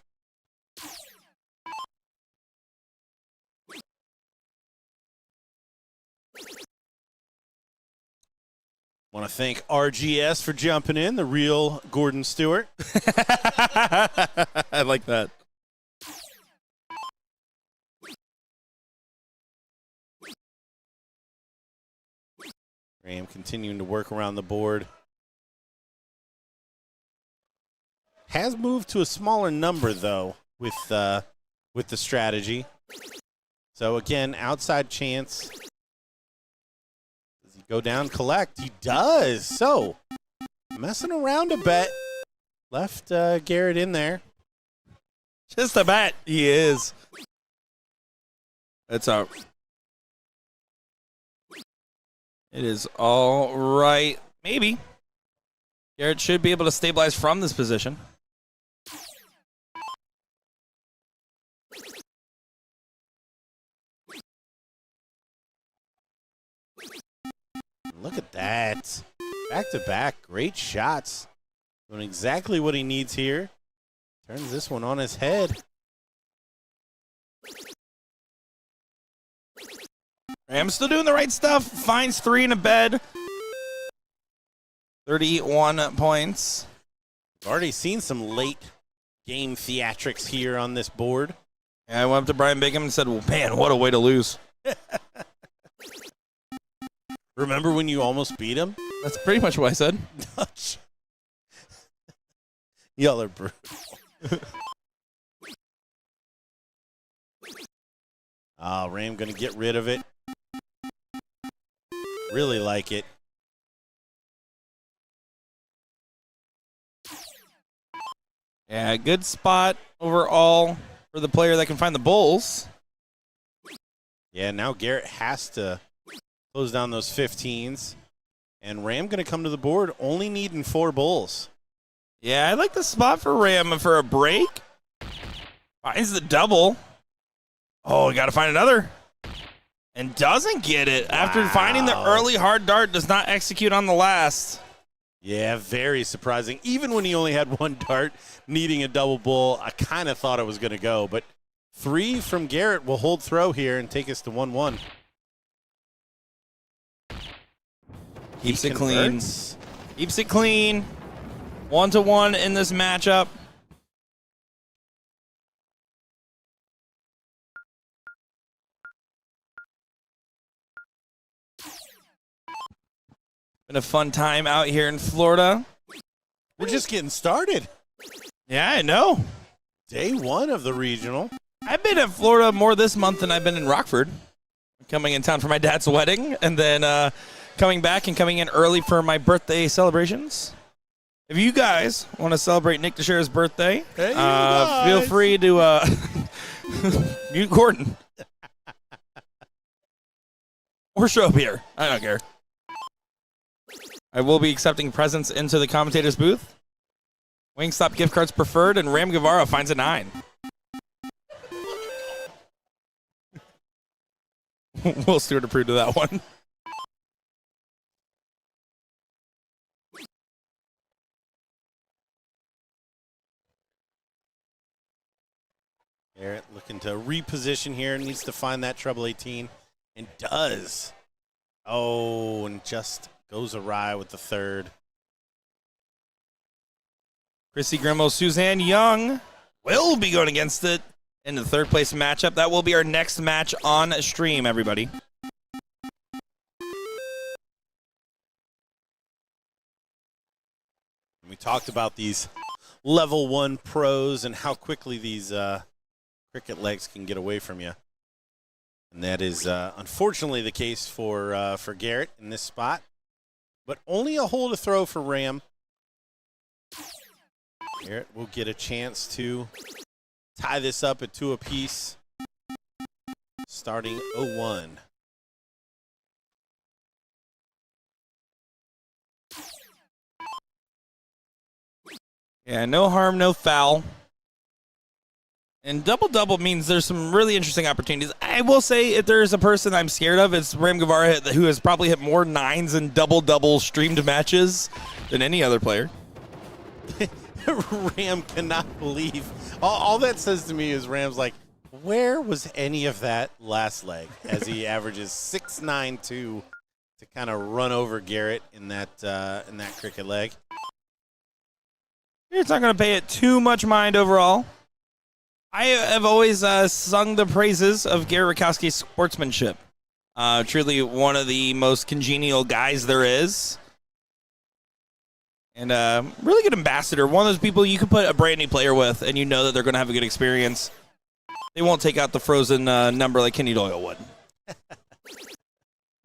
Want to thank RGS for jumping in, the real Gordon Stewart. I like that. Ram continuing to work around the board. Has moved to a smaller number, though, with the strategy. So, again, outside chance. Does he go down, collect? He does. So, messing around a bit. Left Garrett in there. Just a bet. He is. It's out. It is all right. Maybe. Garrett should be able to stabilize from this position. Look at that. Back to back. Great shots. Doing exactly what he needs here. Turns this one on his head. Ram still doing the right stuff. Finds 3 in a bed. 31 points. We've already seen some late game theatrics here on this board. And I went up to Brian Bingham and said, well, man, what a way to lose. Remember when you almost beat him? That's pretty much what I said. Y'all are brutal. Ram going to get rid of it. Really like it. Yeah, good spot overall for the player that can find the bulls. Yeah, now Garrett has to close down those 15s. And Ram going to come to the board, only needing 4 bulls. Yeah, I like the spot for Ram for a break. Finds the double. Oh, we got to find another. And doesn't get it. After finding the early hard dart, does not execute on the last. Yeah, very surprising. Even when he only had 1 dart, needing a double bull, I kind of thought it was going to go. But 3 from Garrett will hold throw here and take us to 1-1. Keeps it clean. Keeps it clean. 1-1 in this matchup. Been a fun time out here in Florida. We're just getting started. Yeah, I know. Day 1 of the regional. I've been in Florida more this month than I've been in Rockford. Coming in town for my dad's wedding, and then coming back and coming in early for my birthday celebrations. If you guys want to celebrate Nick Teixeira's birthday, feel free to mute Gordon. Or show up here. I don't care. I will be accepting presents into the commentator's booth. Wingstop gift cards preferred, and Ram Guevara finds a 9. Will Stewart approved of that one. Garrett looking to reposition here, needs to find that treble 18, and does. Oh, and just goes awry with the 3rd. Chrissy Grimmo, Suzanne Young will be going against it in the 3rd place matchup. That will be our next match on stream, everybody. We talked about these level 1 pros and how quickly these cricket legs can get away from you. And that is unfortunately the case for Garrett in this spot. But only a hole to throw for Ram. Garrett will get a chance to tie this up at 2 apiece, starting 0-1. Yeah, no harm, no foul. And double-double means there's some really interesting opportunities. I will say if there's a person I'm scared of, it's Ram Guevara, who has probably hit more 9s in double-double streamed matches than any other player. Ram cannot believe. All that says to me is Ram's like, where was any of that last leg as he averages 6.92 to kind of run over Garrett in that cricket leg. It's not going to pay it too much mind overall. I have always sung the praises of Garrett Rakowski's sportsmanship. Truly one of the most congenial guys there is. And really good ambassador. One of those people you can put a brand new player with, and you know that they're going to have a good experience. They won't take out the frozen number like Kenny Doyle would.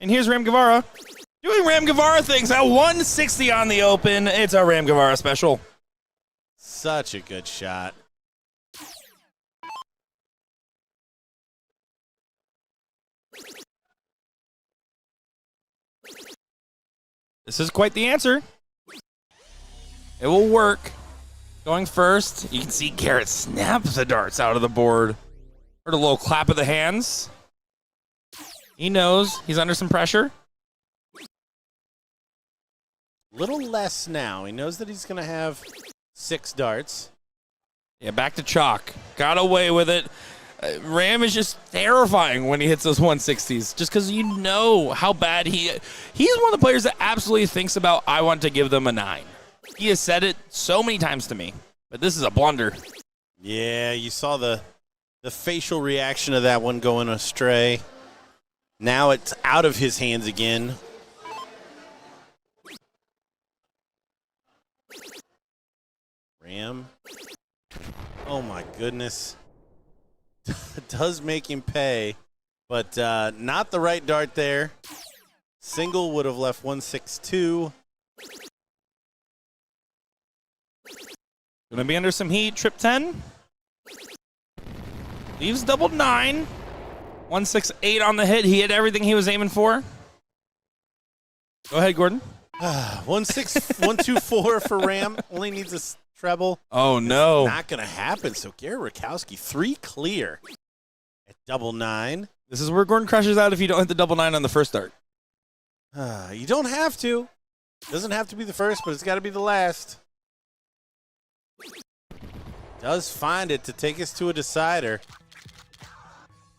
And here's Ram Guevara doing Ram Guevara things at 160 on the open. It's a Ram Guevara special. Such a good shot. This is quite the answer. It will work. Going first, you can see Garrett snap the darts out of the board. Heard a little clap of the hands. He knows he's under some pressure. Little less now. He knows that he's going to have 6 darts. Yeah, back to chalk. Got away with it. Ram is just terrifying when he hits those 160s, just because you know how bad he's one of the players that absolutely thinks about, I want to give them a 9. He has said it so many times to me, but this is a blunder. Yeah, you saw the facial reaction of that one going astray. Now it's out of his hands again. Ram. Oh, my goodness. Does make him pay, but not the right dart there. Single would have left 162. Gonna be under some heat. Trip 10. Leaves double 9. 168 on the hit. He hit everything he was aiming for. Go ahead, Gordon. 124 for Ram. Only needs a treble. Oh, no. Not going to happen. So Garrett Rakowski, 3 clear at double 9. This is where Gordon crushes out if you don't hit the double 9 on the first start. You don't have to. Doesn't have to be the first, but it's got to be the last. Does find it to take us to a decider.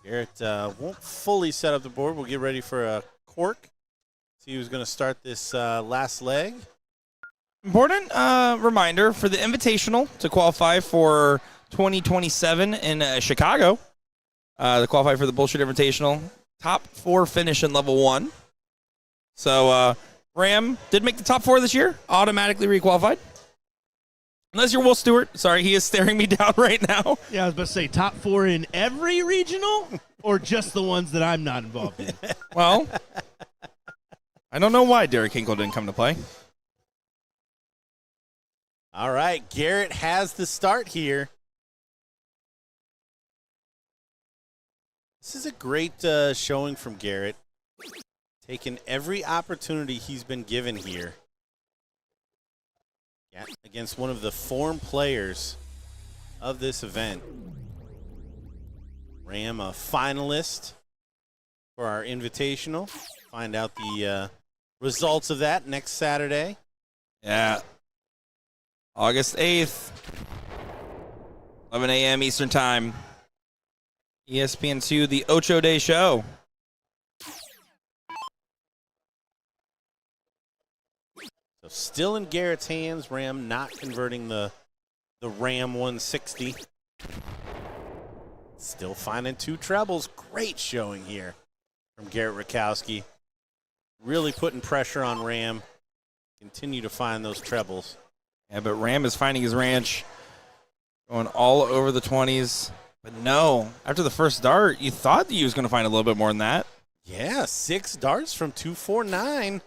Garrett won't fully set up the board. We'll get ready for a cork. See who's going to start this last leg. Important reminder for the Invitational to qualify for 2027 in Chicago. To qualify for the BullShooter Invitational. Top 4 finish in level 1. So Ram did make the top 4 this year. Automatically requalified. Unless you're Will Stewart. Sorry, he is staring me down right now. Yeah, I was about to say top 4 in every regional or just the ones that I'm not involved in? Well, I don't know why Derek Hinkle didn't come to play. All right, Garrett has the start here. This is a great showing from Garrett. Taking every opportunity he's been given here. Yeah, against one of the form players of this event. Ram, a finalist for our Invitational. Find out the results of that next Saturday. Yeah. August 8th, 11 a.m. Eastern Time. ESPN2, the Ocho Day Show. So still in Garrett's hands. Ram not converting the Ram 160. Still finding 2 trebles. Great showing here from Garrett Rakowski. Really putting pressure on Ram. Continue to find those trebles. Yeah, but Ram is finding his ranch, going all over the 20s. But no, after the first dart, you thought that he was going to find a little bit more than that. Yeah, 6 darts from 249.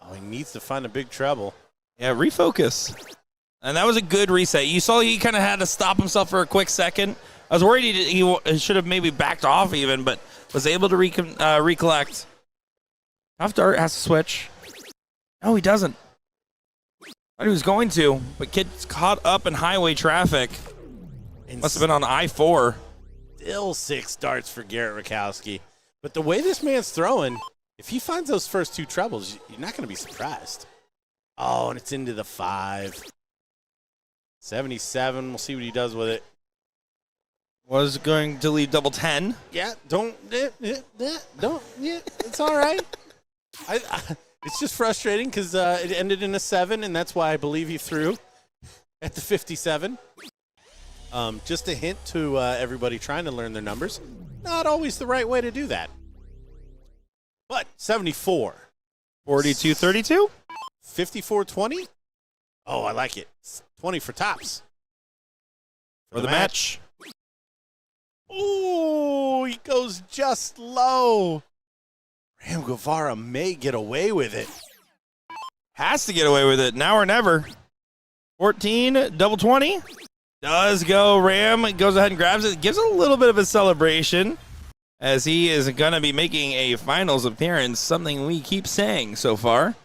Oh, he needs to find a big treble. Yeah, refocus. And that was a good reset. You saw he kind of had to stop himself for a quick second. I was worried he should have maybe backed off even, but was able to recollect. Tough dart has to switch. No, he doesn't. Thought he was going to, but gets caught up in highway traffic. Must have been on I-4. Still 6 darts for Garrett Rakowski. But the way this man's throwing, if he finds those first 2 trebles, you're not going to be surprised. Oh, and it's into the 5. 77. We'll see what he does with it. Was going to leave double 10. Yeah, don't. It's all right. It's just frustrating because it ended in a 7, and that's why I believe he threw at the 57. Just a hint to everybody trying to learn their numbers. Not always the right way to do that. But 74. 42-32? 54-20? Oh, I like it. 20 for tops. For the match. Ooh, he goes just low. Ram Guevara may get away with it. Has to get away with it. Now or never. 14, double 20. Does go. Ram goes ahead and grabs it. Gives a little bit of a celebration as he is going to be making a finals appearance, something we keep saying so far.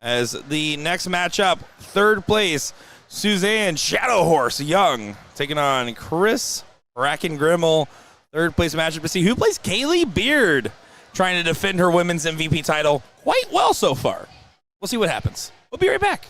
As the next matchup, 3rd place, Suzanne Shadow Horse Young taking on Chris Bracken-Grimmel. 3rd place matchup to see who plays Kaylee Beard, trying to defend her women's MVP title quite well so far. We'll see what happens. We'll be right back.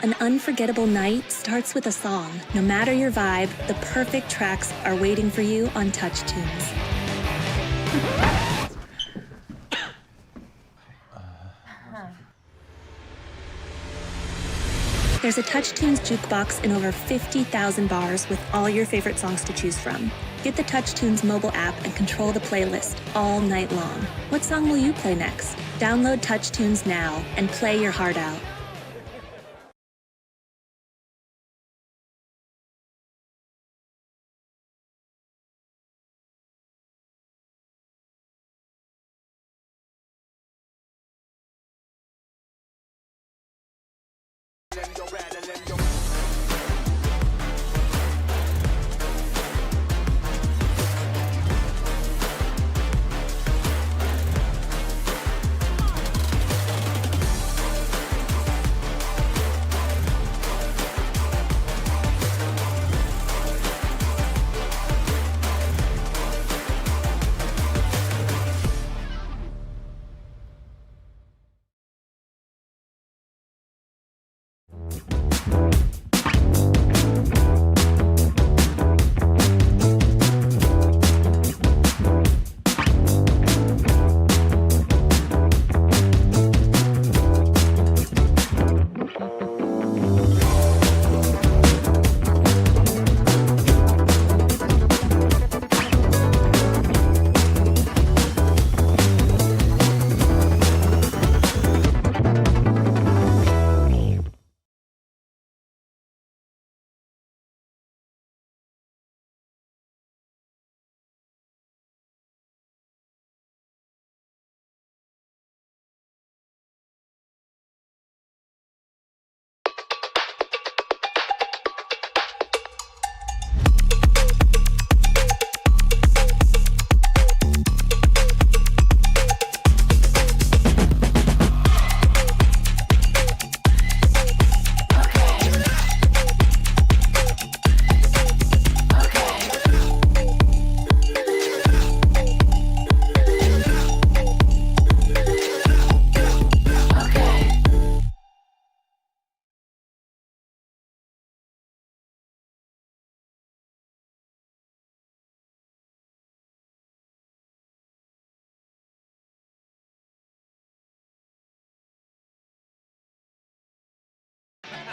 An unforgettable night starts with a song. No matter your vibe, the perfect tracks are waiting for you on Touch Tunes. There's a Touch Tunes jukebox in over 50,000 bars with all your favorite songs to choose from. Get the Touch Tunes mobile app and control the playlist all night long. What song will you play next? Download Touch Tunes now and play your heart out.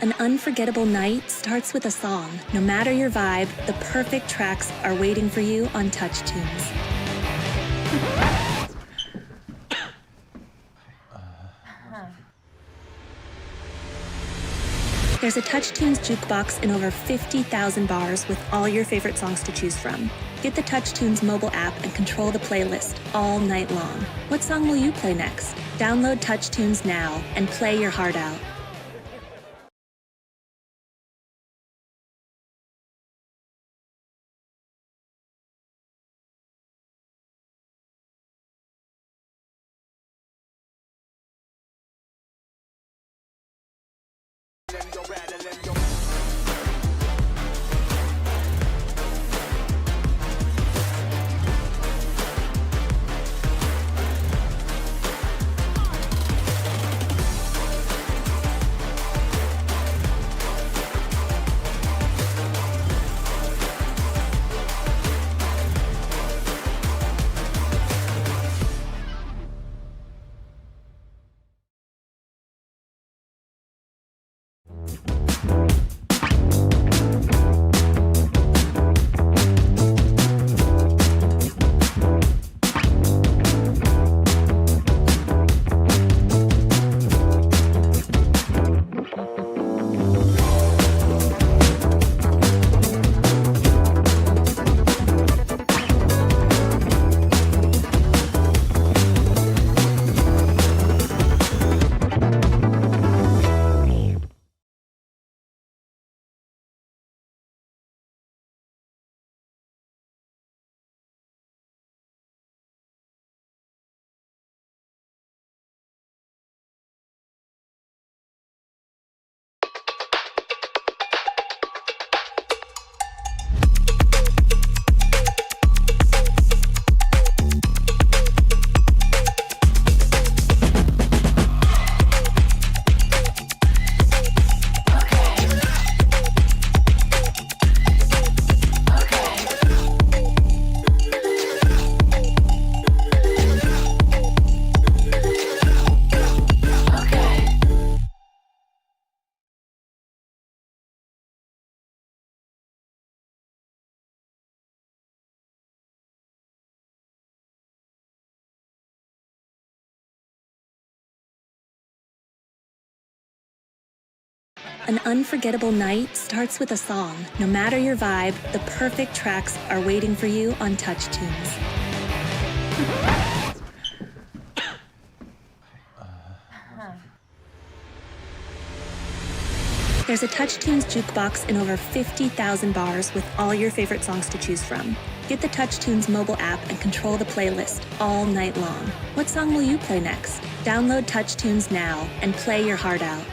An unforgettable night starts with a song. No matter your vibe, the perfect tracks are waiting for you on Touch Tunes. There's a Touch Tunes jukebox in over 50,000 bars with all your favorite songs to choose from. Get the Touch Tunes mobile app and control the playlist all night long. What song will you play next? Download Touch Tunes now and play your heart out. An unforgettable night starts with a song. No matter your vibe, the perfect tracks are waiting for you on Touch Tunes. There's a Touch Tunes jukebox in over 50,000 bars with all your favorite songs to choose from. Get the Touch Tunes mobile app and control the playlist all night long. What song will you play next? Download Touch Tunes now and play your heart out.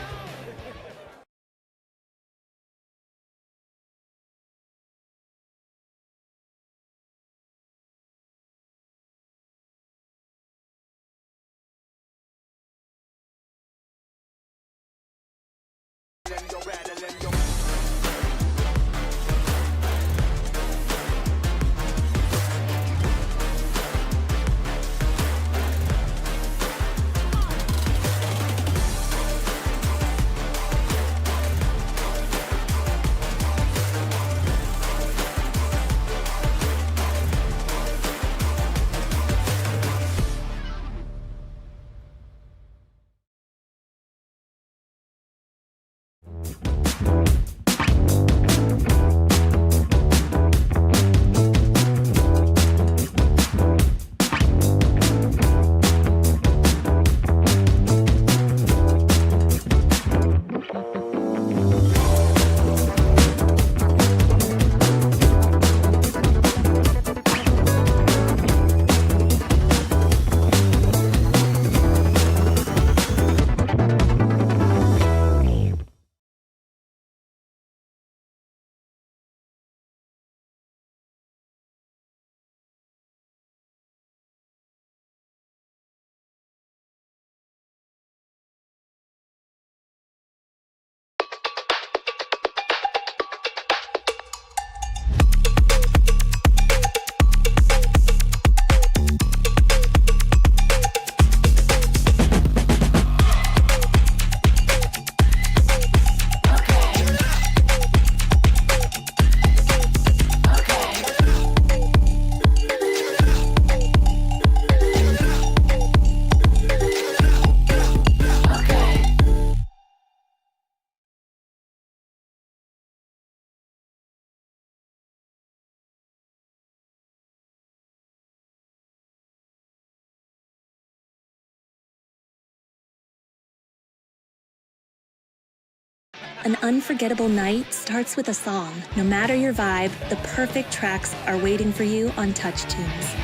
An unforgettable night starts with a song. No matter your vibe, the perfect tracks are waiting for you on Touch Tunes.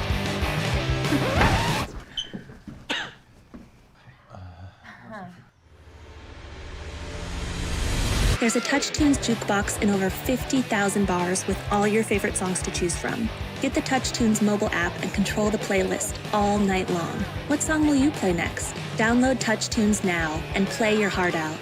There's a Touch Tunes jukebox in over 50,000 bars with all your favorite songs to choose from. Get the Touch Tunes mobile app and control the playlist all night long. What song will you play next? Download Touch Tunes now and play your heart out.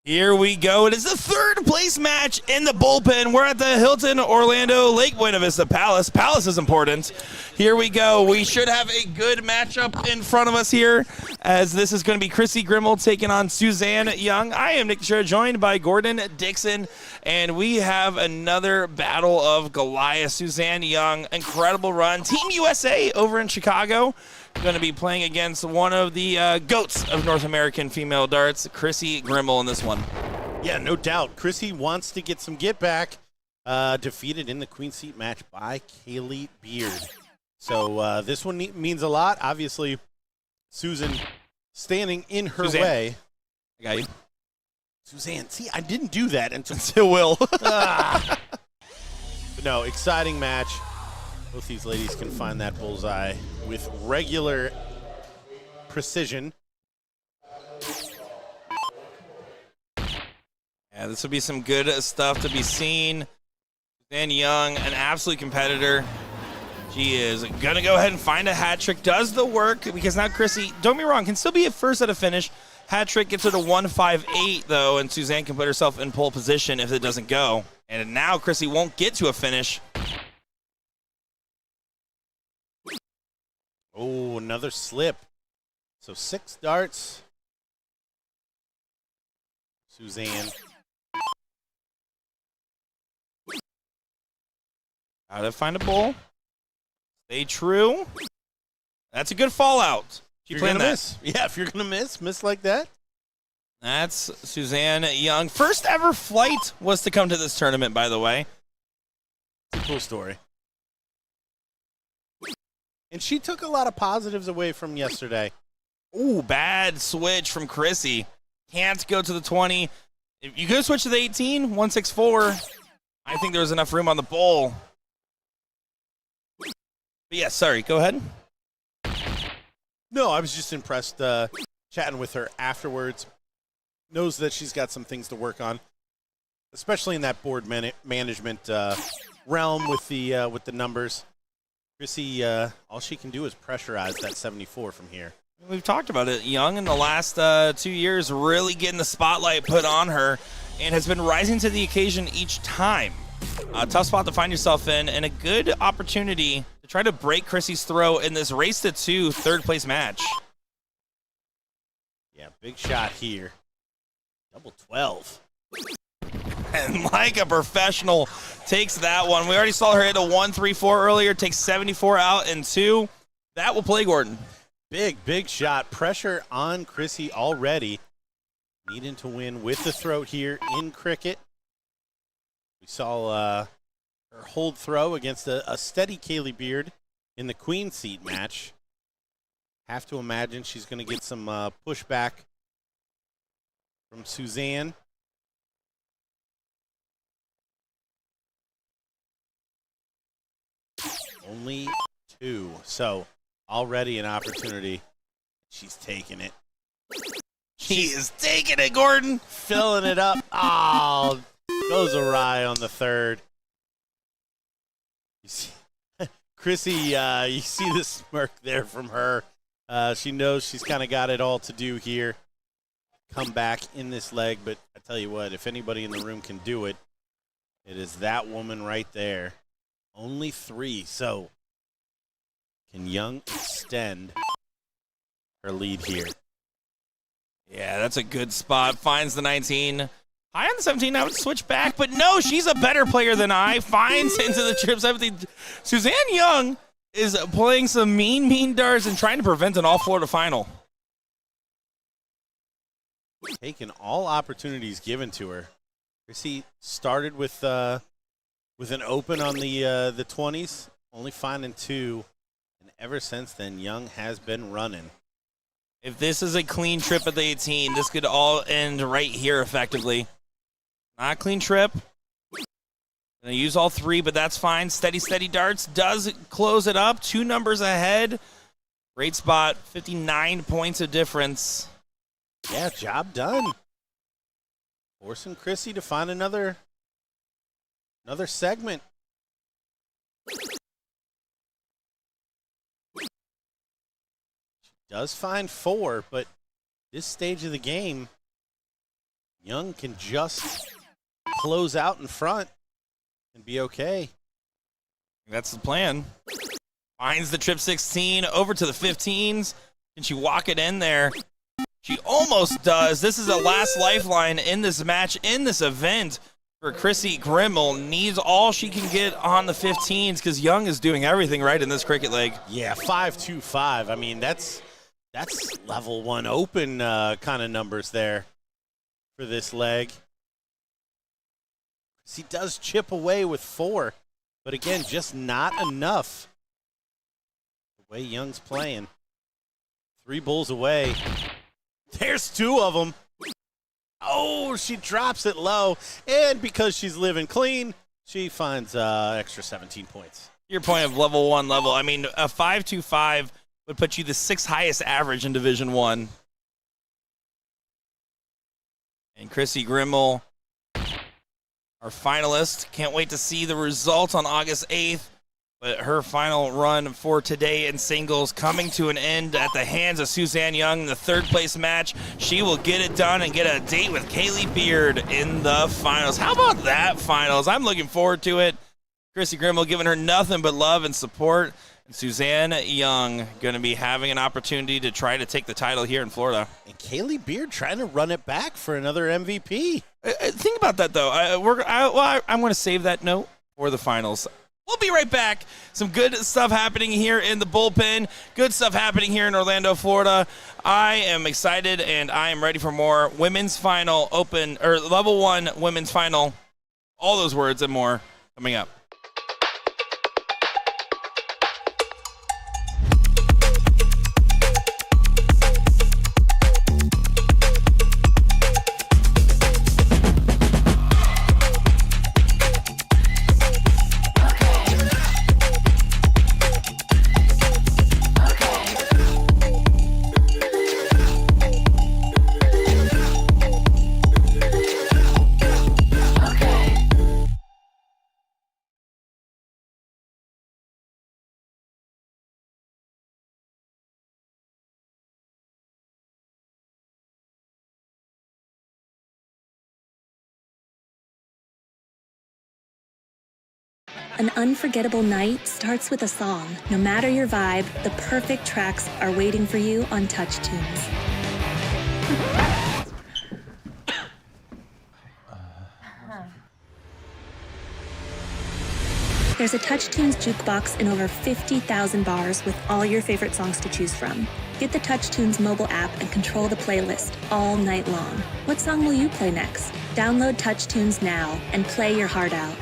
Here we go. It is the third place match in the bullpen. We're at the Hilton Orlando Lake Buena Vista Palace. Palace is important. Here we go. We should have a good matchup in front of us here, as this is going to be Chrissy Grimmel taking on Suzanne Young. I am Nick Teixeira, joined by Gordon Dixon, and we have another battle of Goliath. Suzanne Young, incredible run. Team USA over in Chicago. Going to be playing against one of the GOATs of North American female darts, Chrissy Grimmel, in this one. Yeah, no doubt. Chrissy wants to get some get back. Defeated in the Queen Seat match by Kaylee Beard. So this one means a lot. Obviously, Susan standing in her way. I got you. Suzanne, see, I didn't do that until Still will. But no, exciting match. Both these ladies can find that bullseye with regular precision. Yeah, this will be some good stuff to be seen. Suzanne Young, an absolute competitor. She is going to go ahead and find a hat trick. Does the work, because now Chrissy, don't be wrong, can still be at first at a finish. Hat trick gets her to 158, though, and Suzanne can put herself in pole position if it doesn't go. And now Chrissy won't get to a finish. Oh, another slip. So 6 darts. Suzanne. Gotta find a bull. Stay true. That's a good fallout. She You're planned gonna that. miss. Yeah, if you're going to miss like that. That's Suzanne Young. First ever flight was to come to this tournament, by the way. It's a cool story. And she took a lot of positives away from yesterday. Ooh, bad switch from Chrissy. Can't go to the 20. If you could switch to the 18, 164. I think there was enough room on the bowl. But yeah, sorry, go ahead. No, I was just impressed chatting with her afterwards. Knows that she's got some things to work on, especially in that board management realm with the numbers. Chrissy, all she can do is pressurize that 74 from here. We've talked about it. Young in the last 2 years really getting the spotlight put on her and has been rising to the occasion each time. A tough spot to find yourself in, and a good opportunity to try to break Chrissy's throw in this race to 2 third-place match. Yeah, big shot here. Double 12. And like a professional, takes that one. We already saw her hit a 134 earlier, takes 74 out in 2. That will play Gordon. Big shot. Pressure on Chrissy already. Needing to win with the throat here in cricket. We saw her hold throw against a steady Kaylee Beard in the Queen Seat match. Have to imagine she's going to get some pushback from Suzanne. Only 2. So already an opportunity. She's taking it. She is taking it, Gordon. Filling it up. Oh, goes awry on the third. You see, Chrissy, you see the smirk there from her. She knows she's kind of got it all to do here. Come back in this leg, but I tell you what, if anybody in the room can do it, it is that woman right there. Only 3, so can Young extend her lead here? Yeah, that's a good spot. Finds the 19. High on the 17, I would switch back, but no, she's a better player than I. Finds into the trip 17. Suzanne Young is playing some mean darts and trying to prevent an all-Florida final. Taking all opportunities given to her. Chrissy started with an open on the 20s, only finding 2, and ever since then, Young has been running. If this is a clean trip at the 18, this could all end right here effectively. Not a clean trip. Gonna use all 3, but that's fine. Steady darts does close it up. 2 numbers ahead. Great spot. 59 points of difference. Yeah, job done. Forcing Chrissy to find another segment. She does find 4, but this stage of the game, Young can just close out in front and be okay. That's the plan. Finds the trip 16 over to the 15s. Can she walk it in there? She almost does. This is a last lifeline in this match, in this event for Chrissy Grimmel. Needs all she can get on the 15s because Young is doing everything right in this cricket leg. Yeah, 5.25. I mean, that's level 1 open kind of numbers there for this leg. She does chip away with 4, but again, just not enough. The way Young's playing. 3 bulls away. There's 2 of them. Oh, she drops it low. And because she's living clean, she finds extra 17 points. Your point of level 1 level. I mean, a 5.25 would put you the 6th highest average in Division 1. And Chrissy Grimmel, our finalist. Can't wait to see the results on August 8th. But her final run for today in singles coming to an end at the hands of Suzanne Young in the 3rd place match. She will get it done and get a date with Kaylee Beard in the finals. How about that finals? I'm looking forward to it. Chrissy Grimmel giving her nothing but love and support. And Suzanne Young going to be having an opportunity to try to take the title here in Florida. And Kaylee Beard trying to run it back for another MVP. Think about that, though. I'm going to save that note for the finals. We'll be right back. Some good stuff happening here in the bullpen. Good stuff happening here in Orlando, Florida. I am excited, and I am ready for more women's final open, or level 1 women's final. All those words and more coming up. An unforgettable night starts with a song. No matter your vibe, the perfect tracks are waiting for you on Touch Tunes. There's a Touch Tunes jukebox in over 50,000 bars with all your favorite songs to choose from. Get the Touch Tunes mobile app and control the playlist all night long. What song will you play next? Download Touch Tunes now and play your heart out.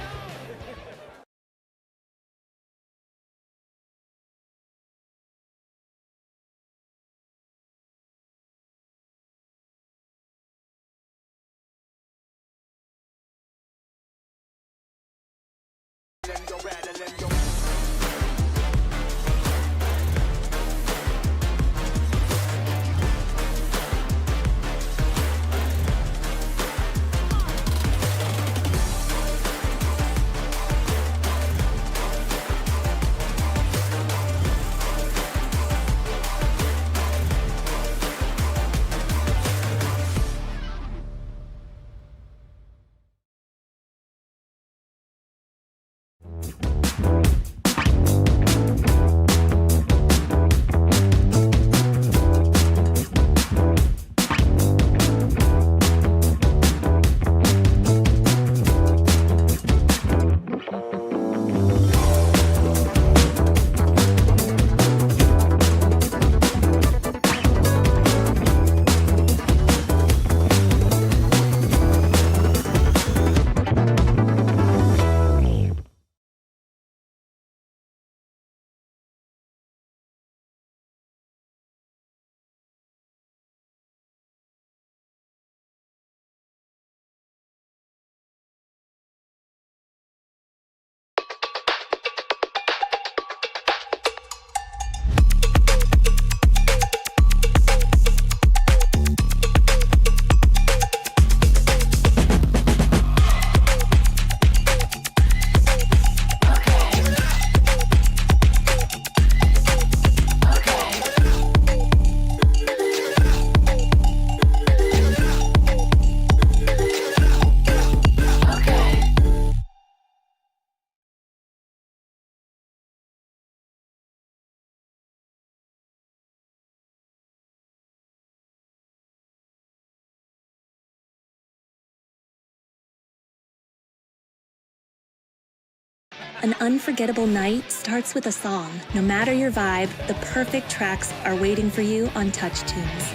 An unforgettable night starts with a song. No matter your vibe, the perfect tracks are waiting for you on Touch Tunes.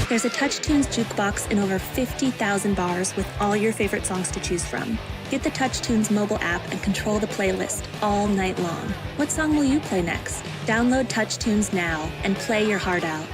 There's a Touch Tunes jukebox in over 50,000 bars with all your favorite songs to choose from. Get the Touch Tunes mobile app and control the playlist all night long. What song will you play next? Download Touch Tunes now and play your heart out.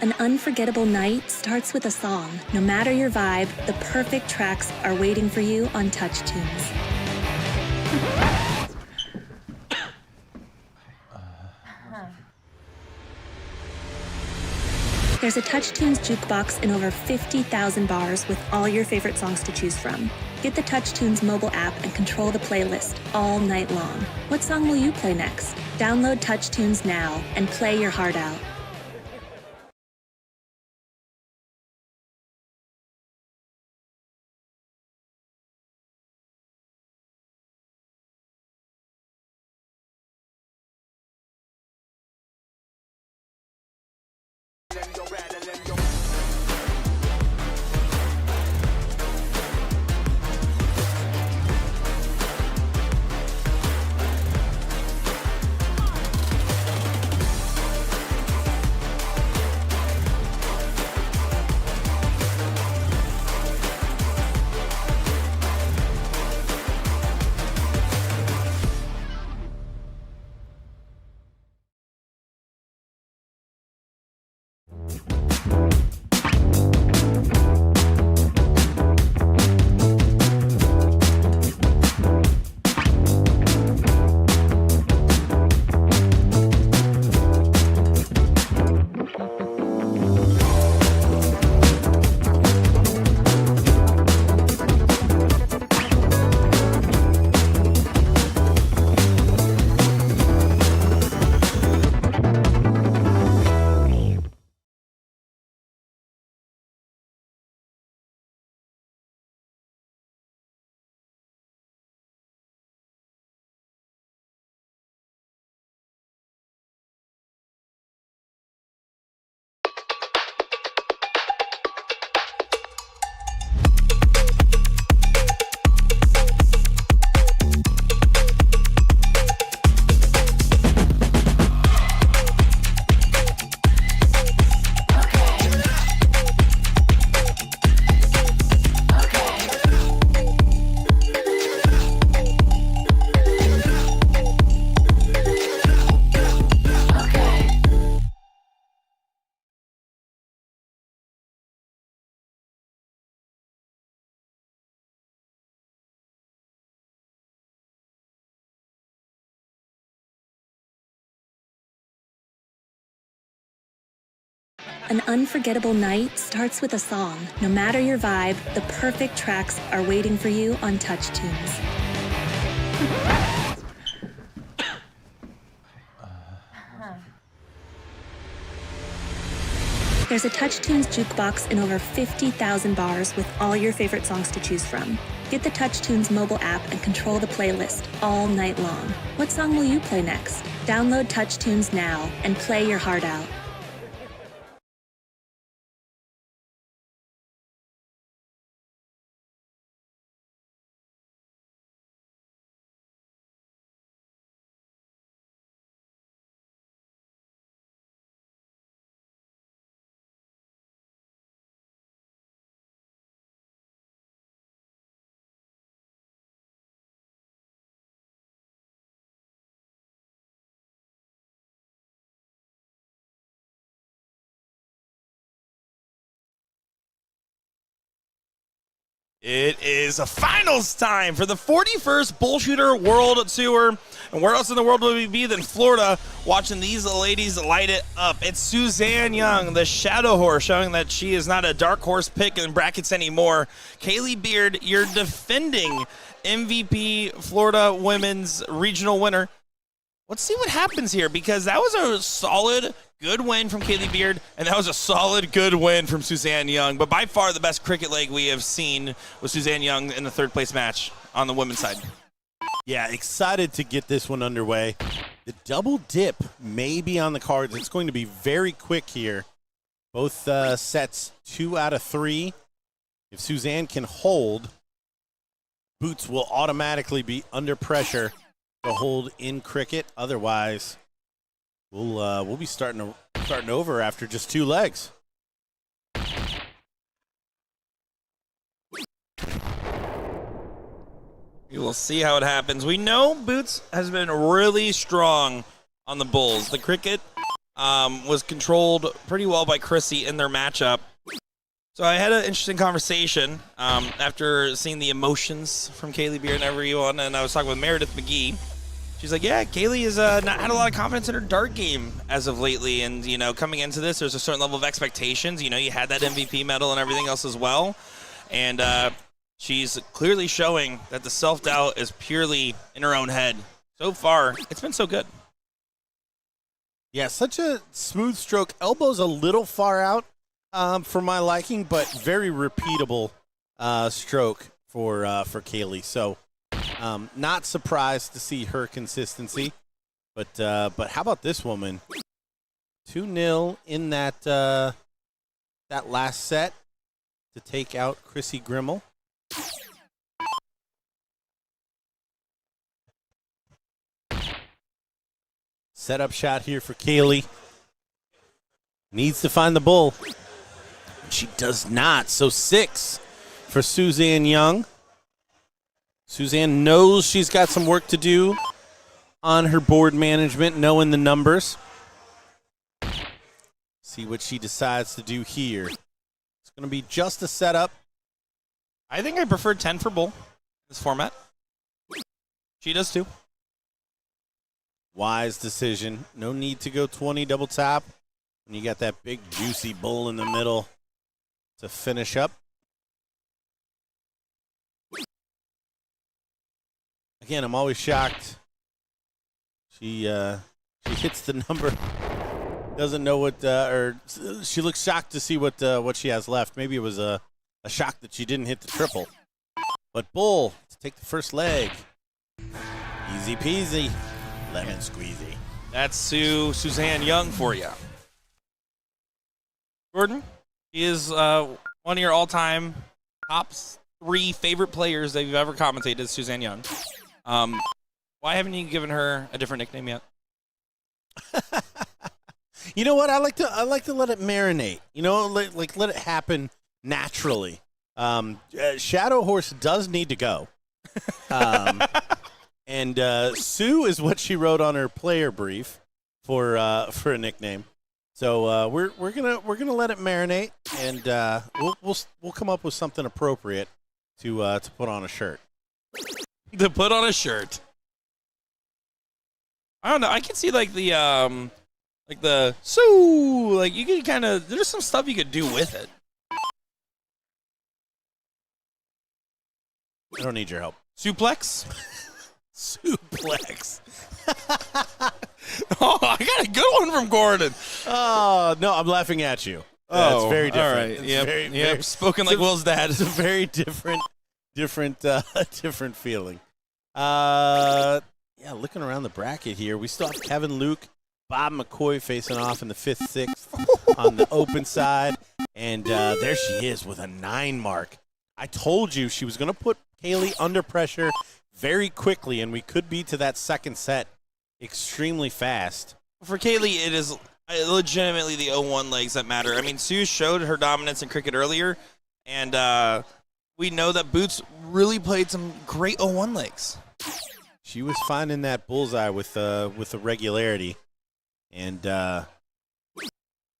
An unforgettable night starts with a song. No matter your vibe, the perfect tracks are waiting for you on Touch Tunes. There's a Touch Tunes jukebox in over 50,000 bars with all your favorite songs to choose from. Get the Touch Tunes mobile app and control the playlist all night long. What song will you play next? Download Touch Tunes now and play your heart out. An unforgettable night starts with a song. No matter your vibe, the perfect tracks are waiting for you on Touch Tunes. There's a Touch Tunes jukebox in over 50,000 bars with all your favorite songs to choose from. Get the Touch Tunes mobile app and control the playlist all night long. What song will you play next? Download Touch Tunes now and play your heart out. It is a finals time for the 41st BullShooter World Tour. And where else in the world would we be than Florida watching these ladies light it up? It's Suzanne Young, the Shadow Horse, showing that she is not a dark horse pick in brackets anymore. Kaylee Beard, your defending MVP Florida Women's Regional winner. Let's see what happens here, because that was a solid, good win from Kaylee Beard, and that was a solid, good win from Suzanne Young. But by far the best cricket leg we have seen was Suzanne Young in the third place match on the women's side. Yeah, excited to get this one underway. The double dip may be on the cards. It's going to be very quick here. Both sets 2 out of 3. If Suzanne can hold, Boots will automatically be under pressure to hold in cricket. Otherwise, we'll be starting over after just 2 legs. We will see how it happens. We know Boots has been really strong on the Bulls. The cricket was controlled pretty well by Chrissy in their matchup. So I had an interesting conversation after seeing the emotions from Kaylee Beard and everyone, and I was talking with Meredith McGee. She's like, yeah, Kaylee has not had a lot of confidence in her dart game as of lately, and, you know, coming into this, there's a certain level of expectations. You know, you had that MVP medal and everything else as well, and she's clearly showing that the self-doubt is purely in her own head. So far, it's been so good. Yeah, such a smooth stroke. Elbow's a little far out for my liking, but very repeatable stroke for Kaylee. So not surprised to see her consistency. But how about this woman? 2-0 in that last set to take out Chrissy Grimmel. Setup shot here for Kaylee. Needs to find the bull. She does not. So 6 for Suzanne Young. Suzanne knows she's got some work to do on her board management, knowing the numbers. See what she decides to do here. It's going to be just a setup. I think I prefer 10 for Bull, this format. She does too. Wise decision. No need to go 20 double tap when you got that big juicy bull in the middle to finish up. Again, I'm always shocked. She hits the number. Doesn't know what, or she looks shocked to see what she has left. Maybe it was a shock that she didn't hit the triple. But Bull to take the first leg. Easy peasy. Lemon squeezy. That's Suzanne Young for you. Gordon, he is one of your all-time top 3 favorite players that you've ever commentated, Suzanne Young. Why haven't you given her a different nickname yet? You know what? I like to let it marinate. You know, let it happen naturally. Shadow Horse does need to go. And Sue is what she wrote on her player brief for a nickname. So we're gonna let it marinate, and we'll come up with something appropriate to put on a shirt. To put on a shirt. I don't know. I can see like the Like the so, like you could kind of, there's some stuff you could do with it. I don't need your help. Suplex? Suplex. Oh, I got a good one from Gordon. Oh, no, I'm laughing at you. Oh, it's very different. All right. It's Yep. very, Spoken like Will's dad. It's a very different feeling. Yeah, looking around the bracket here, we still have Kevin Luke, Bob McCoy facing off in the 5th, 6th on the open side. And there she is with a 9 mark. I told you she was going to put Kaylee under pressure very quickly, and we could be to that second set extremely fast. For Kaylee, it is legitimately the 0-1 legs that matter. I mean, Sue showed her dominance in cricket earlier, and we know that Boots really played some great 0-1 legs. She was finding that bullseye with the regularity, and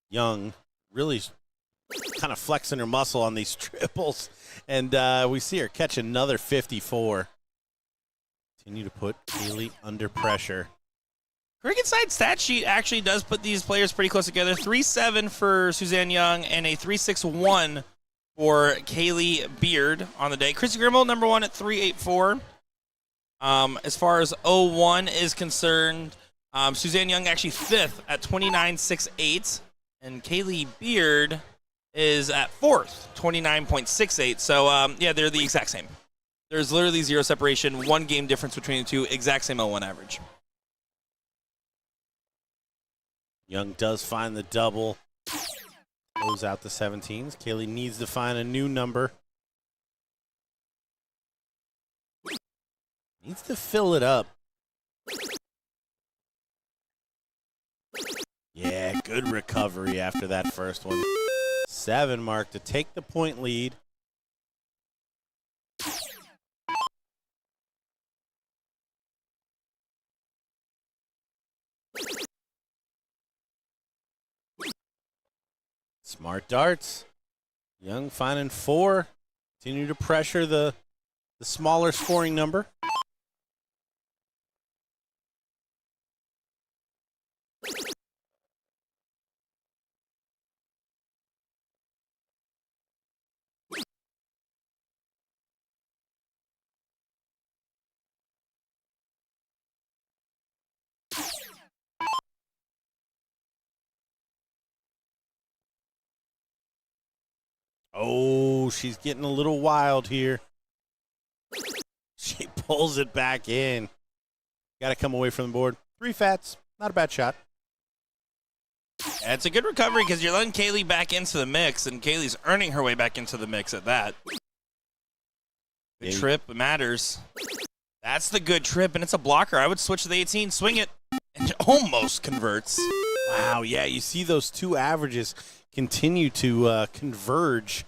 Young really kind of flexing her muscle on these triples, and we see her catch another 54. Continue to put Kaylee under pressure. Cricket side stat sheet actually does put these players pretty close together. 3-7 for Suzanne Young and a 3-6-1 for Kaylee Beard on the day. Chrissy Grimble, number 1 at 3-8-4. As far as 0-1 is concerned, Suzanne Young actually 5th at 29.68, and Kaylee Beard is at 4th, 29.68. So, yeah, they're the exact same. There's literally 0 separation, 1 game difference between the two, exact same 0-1 average. Young does find the double. Goes out the 17s. Kaylee needs to find a new number. Needs to fill it up. Yeah, good recovery after that first one. 7 mark to take the point lead. Smart darts. Young finding 4. Continue to pressure the smaller scoring number. Oh, she's getting a little wild here. She pulls it back in. Got to come away from the board. 3 fats. Not a bad shot. Yeah, it's a good recovery because you're letting Kaylee back into the mix, and Kaylee's earning her way back into the mix at that. The trip matters. That's the good trip, and it's a blocker. I would switch to the 18, swing it, and it almost converts. Wow, yeah, you see those 2 averages continue to converge.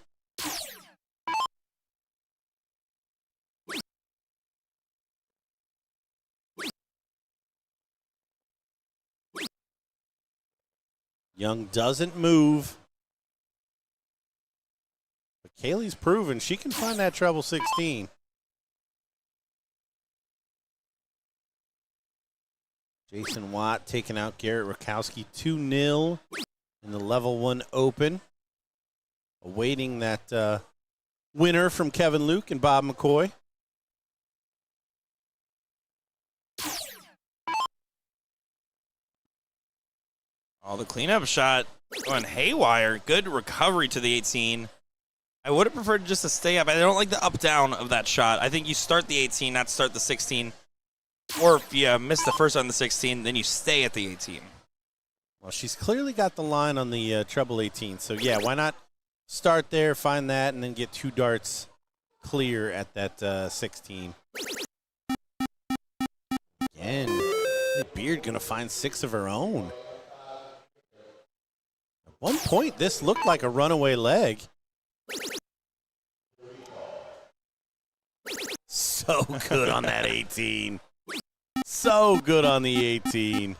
Young doesn't move. But Kaylee's proven she can find that treble 16. Jason Watt taking out Garrett Rakowski 2-0 in the level 1 open. Awaiting that winner from Kevin Luke and Bob McCoy. Oh, the cleanup shot going haywire. Good recovery to the 18. I would have preferred just to stay up. I don't like the up-down of that shot. I think you start the 18, not start the 16. Or if you miss the first on the 16, then you stay at the 18. Well, she's clearly got the line on the treble 18. So, yeah, why not start there, find that, and then get 2 darts clear at that 16. Again, Beard going to find 6 of her own. At one point, this looked like a runaway leg. So good on that 18. So good on the 18.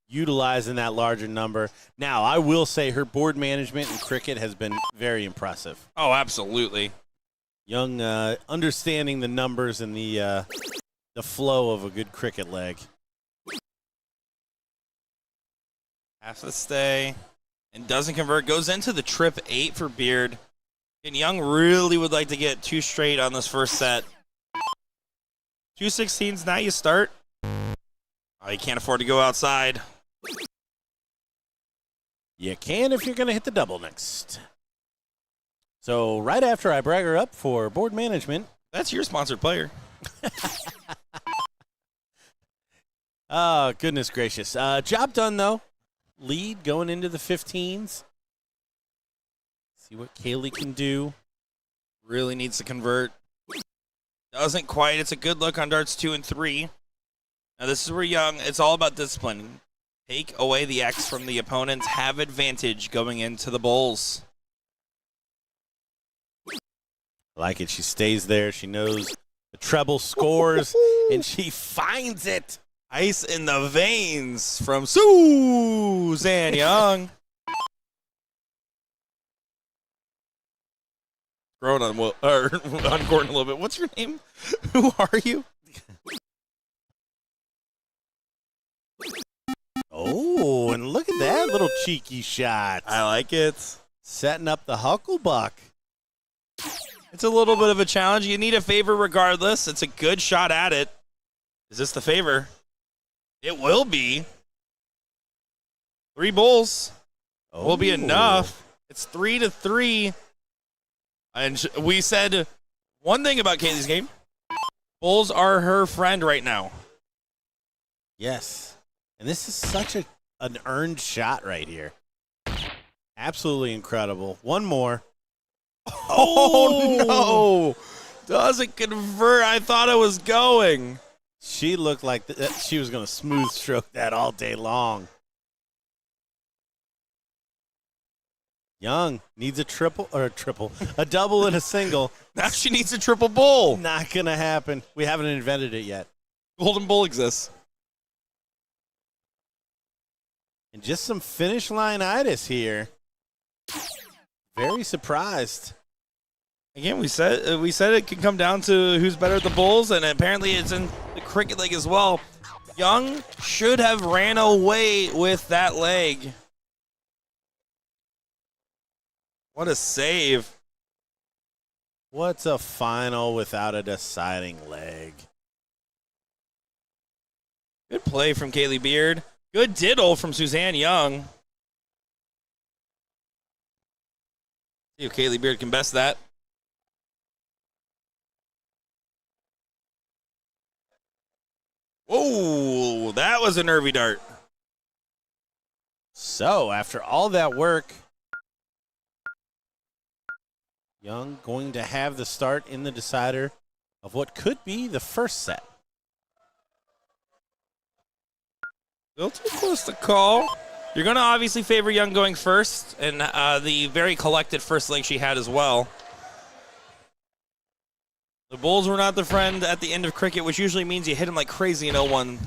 Utilizing that larger number. Now, I will say her board management in cricket has been very impressive. Oh, absolutely. Young understanding the numbers and the flow of a good cricket leg. Has to stay. And doesn't convert. Goes into the trip 8 for Beard. And Young really would like to get 2 straight on this first set. 2 16s, now you start. Oh, you can't afford to go outside. You can if you're going to hit the double next. So right after I brag her up for board management. That's your sponsored player. Oh, goodness gracious. Job done, though. Lead going into the 15s. See what Kaylee can do. Really needs to convert. Doesn't quite. It's a good look on darts 2 and 3. Now this is where Young, it's all about discipline. Take away the X from the opponents. Have advantage going into the bowls. I like it. She stays there. She knows the treble scores, and she finds it. Ice in the veins from Suzanne Young. Growing on Gordon a little bit. What's your name? Who are you? Oh, and look at that little cheeky shot. I like it. Setting up the Hucklebuck. It's a little bit of a challenge. You need a favor regardless. It's a good shot at it. Is this the favor? It will be. 3 bowls will be enough. It's 3-3. And we said one thing about Kaylee's game. Bowls are her friend right now. Yes. And this is such an earned shot right here. Absolutely incredible. One more. Oh, no. Doesn't convert. I thought it was going. She looked like she was going to smooth stroke that all day long. Young needs a double and a single. Now she needs a triple bowl. Not going to happen. We haven't invented it yet. Golden bowl exists. And just some finish line-itis here. Very surprised. Again, we said it can come down to who's better at the bowls, and apparently it's in the cricket leg as well. Young should have ran away with that leg. What a save. What's a final without a deciding leg? Good play from Kaylee Beard. Good diddle from Suzanne Young. See if Kaylee Beard can best that. Whoa, that was a nervy dart. So, after all that work, Young going to have the start in the decider of what could be the first set. Still too close to call. You're going to obviously favor Young going first, and the very collected first leg she had as well. The Bulls were not the friend at the end of cricket, which usually means you hit them like crazy in 0-1.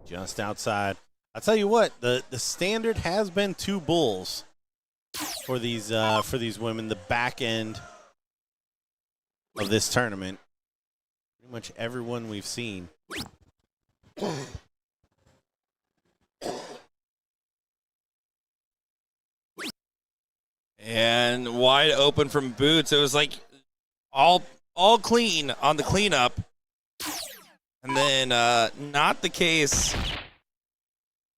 Just outside. I'll tell you what, the standard has been 2 bulls for these women. The back end of this tournament, pretty much everyone we've seen. And wide open from Boots. It was like all clean on the cleanup. And then not the case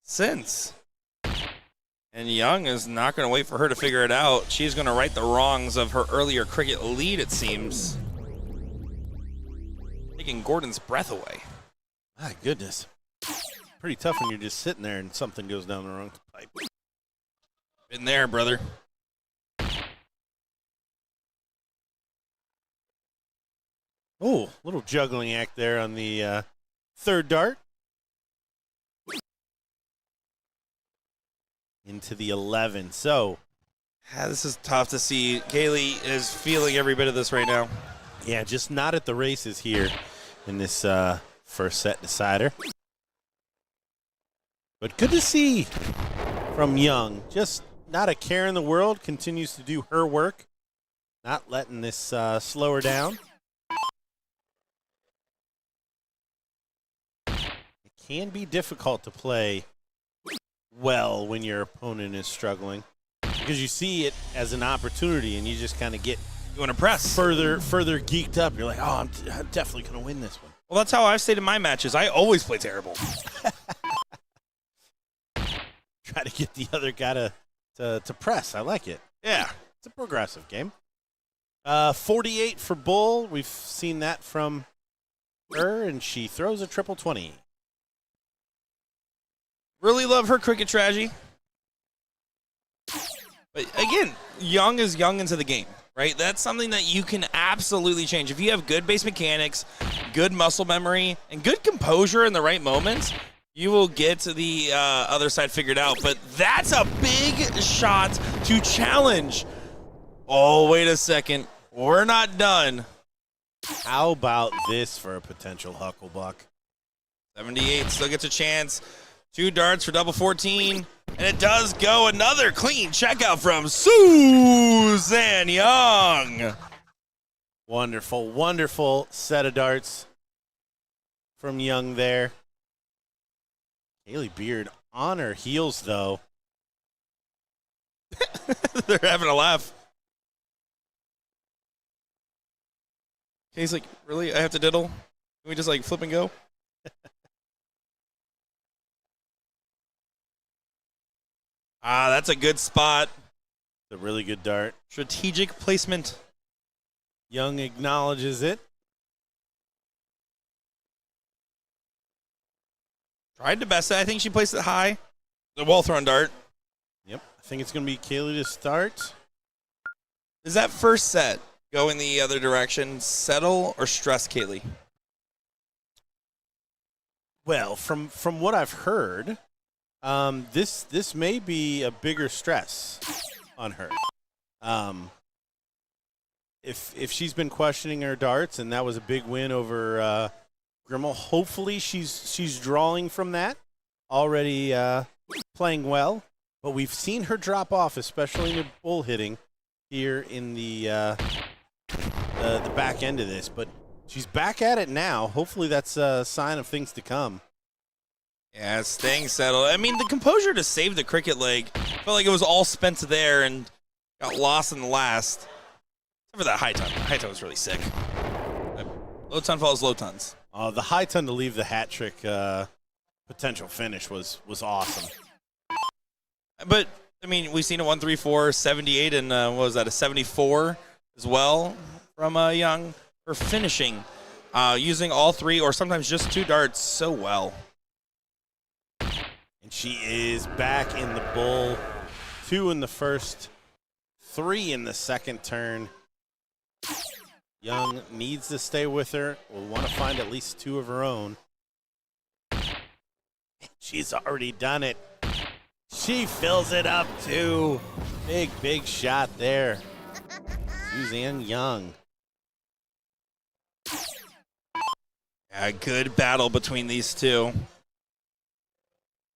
since. And Young is not going to wait for her to figure it out. She's going to right the wrongs of her earlier cricket lead, it seems. Taking Gordon's breath away. My goodness. Pretty tough when you're just sitting there and something goes down the wrong pipe. Been there, brother. Oh, little juggling act there on the third dart. Into the 11. So, This is tough to see. Kaylee is feeling every bit of this right now. yeah, just not at the races here in this first set decider. But good to see from Young. Just not a care in the world. Continues to do her work. Not letting this slow her down. can be difficult to play well when your opponent is struggling because you see it as an opportunity and you just kind of get You want to press. further geeked up. You're like, oh, I'm definitely going to win this one. Well, that's how I've stayed in my matches. I always play terrible. Try to get the other guy to press. I like it. Yeah. It's a progressive game. 48 for Bull. We've seen that from her, and she throws a triple 20. Really love her cricket strategy. But again, young is young into the game, right? That's something that you can absolutely change. If you have good base mechanics, good muscle memory, and good composure in the right moments, you will get to the other side figured out. But that's a big shot to challenge. Oh, wait a second. We're not done. How about this for a potential Hucklebuck? 78 still gets a chance. 2 darts for double 14. And it does go. Another clean checkout from Suzanne Young. Wonderful, wonderful set of darts from Young there. Haley Beard on her heels, though. They're having a laugh. He's like, really? I have to diddle? Can we just like flip and go? That's a good spot. A really good dart. Strategic placement. Young acknowledges it. Tried to best it. I think she placed it high. The well thrown dart. Yep. I think it's going to be Kaylee to start. Is that first set go in the other direction? Settle or stress Kaylee? Well, from what I've heard, this may be a bigger stress on her. If she's been questioning her darts and that was a big win over Grimmel, hopefully she's drawing from that, already playing well. But we've seen her drop off, especially in the bull hitting here in the back end of this. But she's back at it now. Hopefully that's a sign of things to come. Yeah, staying settled. I mean, the composure to save the cricket leg felt like it was all spent there and got lost in the last. Except for that high ton. The high ton was really sick. Low ton follows low tons. The high ton to leave the hat trick potential finish was awesome. But, I mean, we've seen a 134, 78, and what was that, a 74 as well from Young for finishing, using all 3 or sometimes just 2 darts so well. And she is back in the bull. 2 in the first, 3 in the second turn. Young needs to stay with her. Will want to find at least 2 of her own. She's already done it. She fills it up too. Big shot there. Suzanne Young. A good battle between these two.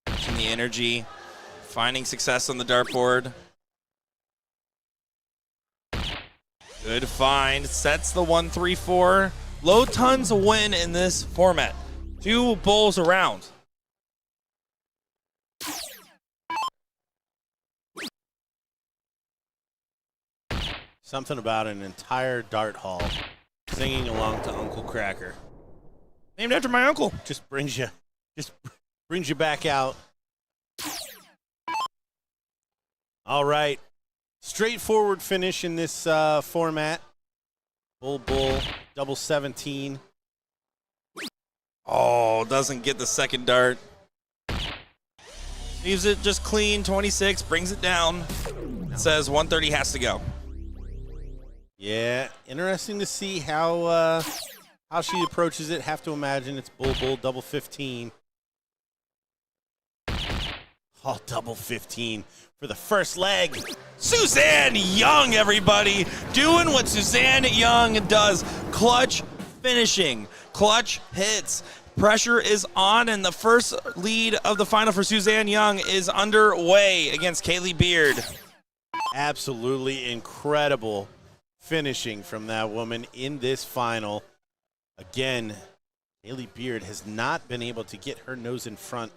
Watching the energy, finding success on the dartboard. Good find, sets the 134. Low tons win in this format. 2 bulls around. Something about an entire dart hall singing along to Uncle Cracker. Named after my uncle. Just brings you back out. All right. Straightforward finish in this format. Bull, double 17. Oh, doesn't get the second dart. Leaves it just clean, 26, brings it down. It says 130 has to go. Yeah, interesting to see how she approaches it. Have to imagine it's bull, double 15. Oh, double 15 for the first leg. Suzanne Young, everybody, doing what Suzanne Young does. Clutch finishing, clutch hits. Pressure is on, and the first lead of the final for Suzanne Young is underway against Kaylee Beard. Absolutely incredible finishing from that woman in this final. Again, Haley Beard has not been able to get her nose in front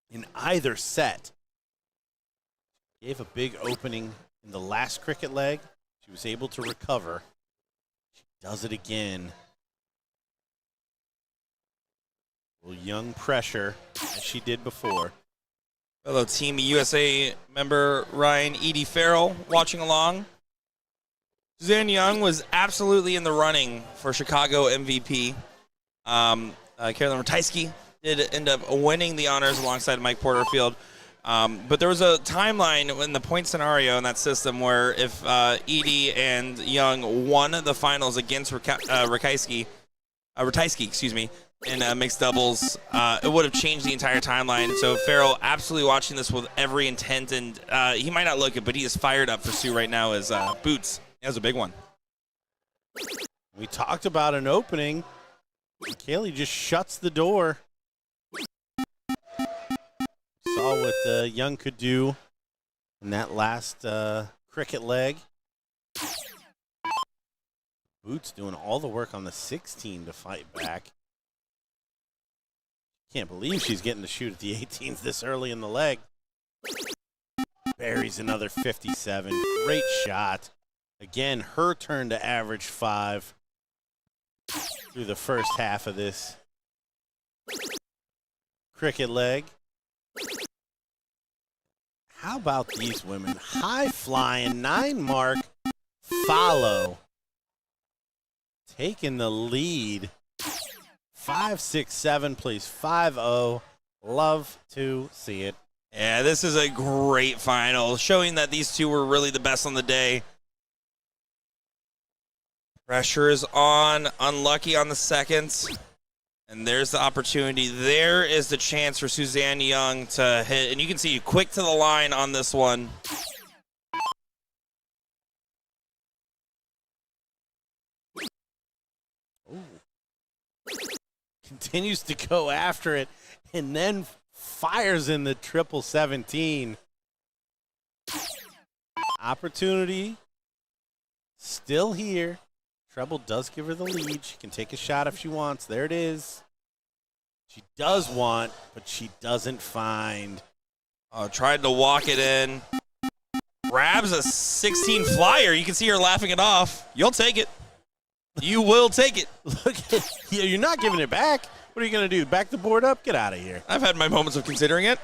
in either set. Gave a big opening in the last cricket leg. She was able to recover. She does it again. A little young pressure, as she did before. Fellow Team USA member Ryan Edie Farrell watching along. Suzanne Young was absolutely in the running for Chicago MVP. Carolyn Ratajski did end up winning the honors alongside Mike Porterfield. But there was a timeline in the point scenario in that system where if Edie and Young won the finals against Ratajski, in mixed doubles, it would have changed the entire timeline. So Farrell absolutely watching this with every intent, and he might not look it, but he is fired up for Sue right now as Boots. That was a big one. We talked about an opening. Kaylee just shuts the door. Saw what Young could do in that last cricket leg. Boots doing all the work on the 16 to fight back. Can't believe she's getting to shoot at the 18s this early in the leg. Buries another 57. Great shot. Again, her turn to average 5 through the first half of this cricket leg. How about these women? High flying, 9 mark, follow. Taking the lead. 5-6-7, please. 5-0. Love to see it. Yeah, this is a great final, showing that these two were really the best on the day. Pressure is on. Unlucky on the second. And there's the opportunity. There is the chance for Suzanne Young to hit. And you can see quick to the line on this one. Ooh. Continues to go after it and then fires in the 17-17. Opportunity still here. Treble does give her the lead. She can take a shot if she wants. There it is. She does want, but she doesn't find. Tried to walk it in. Grabs a 16 flyer. You can see her laughing it off. You'll take it. You will take it. Look at you're not giving it back. What are you going to do? Back the board up? Get out of here. I've had my moments of considering it.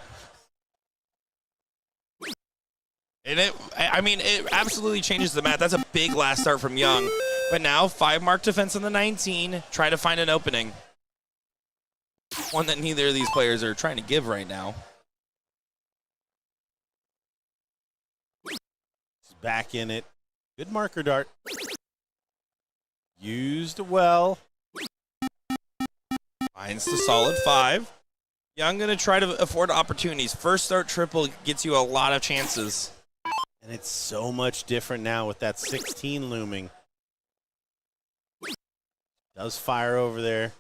And it absolutely changes the math. That's a big last start from Young. But now, 5 mark defense on the 19. Try to find an opening. One that neither of these players are trying to give right now. She's back in it. Good marker dart. Used well. Finds the solid 5. Young going to try to afford opportunities. First start triple gets you a lot of chances. And it's so much different now with that 16 looming. Does fire over there.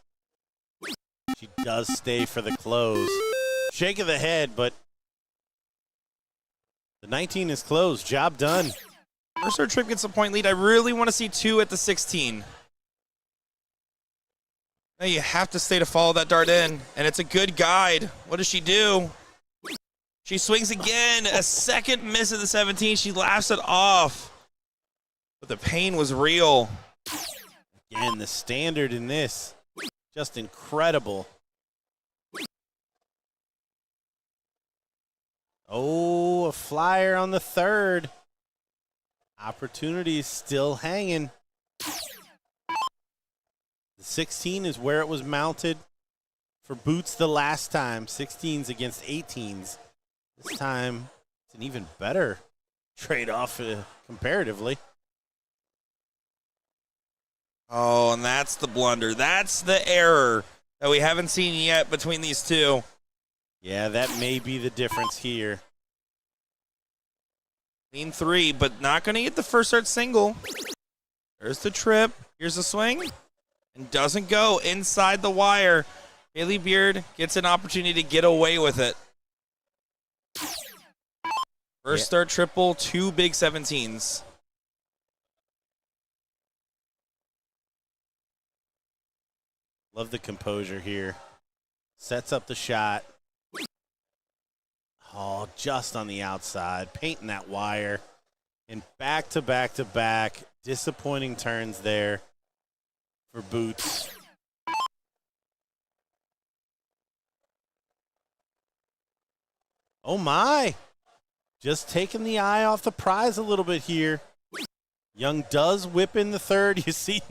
She does stay for the close. Shake of the head, but the 19 is closed. Job done. First start trip gets a point lead. I really want to see 2 at the 16. Now you have to stay to follow that dart in, and it's a good guide. What does she do? She swings again. A second miss at the 17. She laughs it off. But the pain was real. Again, the standard in this, just incredible. Oh, a flyer on the 3rd. Opportunity is still hanging. The 16 is where it was mounted for Boots the last time. 16s against 18s. This time, it's an even better trade-off comparatively. Oh, and that's the blunder. That's the error that we haven't seen yet between these two. Yeah, that may be the difference here. Clean 3, but not going to get the first start single. There's the trip. Here's the swing. And doesn't go inside the wire. Haley Beard gets an opportunity to get away with it. First start triple, 2 big 17s. Love the composure here. Sets up the shot. Oh, just on the outside. Painting that wire. And back to back to back. Disappointing turns there for Boots. Oh, my. Just taking the eye off the prize a little bit here. Young does whip in the third. You see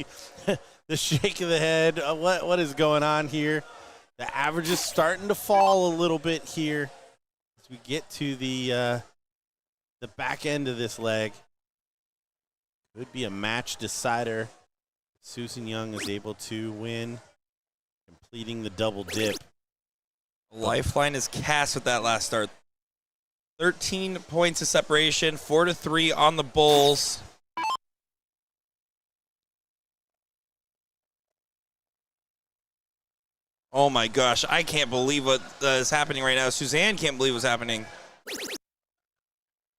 the shake of the head. What is going on here? The average is starting to fall a little bit here as we get to the back end of this leg. Could be a match decider. Susan Young is able to win, completing the double dip. Lifeline is cast with that last start. 13 points of separation, 4-3 on the Bulls. Oh my gosh, I can't believe what is happening right now. Suzanne can't believe what's happening.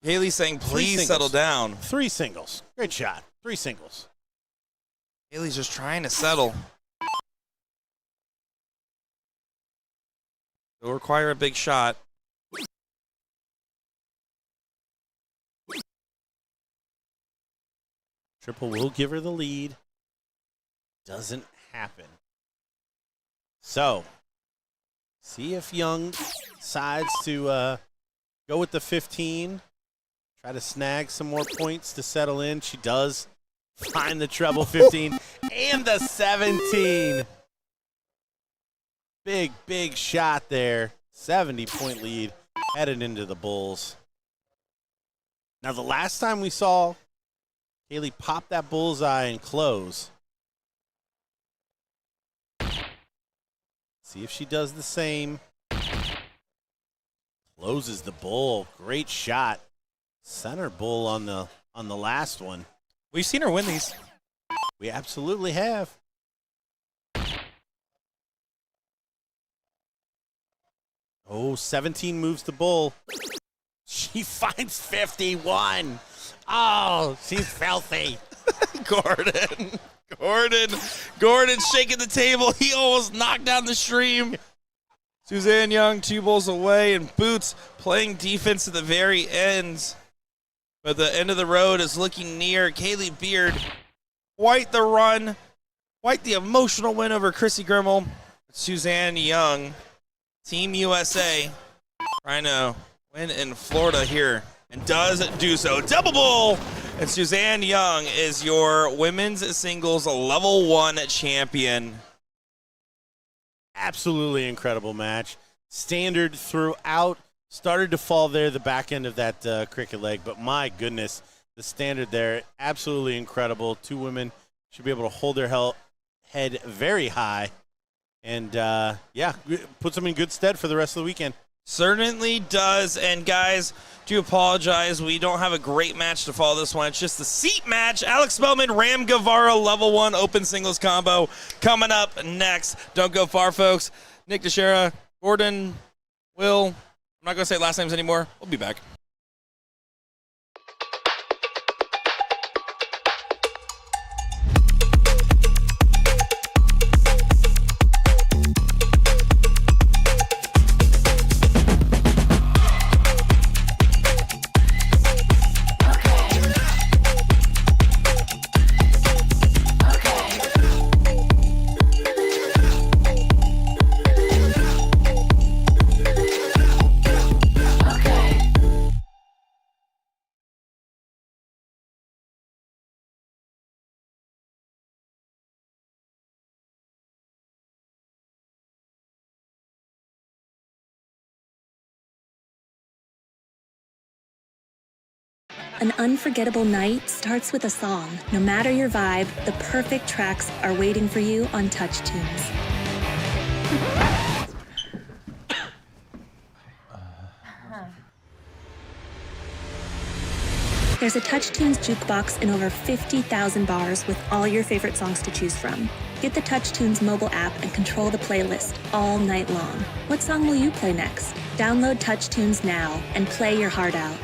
Haley's saying, please settle down. 3 singles. Great shot. 3 singles. Haley's just trying to settle. It'll require a big shot. Triple will give her the lead. Doesn't happen. So, see if Young decides to go with the 15. Try to snag some more points to settle in. She does find the treble 15 and the 17. Big, big shot there. 70-point lead headed into the Bulls. Now, the last time we saw Haley pop that bullseye and close. See if she does the same. Closes the bull. Great shot. Center bull on the last one. We've seen her win these. We absolutely have. Oh, 17 moves the bull. She finds 51. Oh, she's filthy. Gordon shaking the table. He almost knocked down the stream. Suzanne Young 2 bulls away, and Boots playing defense at the very end. But the end of the road is looking near. Kaylee Beard, quite the run, quite the emotional win over Chrissy Grimmel. Suzanne Young, Team USA, trying to win in Florida here, and does do so. Double bull, and Suzanne Young is your women's singles level 1 champion. Absolutely incredible match. Standard throughout. Started to fall there, the back end of that cricket leg, but my goodness, the standard there, absolutely incredible. 2 women should be able to hold their head very high, and yeah, puts them in good stead for the rest of the weekend. Certainly does, and guys, do apologize. We don't have a great match to follow this one. It's just the seat match. Alex Spellman, Ram Guevara, level 1 open singles combo coming up next. Don't go far, folks. Nick Teixeira, Gordon, Will. I'm not going to say last names anymore. We'll be back. An unforgettable night starts with a song. No matter your vibe, the perfect tracks are waiting for you on Touch Tunes. There's a Touch Tunes jukebox in over 50,000 bars with all your favorite songs to choose from. Get the Touch Tunes mobile app and control the playlist all night long. What song will you play next? Download Touch Tunes now and play your heart out.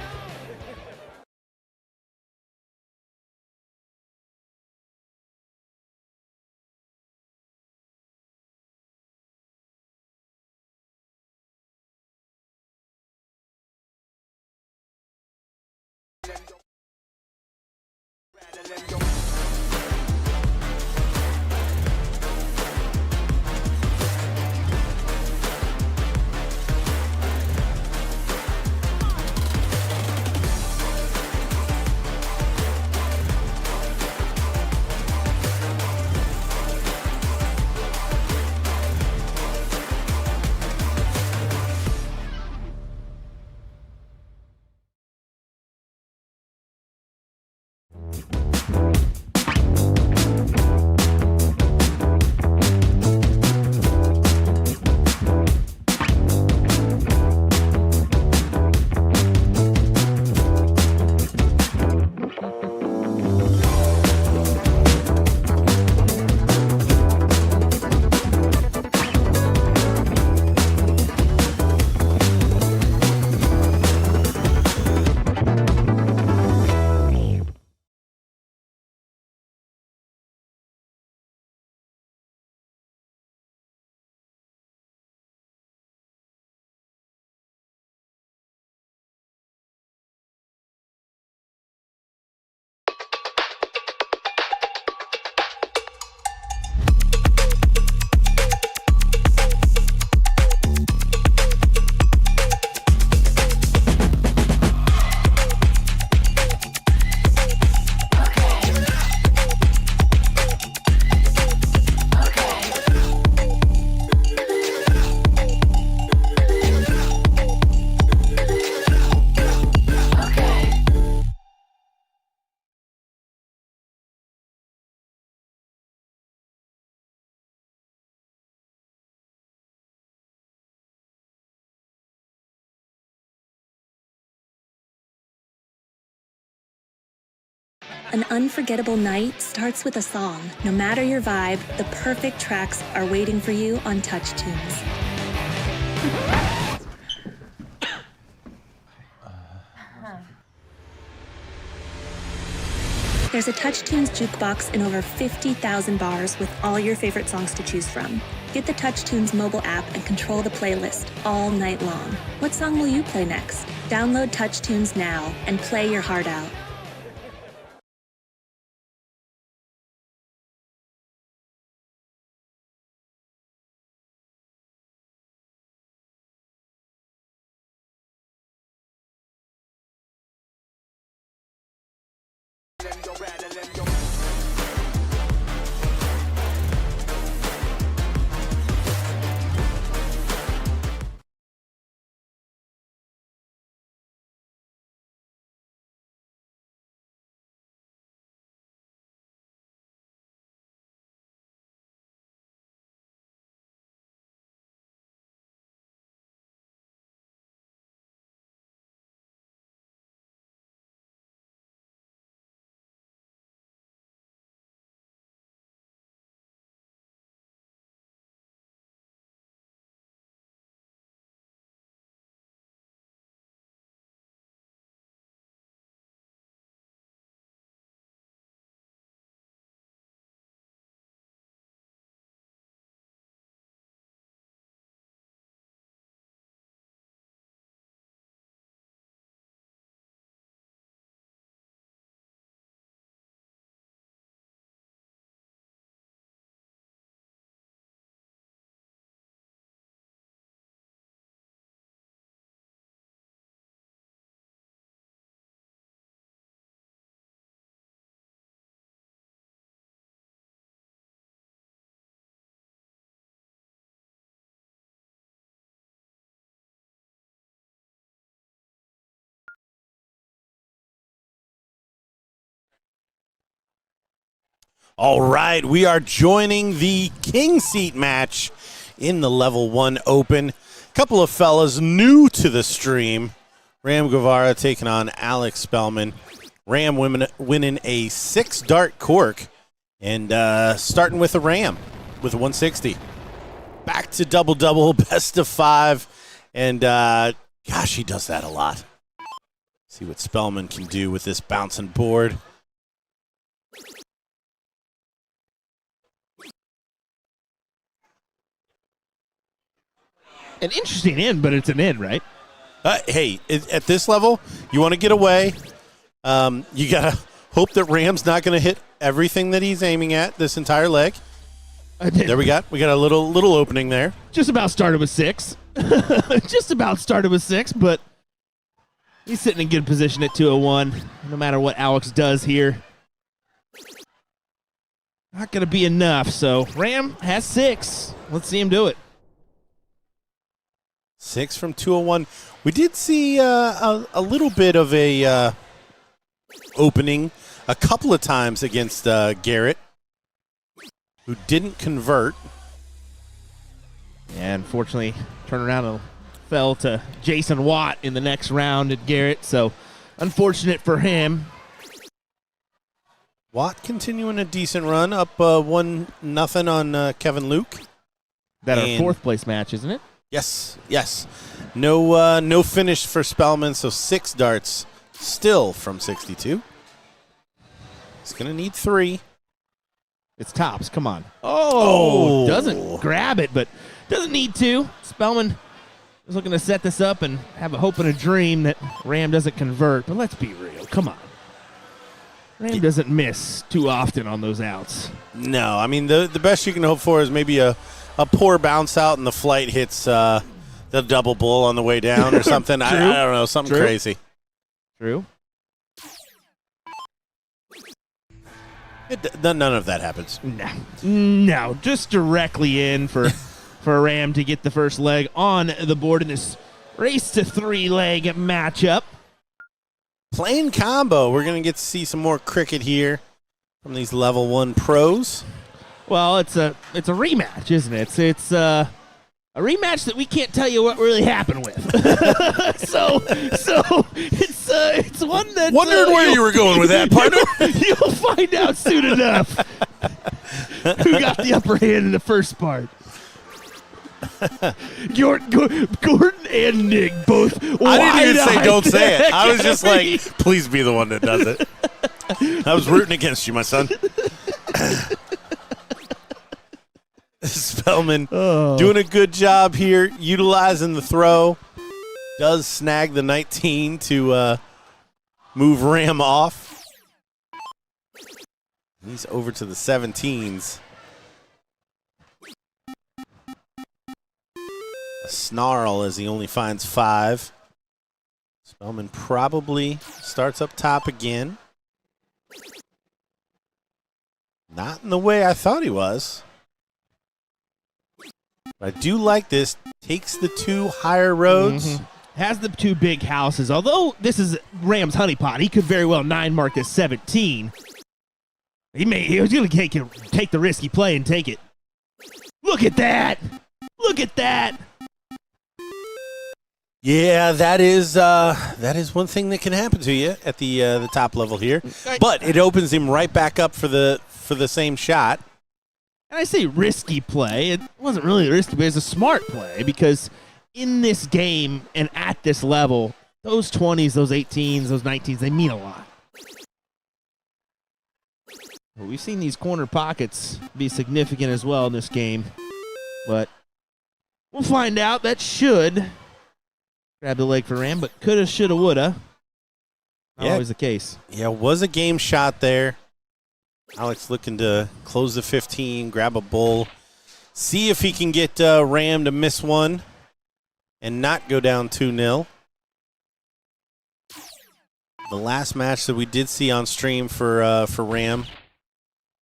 An unforgettable night starts with a song. No matter your vibe, the perfect tracks are waiting for you on Touch Tunes. There's a Touch Tunes jukebox in over 50,000 bars with all your favorite songs to choose from. Get the Touch Tunes mobile app and control the playlist all night long. What song will you play next? Download Touch Tunes now and play your heart out. All right, we are joining the King Seat match in the Level 1 Open. Couple of fellas new to the stream. Ram Guevara taking on Alex Spellman. Ram winning a 6-dart cork and starting with a Ram with a 160. Back to double-double, best of 5. And, gosh, he does that a lot. See what Spellman can do with this bouncing board. An interesting in, but it's an in, right? Hey, at this level, you want to get away. You got to hope that Ram's not going to hit everything that he's aiming at this entire leg. There we got a little opening there. Just about started with 6. But he's sitting in good position at 201, no matter what Alex does here. Not going to be enough, so Ram has 6. Let's see him do it. 6 from 201. We did see a little bit of a opening a couple of times against Garrett, who didn't convert. Yeah, unfortunately, turned around and fell to Jason Watt in the next round at Garrett, so unfortunate for him. Watt continuing a decent run, up 1-0 on Kevin Luke. That our fourth place match, isn't it? Yes. No finish for Spellman, so 6 darts still from 62. He's going to need 3. It's tops. Come on. Oh, doesn't grab it, but doesn't need to. Spellman is looking to set this up and have a hope and a dream that Ram doesn't convert, but let's be real. Come on. Ram doesn't miss too often on those outs. No, I mean, the best you can hope for is maybe a poor bounce out and the flight hits the double bull on the way down or something. I don't know, something crazy. True. None of that happens. No, just directly in for Ram to get the first leg on the board in this race to 3-leg matchup. Plain combo. We're going to get to see some more cricket here from these level 1 pros. Well, it's a rematch, isn't it? It's a A rematch that we can't tell you what really happened with. so it's one that Wondering where you were going with that, partner. You'll find out soon enough who got the upper hand in the first part. Gordon and Nick both. I didn't even say don't say it. I was just like, please be the one that does it. I was rooting against you, my son. Spellman doing a good job here, utilizing the throw. Does snag the 19 to move Ram off. He's over to the 17s. A snarl as he only finds 5. Spellman probably starts up top again. Not in the way I thought he was. But I do like this. Takes the 2 higher roads. Mm-hmm. Has the 2 big houses. Although this is Ram's honeypot, he could very well 9-mark this 17. He was going to take the risky play and take it. Look at that! Look at that! Yeah, that is one thing that can happen to you at the top level here. But it opens him right back up for the same shot. And I say risky play. It wasn't really risky, but it was a smart play because in this game and at this level, those 20s, those 18s, those 19s, they mean a lot. We've seen these corner pockets be significant as well in this game, but we'll find out. That should grab the leg for Ram, but coulda, shoulda, woulda. Not always the case. Yeah, was a game shot there. Alex looking to close the 15, grab a bull, see if he can get Ram to miss one and not go down 2-0. The last match that we did see on stream for Ram,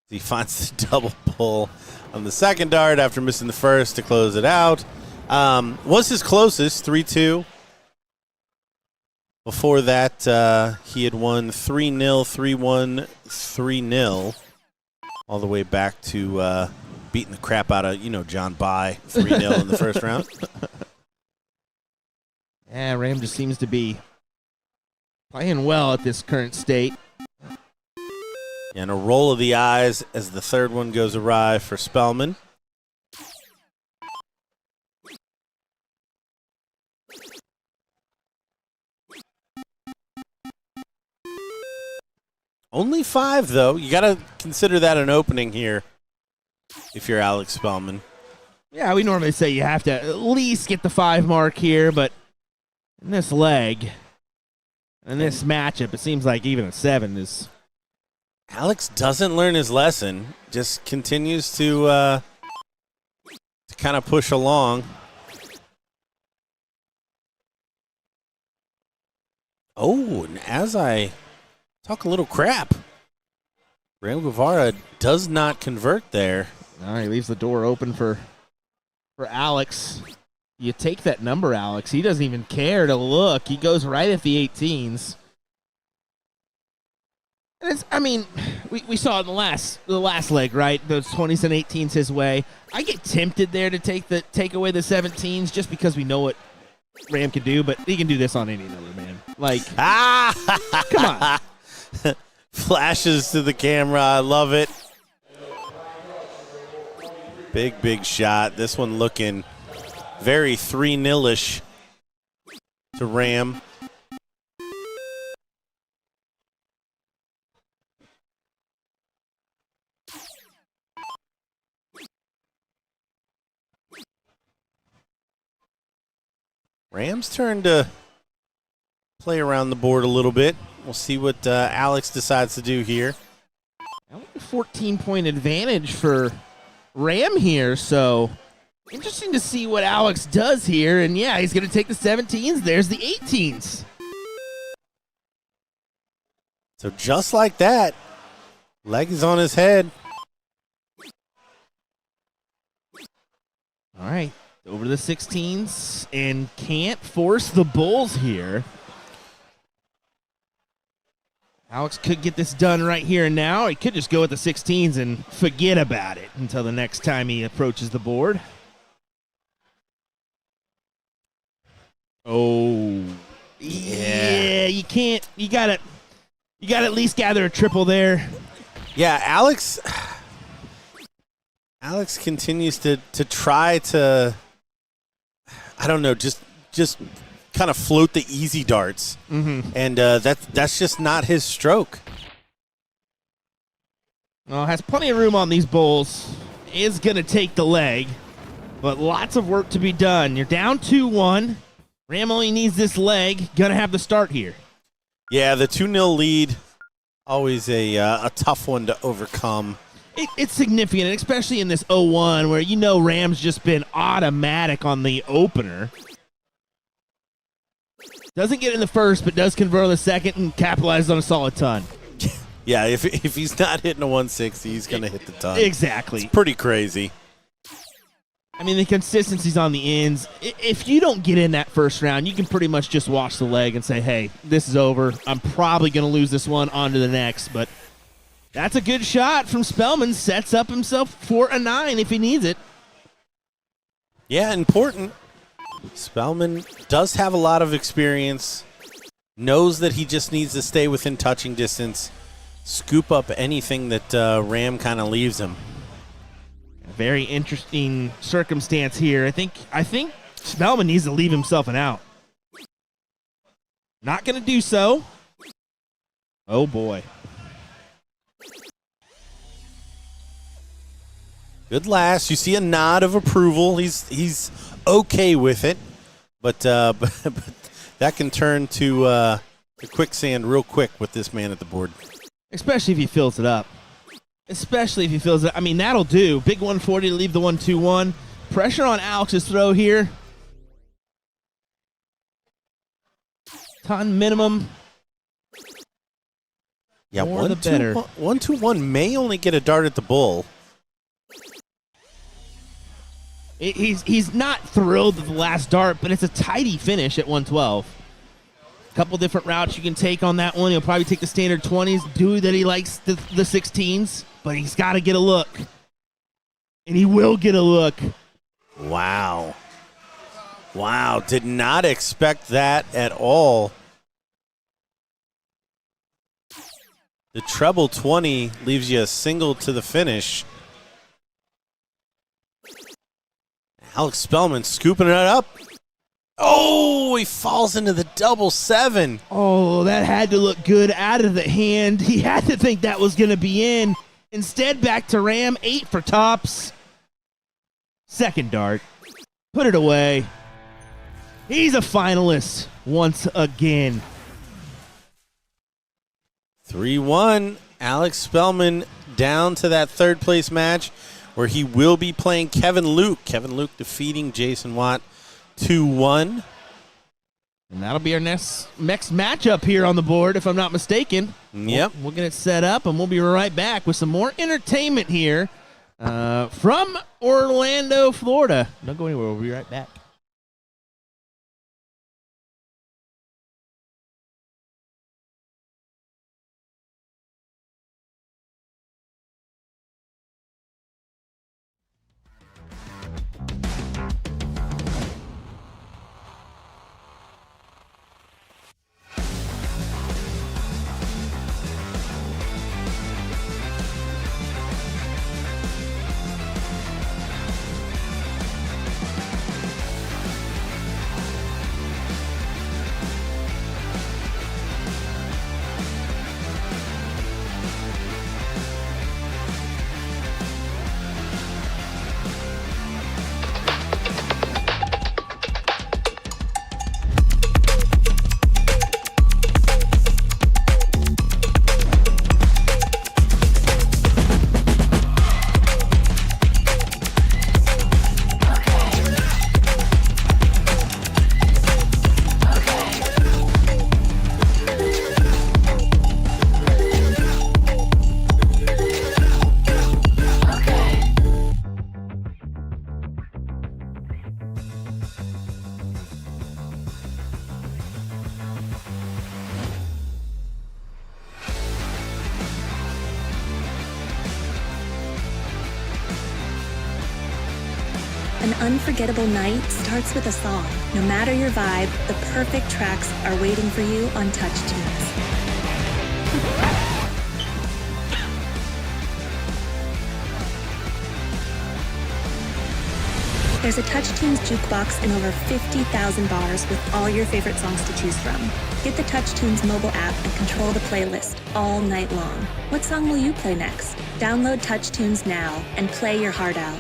he finds the double pull on the second dart after missing the first to close it out. Was his closest, 3-2. Before that, he had won 3-0, 3-1, 3-0, all the way back to beating the crap out of, John By 3-0 in the first round. Yeah, Ram just seems to be playing well at this current state. And a roll of the eyes as the third one goes awry for Spellman. Only 5, though. You got to consider that an opening here if you're Alex Spellman. Yeah, we normally say you have to at least get the 5 mark here, but in this leg, in this matchup, it seems like even a 7 is... Alex doesn't learn his lesson, just continues to kind of push along. Oh, and as I talk a little crap, Ram Guevara does not convert there. All right, leaves the door open for Alex. You take that number, Alex. He doesn't even care to look. He goes right at the 18s. And it's, I mean, we saw in the last leg, right? Those 20s and 18s his way. I get tempted there to take away the 17s just because we know what Ram can do, but he can do this on any number, man. Like, come on. Flashes to the camera. I love it. Big shot. This one looking very 3-0-ish to Ram. Ram's turn to play around the board a little bit. We'll see what Alex decides to do here. 14-point advantage for Ram here, so interesting to see what Alex does here. And yeah, he's going to take the 17s. There's the 18s. So just like that, leg is on his head. All right, over to the 16s and can't force the bulls here. Alex could get this done right here and now. He could just go with the 16s and forget about it until the next time he approaches the board. You can't. You gotta at least gather a triple there. Yeah, Alex continues to try to, I don't know, just kind of float the easy darts, and that's just not his stroke. Well, has plenty of room on these bowls. Is gonna take the leg, but lots of work to be done. You're down 2-1. Ram only needs this leg. Gonna have the start here. Yeah, the 2-0 lead, always a tough one to overcome. It's significant, especially in this 0-1 where you know Ram's just been automatic on the opener. Doesn't get in the first, but does convert on the second and capitalizes on a solid ton. Yeah, if he's not hitting a 160, he's going to hit the ton. Exactly. It's pretty crazy. I mean, the consistency's on the ends. If you don't get in that first round, you can pretty much just wash the leg and say, hey, this is over. I'm probably going to lose this one, on to the next. But that's a good shot from Spellman. Sets up himself for a 9 if he needs it. Yeah, important. Spellman does have a lot of experience, knows that he just needs to stay within touching distance, scoop up anything that Ram kind of leaves him. Very interesting circumstance here. I think Spellman needs to leave himself an out. Not going to do so. Oh, boy. Good last. You see a nod of approval. He's okay with it, but that can turn to quicksand real quick with this man at the board. Especially if he fills it up. I mean, that'll do. Big 140 to leave the 1-2-1. Pressure on Alex's throw here. Ton minimum. Yeah, More the better. 1-2-1 may only get a dart at the bull. He's not thrilled with the last dart, but it's a tidy finish at 112. Couple different routes you can take on that one. He'll probably take the standard 20s. Do that he likes the 16s, but he's got to get a look. And he will get a look. Wow. Did not expect that at all. The treble 20 leaves you a single to the finish. Alex Spellman scooping it up. Oh, he falls into the double 7. Oh, that had to look good out of the hand. He had to think that was going to be in. Instead, back to Ram. 8 for tops. Second dart. Put it away. He's a finalist once again. 3-1. Alex Spellman down to that third place match where he will be playing Kevin Luke. Kevin Luke defeating Jason Watt 2-1. And that'll be our next matchup here on the board, if I'm not mistaken. Yep. We'll get it set up, and we'll be right back with some more entertainment here from Orlando, Florida. Don't go anywhere. We'll be right back. unforgettable night starts with a song. No matter your vibe, the perfect tracks are waiting for you on Touch Tunes. There's a Touch Tunes jukebox and over 50,000 bars with all your favorite songs to choose from. Get the Touch Tunes mobile app and control the playlist all night long. What song will you play next? Download Touch Tunes now and play your heart out.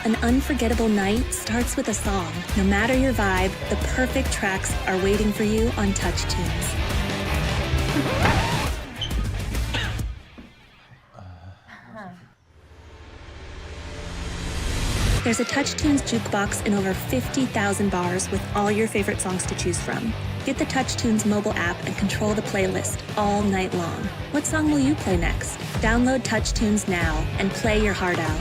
An unforgettable night starts with a song. No matter your vibe, the perfect tracks are waiting for you on Touch Tunes. There's a Touch Tunes jukebox and over 50,000 bars with all your favorite songs to choose from. Get the Touch Tunes mobile app and control the playlist all night long. What song will you play next? Download Touch Tunes now and play your heart out.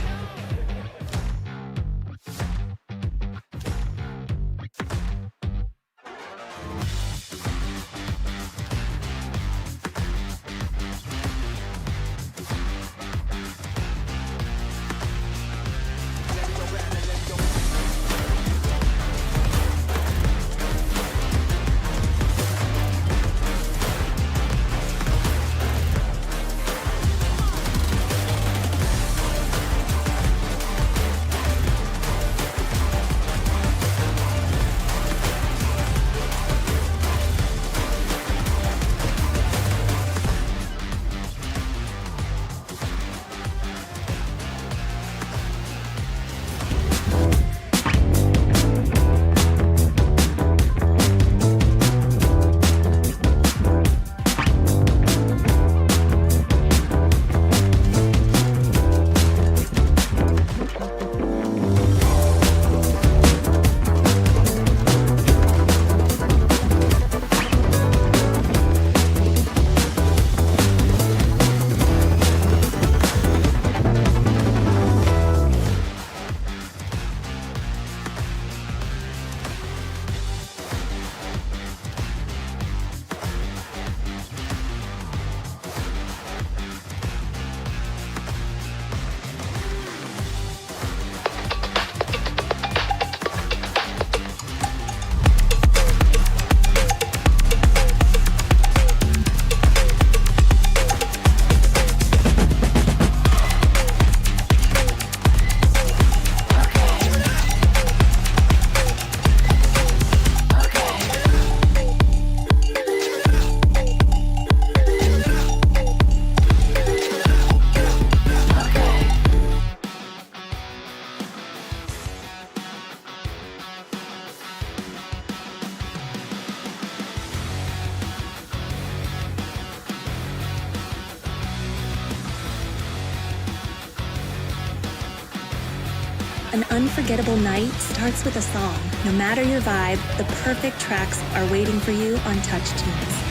An unforgettable night starts with a song. No matter your vibe, the perfect tracks are waiting for you on Touch Tunes.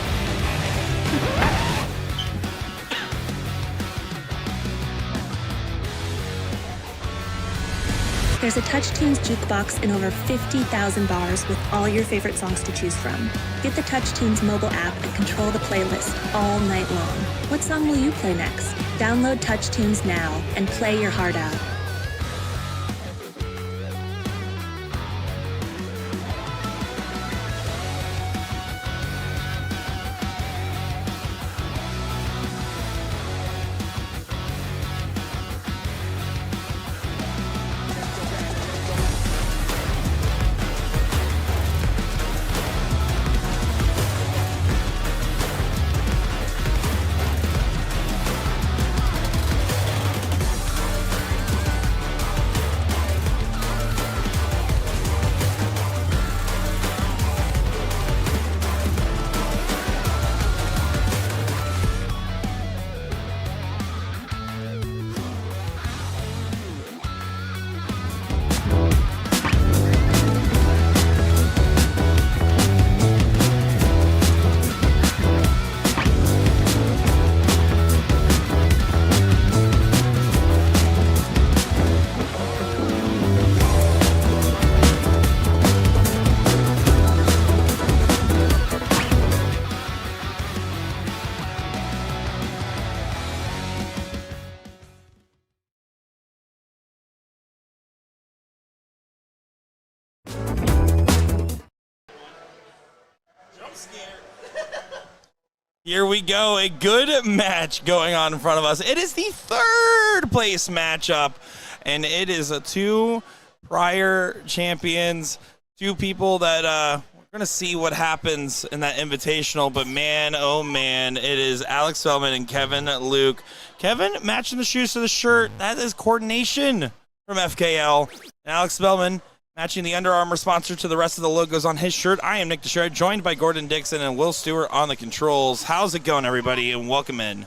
There's a Touch Tunes jukebox and over 50,000 bars with all your favorite songs to choose from. Get the Touch Tunes mobile app and control the playlist all night long. What song will you play next? Download Touch Tunes now and play your heart out. Here we go, a good match going on in front of us. It is the third place matchup, and it is two prior champions, two people that we're going to see what happens in that invitational, but man, oh man, it is Alex Spellman and Kevin Luke. Kevin matching the shoes to the shirt. That is coordination from FKL. And Alex Spellman matching the Under Armour sponsor to the rest of the logos on his shirt. I am Nick Teixeira, joined by Gordon Dixon and Will Stewart on the controls. How's it going, everybody, and welcome in.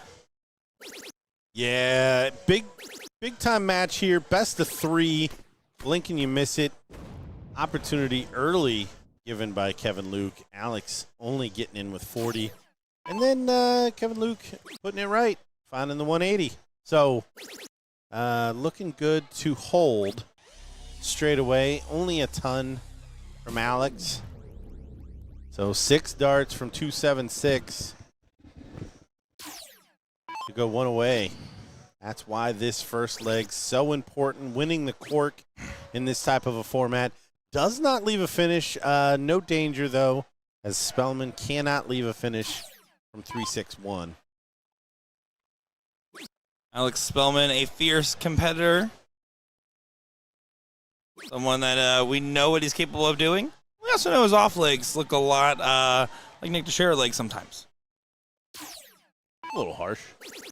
Yeah, big time match here. Best of three. Blink and you miss it. Opportunity early given by Kevin Luke. Alex only getting in with 40. And then Kevin Luke putting it right, finding the 180. So looking good to hold straight away. Only a ton from Alex. So 6 darts from 276 to go one away. That's why this first leg's so important. Winning the cork in this type of a format does not leave a finish. No danger, though, as Spellman cannot leave a finish from 361. Alex Spellman, a fierce competitor. Someone that we know what he's capable of doing. We also know his off legs look a lot like Nick Teixeira legs sometimes. A little harsh.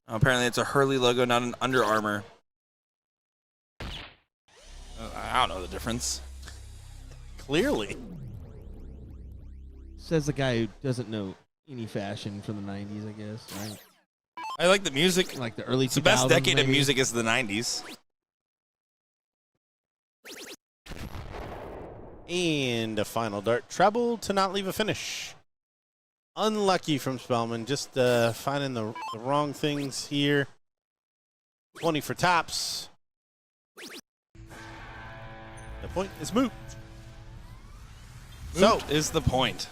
Apparently it's a Hurley logo, not an Under Armour. I don't know the difference. Clearly. Says the guy who doesn't know any fashion from the 90s, I guess, right? I like the music. Like the early 2000s. The best decade of maybe. music is the 90s. And a final dart. Treble to not leave a finish. Unlucky from Spellman. Just finding the wrong things here. 20 for tops. The point is moot. So is the point.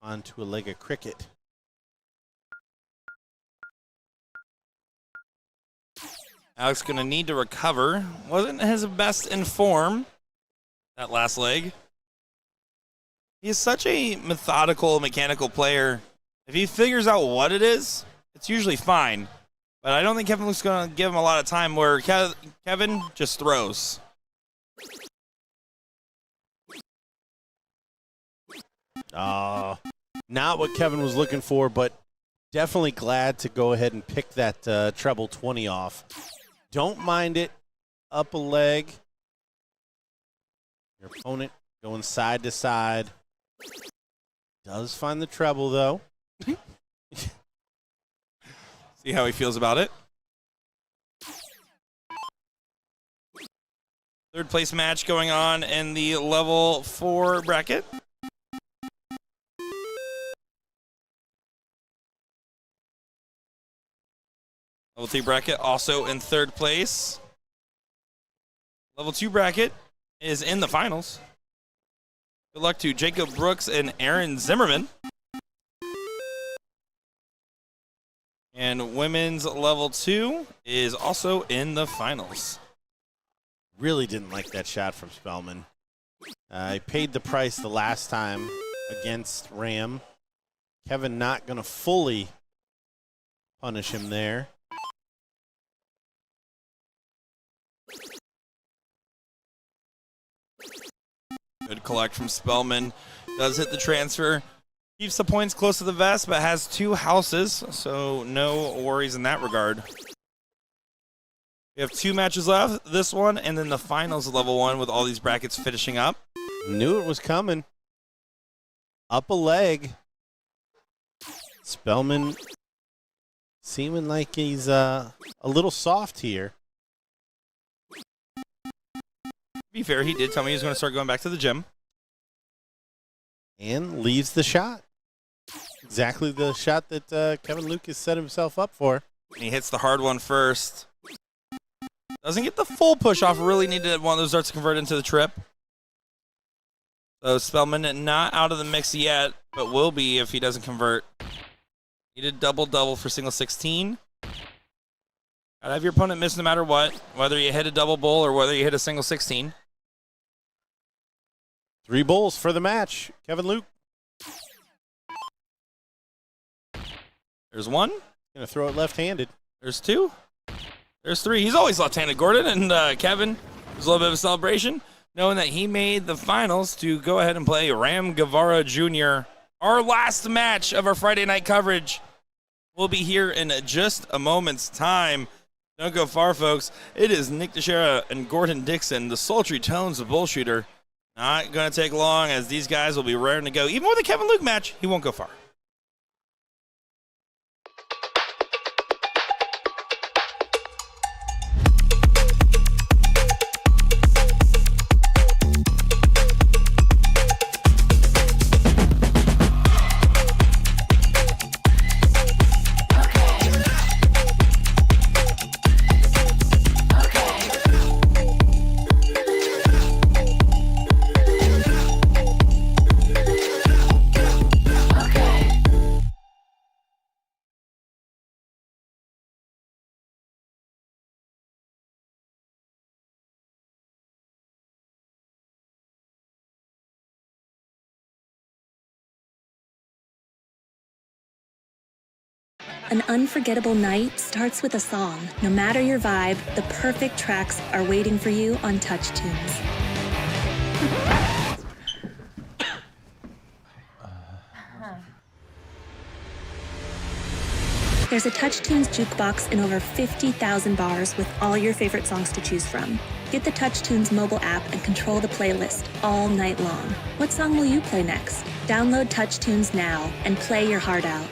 On to a leg of cricket. Alex going to need to recover. Wasn't his best in form that last leg. He's such a methodical, mechanical player. If he figures out what it is, it's usually fine. But I don't think Kevin Luke's going to give him a lot of time where Kevin just throws. Not what Kevin was looking for, but definitely glad to go ahead and pick that treble 20 off. Don't mind it. Up a leg. Your opponent going side to side. Does find the treble, though. See how he feels about it. Third place match going on in the level 4 bracket. Level 3 bracket also in third place. Level 2 bracket is in the finals. Good luck to Jacob Brooks and Aaron Zimmerman. And women's level 2 is also in the finals. Really didn't like that shot from Spellman. He paid the price the last time against Ram. Kevin not going to fully punish him there. Good collect from Spellman. Does hit the transfer. Keeps the points close to the vest, but has 2 houses, so no worries in that regard. We have 2 matches left, this one and then the finals of level 1 with all these brackets finishing up. Knew it was coming. Up a leg. Spellman seeming like he's a little soft here. To be fair, he did tell me he was going to start going back to the gym. And leaves the shot. Exactly the shot that Kevin Lucas set himself up for. And he hits the hard one first. Doesn't get the full push off. Really needed one of those darts to convert into the trip. So Spellman not out of the mix yet, but will be if he doesn't convert. Needed double-double for single 16. Gotta have your opponent miss no matter what, whether you hit a double bull or whether you hit a single 16. 3 bulls for the match. Kevin Luke. There's 1. Gonna throw it left-handed. There's 2. There's 3. He's always left-handed, Gordon. And Kevin, there's a little bit of a celebration, knowing that he made the finals to go ahead and play Ram Guevara Jr. Our last match of our Friday night coverage will be here in just a moment's time. Don't go far, folks. It is Nick Teixeira and Gordon Dixon, the sultry tones of BullShooter. Not going to take long, as these guys will be raring to go. Even with the Kevin Luke match, he won't go far. An unforgettable night starts with a song. No matter your vibe, the perfect tracks are waiting for you on Touch Tunes. There's a Touch Tunes jukebox in over 50,000 bars with all your favorite songs to choose from. Get the Touch Tunes mobile app and control the playlist all night long. What song will you play next? Download Touch Tunes now and play your heart out.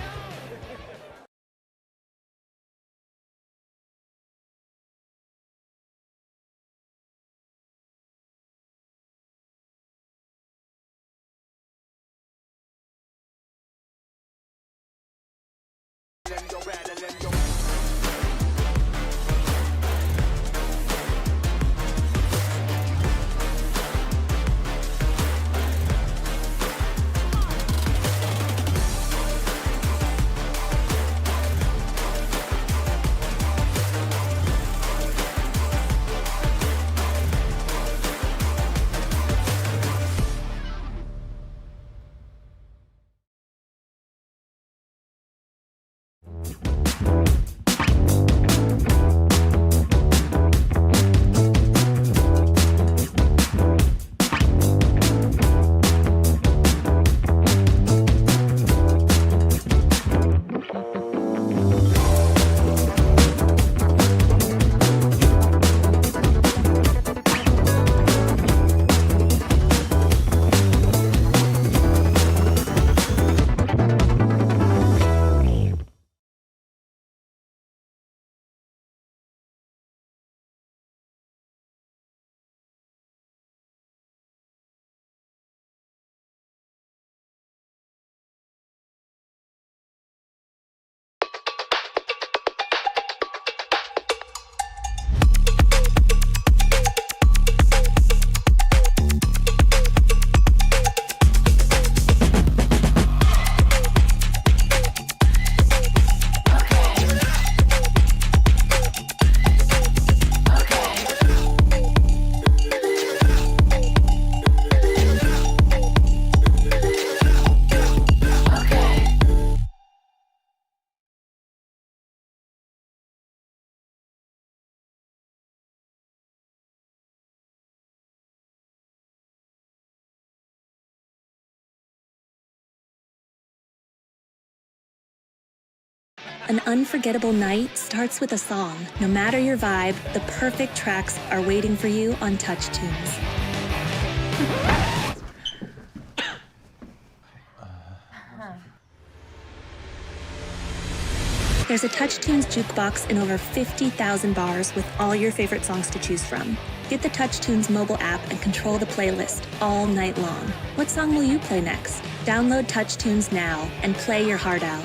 An unforgettable night starts with a song. No matter your vibe, the perfect tracks are waiting for you on Touch Tunes. There's a Touch Tunes jukebox in over 50,000 bars with all your favorite songs to choose from. Get the Touch Tunes mobile app and control the playlist all night long. What song will you play next? Download Touch Tunes now and play your heart out.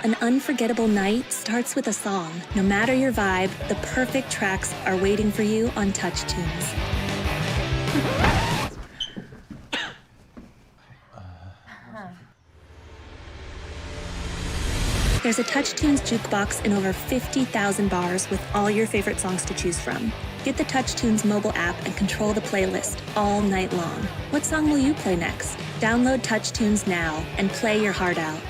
An unforgettable night starts with a song. No matter your vibe, the perfect tracks are waiting for you on Touch Tunes. There's a Touch Tunes jukebox in over 50,000 bars with all your favorite songs to choose from. Get the Touch Tunes mobile app and control the playlist all night long. What song will you play next? Download Touch Tunes now and play your heart out.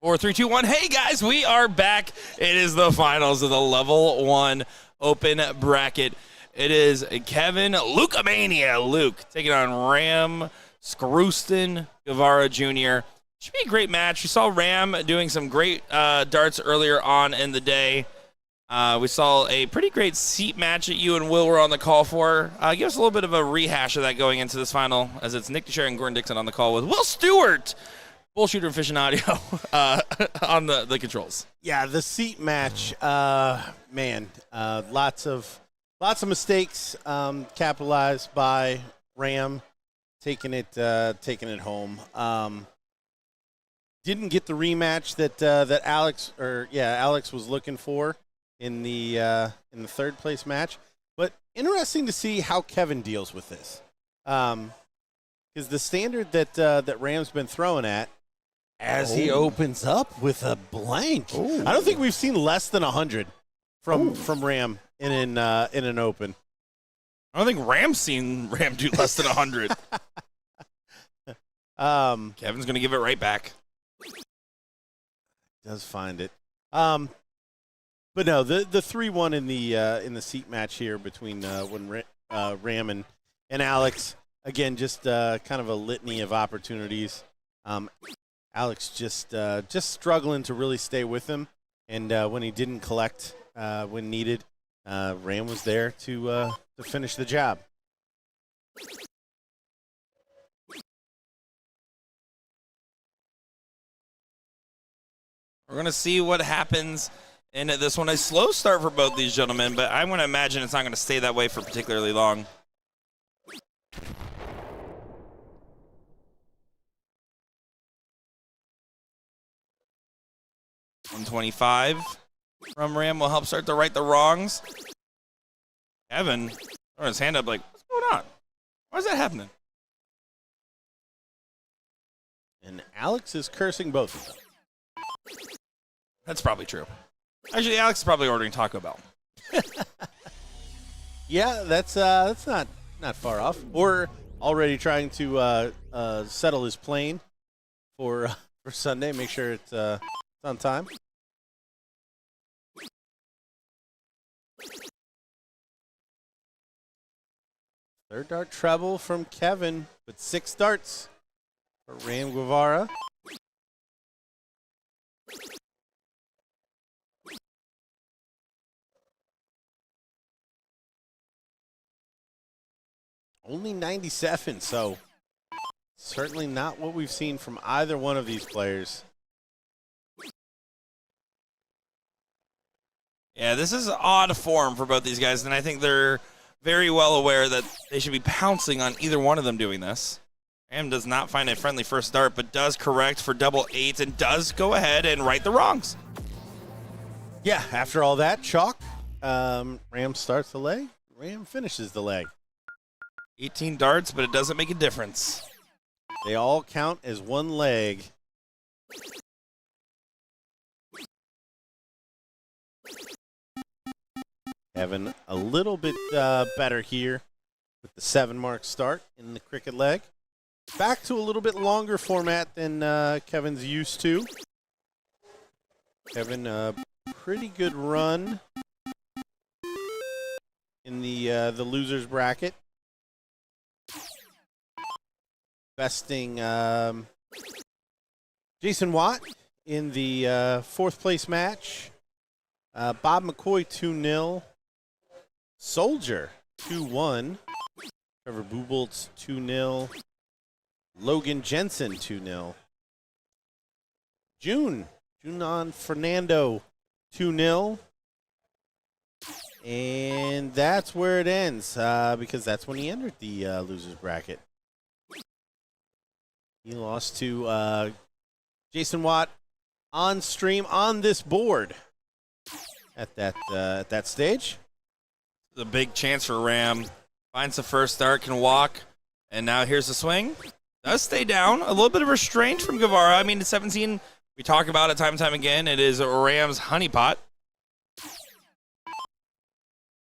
Four, three, two, one. Hey guys, we are back. It is the finals of the Level 1 Open Bracket. It is Kevin Lukamania Luke taking on Ram Scrooston Guevara Jr. Should be a great match. We saw Ram doing some great darts earlier on in the day. We saw a pretty great seat match that you and Will were on the call for. Give us a little bit of a rehash of that going into this final, as it's Nick DeShera and Gordon Dixon on the call with Will Stewart, BullShooter aficionado, on the controls. Yeah, the seat match, man, lots of mistakes capitalized by Ram, taking it home. Didn't get the rematch that Alex was looking for in the third place match. But interesting to see how Kevin deals with this, because the standard that Ram's been throwing at, as he opens up with a blank. Ooh. I don't think we've seen less than 100 from Ram in an open. I don't think Ram's seen Ram do less than 100. Kevin's going to give it right back. Does find it. But no, the 3-1 in the seat match here between Ram and Alex. Again, just kind of a litany of opportunities. Alex just struggling to really stay with him, and when he didn't collect when needed, Ram was there to finish the job. We're going to see what happens in this one. A slow start for both these gentlemen, but I'm going to imagine it's not going to stay that way for particularly long. 125 from Ram will help start to right the wrongs. Kevin throwing his hand up like, what's going on? Why is that happening? And Alex is cursing both of them. That's probably true. Actually, Alex is probably ordering Taco Bell. Yeah, that's not far off. Or already trying to settle his plane for Sunday. Make sure it's on time. Third dart treble from Kevin, with 6 darts for Ram Guevara. Only 97, so certainly not what we've seen from either one of these players. Yeah, this is odd form for both these guys, and I think they're very well aware that they should be pouncing on either one of them doing this. Ram does not find a friendly first dart, but does correct for double 8 and does go ahead and right the wrongs. Yeah, after all that, chalk. Ram starts the leg. Ram finishes the leg. 18 darts, but it doesn't make a difference. They all count as one leg. Having a little bit better here with the 7-mark start in the cricket leg. Back to a little bit longer format than Kevin's used to. Kevin, pretty good run in the losers bracket. Besting Jason Watt in the 4th place match. Bob McCoy 2-0. Soldier 2-1. Trevor Buboltz 2-0. Logan Jensen 2-0. Junon Fernando 2-0. And that's where it ends, because that's when he entered the losers bracket. He lost to Jason Watt on stream on this board at that stage. The big chance for Ram. Finds the first dart, can walk, and now here's the swing. Does stay down. A little bit of restraint from Guevara. I mean, at 17, we talk about it time and time again. It is Ram's honeypot.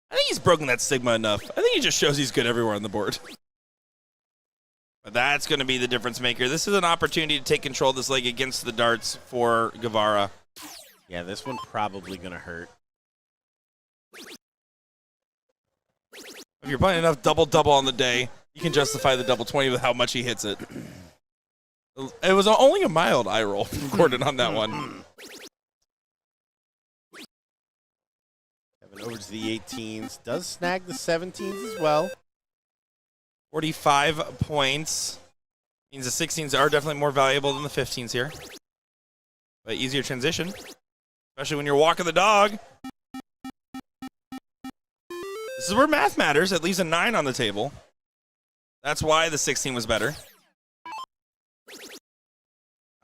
I think he's broken that stigma enough. I think he just shows he's good everywhere on the board. But that's going to be the difference maker. This is an opportunity to take control of this leg against the darts for Guevara. Yeah, this one probably going to hurt. If you're playing enough double-double on the day, you can justify the double 20 with how much he hits it. It was only a mild eye roll from Gordon on that one. Over to the 18s. Does snag the 17s as well. 45 points. Means the 16s are definitely more valuable than the 15s here. But easier transition, especially when you're walking the dog. This is where math matters. It leaves a 9 on the table. That's why the 16 was better.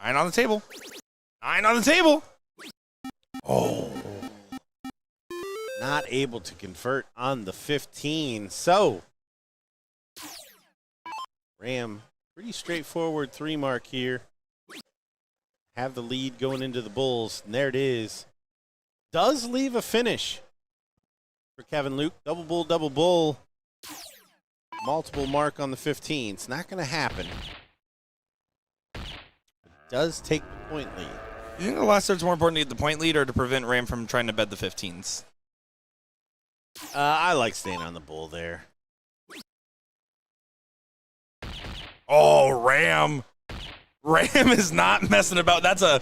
9 on the table. 9 on the table. Oh. Not able to convert on the 15. So, Ram, pretty straightforward 3 mark here. Have the lead going into the Bulls. And there it is. Does leave a finish for Kevin Luke. Double bull, double bull. Multiple mark on the 15. It's not going to happen. It does take the point lead. You think the last third's more important to get the point lead or to prevent Ram from trying to bed the 15s? I like staying on the bull there. Oh, Ram. Ram is not messing about. That's a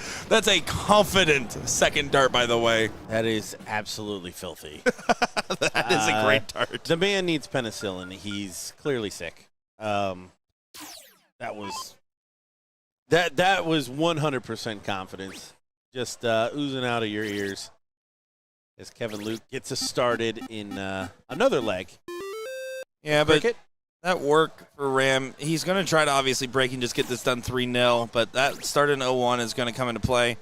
confident second dart, by the way. That is absolutely filthy. That is a great dart. The man needs penicillin. He's clearly sick. That was 100% confidence, just oozing out of your ears as Kevin Luke gets us started in another leg. Yeah, but Cricket. that work for Ram. He's going to try to obviously break and just get this done 3-0, but that start in 0-1 is going to come into play.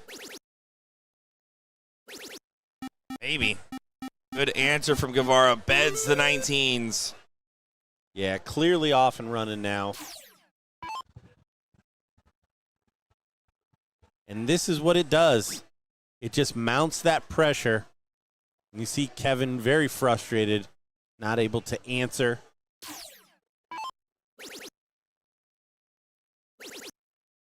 Maybe. Good answer from Guevara. Beds the 19s. Yeah, clearly off and running now. And this is what it does. It just mounts that pressure. And you see Kevin very frustrated, not able to answer.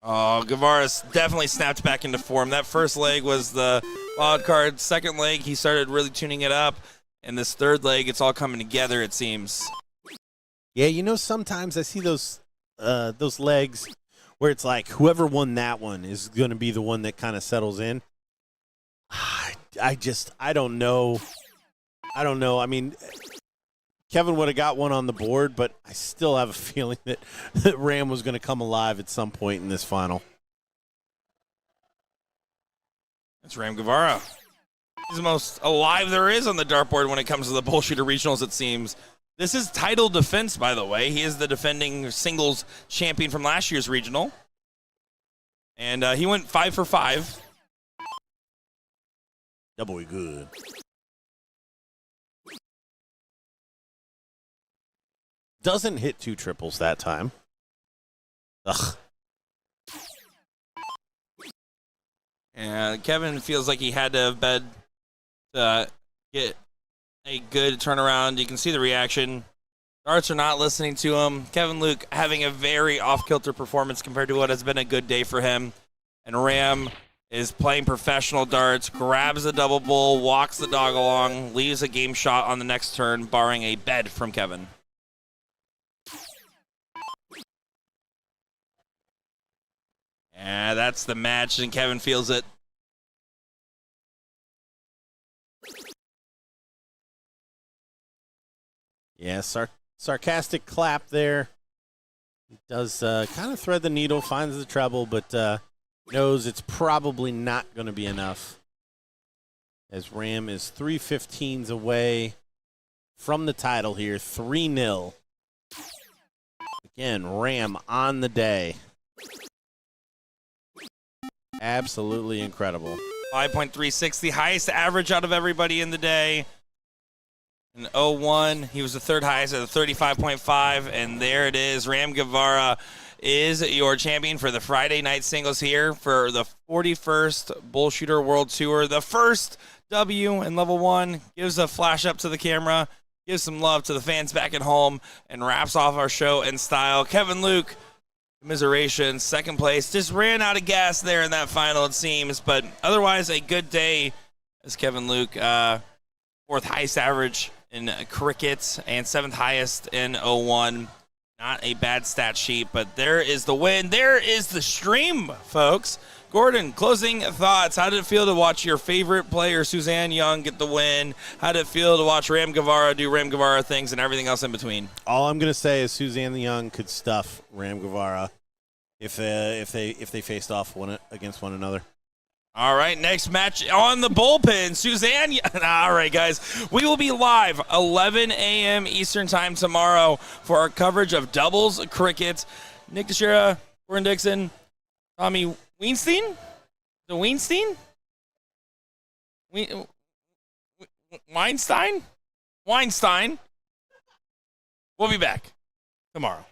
Oh, Guevara's definitely snapped back into form. That first leg was the wild card. Second leg, he started really tuning it up. And this third leg, it's all coming together, it seems. Yeah, you know, sometimes I see those legs where it's like whoever won that one is going to be the one that kind of settles in. I don't know. I mean, Kevin would have got one on the board, but I still have a feeling that Ram was going to come alive at some point in this final. That's Ram Guevara. He's the most alive there is on the dartboard when it comes to the BullShooter Regionals, it seems. This is title defense, by the way. He is the defending singles champion from last year's regional. And he went 5 for 5. That boy good. Doesn't hit 2 triples that time. Ugh. And Kevin feels like he had to have bed to get a good turnaround. You can see the reaction. Darts are not listening to him. Kevin Luke having a very off-kilter performance compared to what has been a good day for him. And Ram is playing professional darts, grabs a double bull, walks the dog along, leaves a game shot on the next turn, barring a bed from Kevin. Yeah, that's the match, and Kevin feels it. Yeah, sarcastic clap there. He does kind of thread the needle, finds the treble, but knows it's probably not going to be enough. As Ram is 3/15s away from the title here, 3-0. Again, Ram on the day. Absolutely incredible. 5.36, the highest average out of everybody in the day. In 0-1, he was the third highest at a 35.5, and there it is. Ram Guevara is your champion for the Friday night singles here for the 41st BullShooter World Tour. The first W in level 1, gives a flash up to the camera, gives some love to the fans back at home, and wraps off our show in style. Kevin Luke, commiserations, second place. Just ran out of gas there in that final, it seems, but otherwise a good day as Kevin Luke, fourth highest average in cricket and 7th highest in 0-1. Not a bad stat sheet, but there is the win. There is the stream, folks. Gordon, closing thoughts. How did it feel to watch your favorite player, Suzanne Young, get the win? How did it feel to watch Ram Guevara do Ram Guevara things and everything else in between? All I'm going to say is Suzanne Young could stuff Ram Guevara if they faced off against one another. All right, next match on the bullpen, Suzanne. All right, guys, we will be live 11 a.m. Eastern time tomorrow for our coverage of doubles cricket. Nick Teixeira, Gordon Dixon, Tommy Weinstein? The Weinstein? Weinstein? We'll be back tomorrow.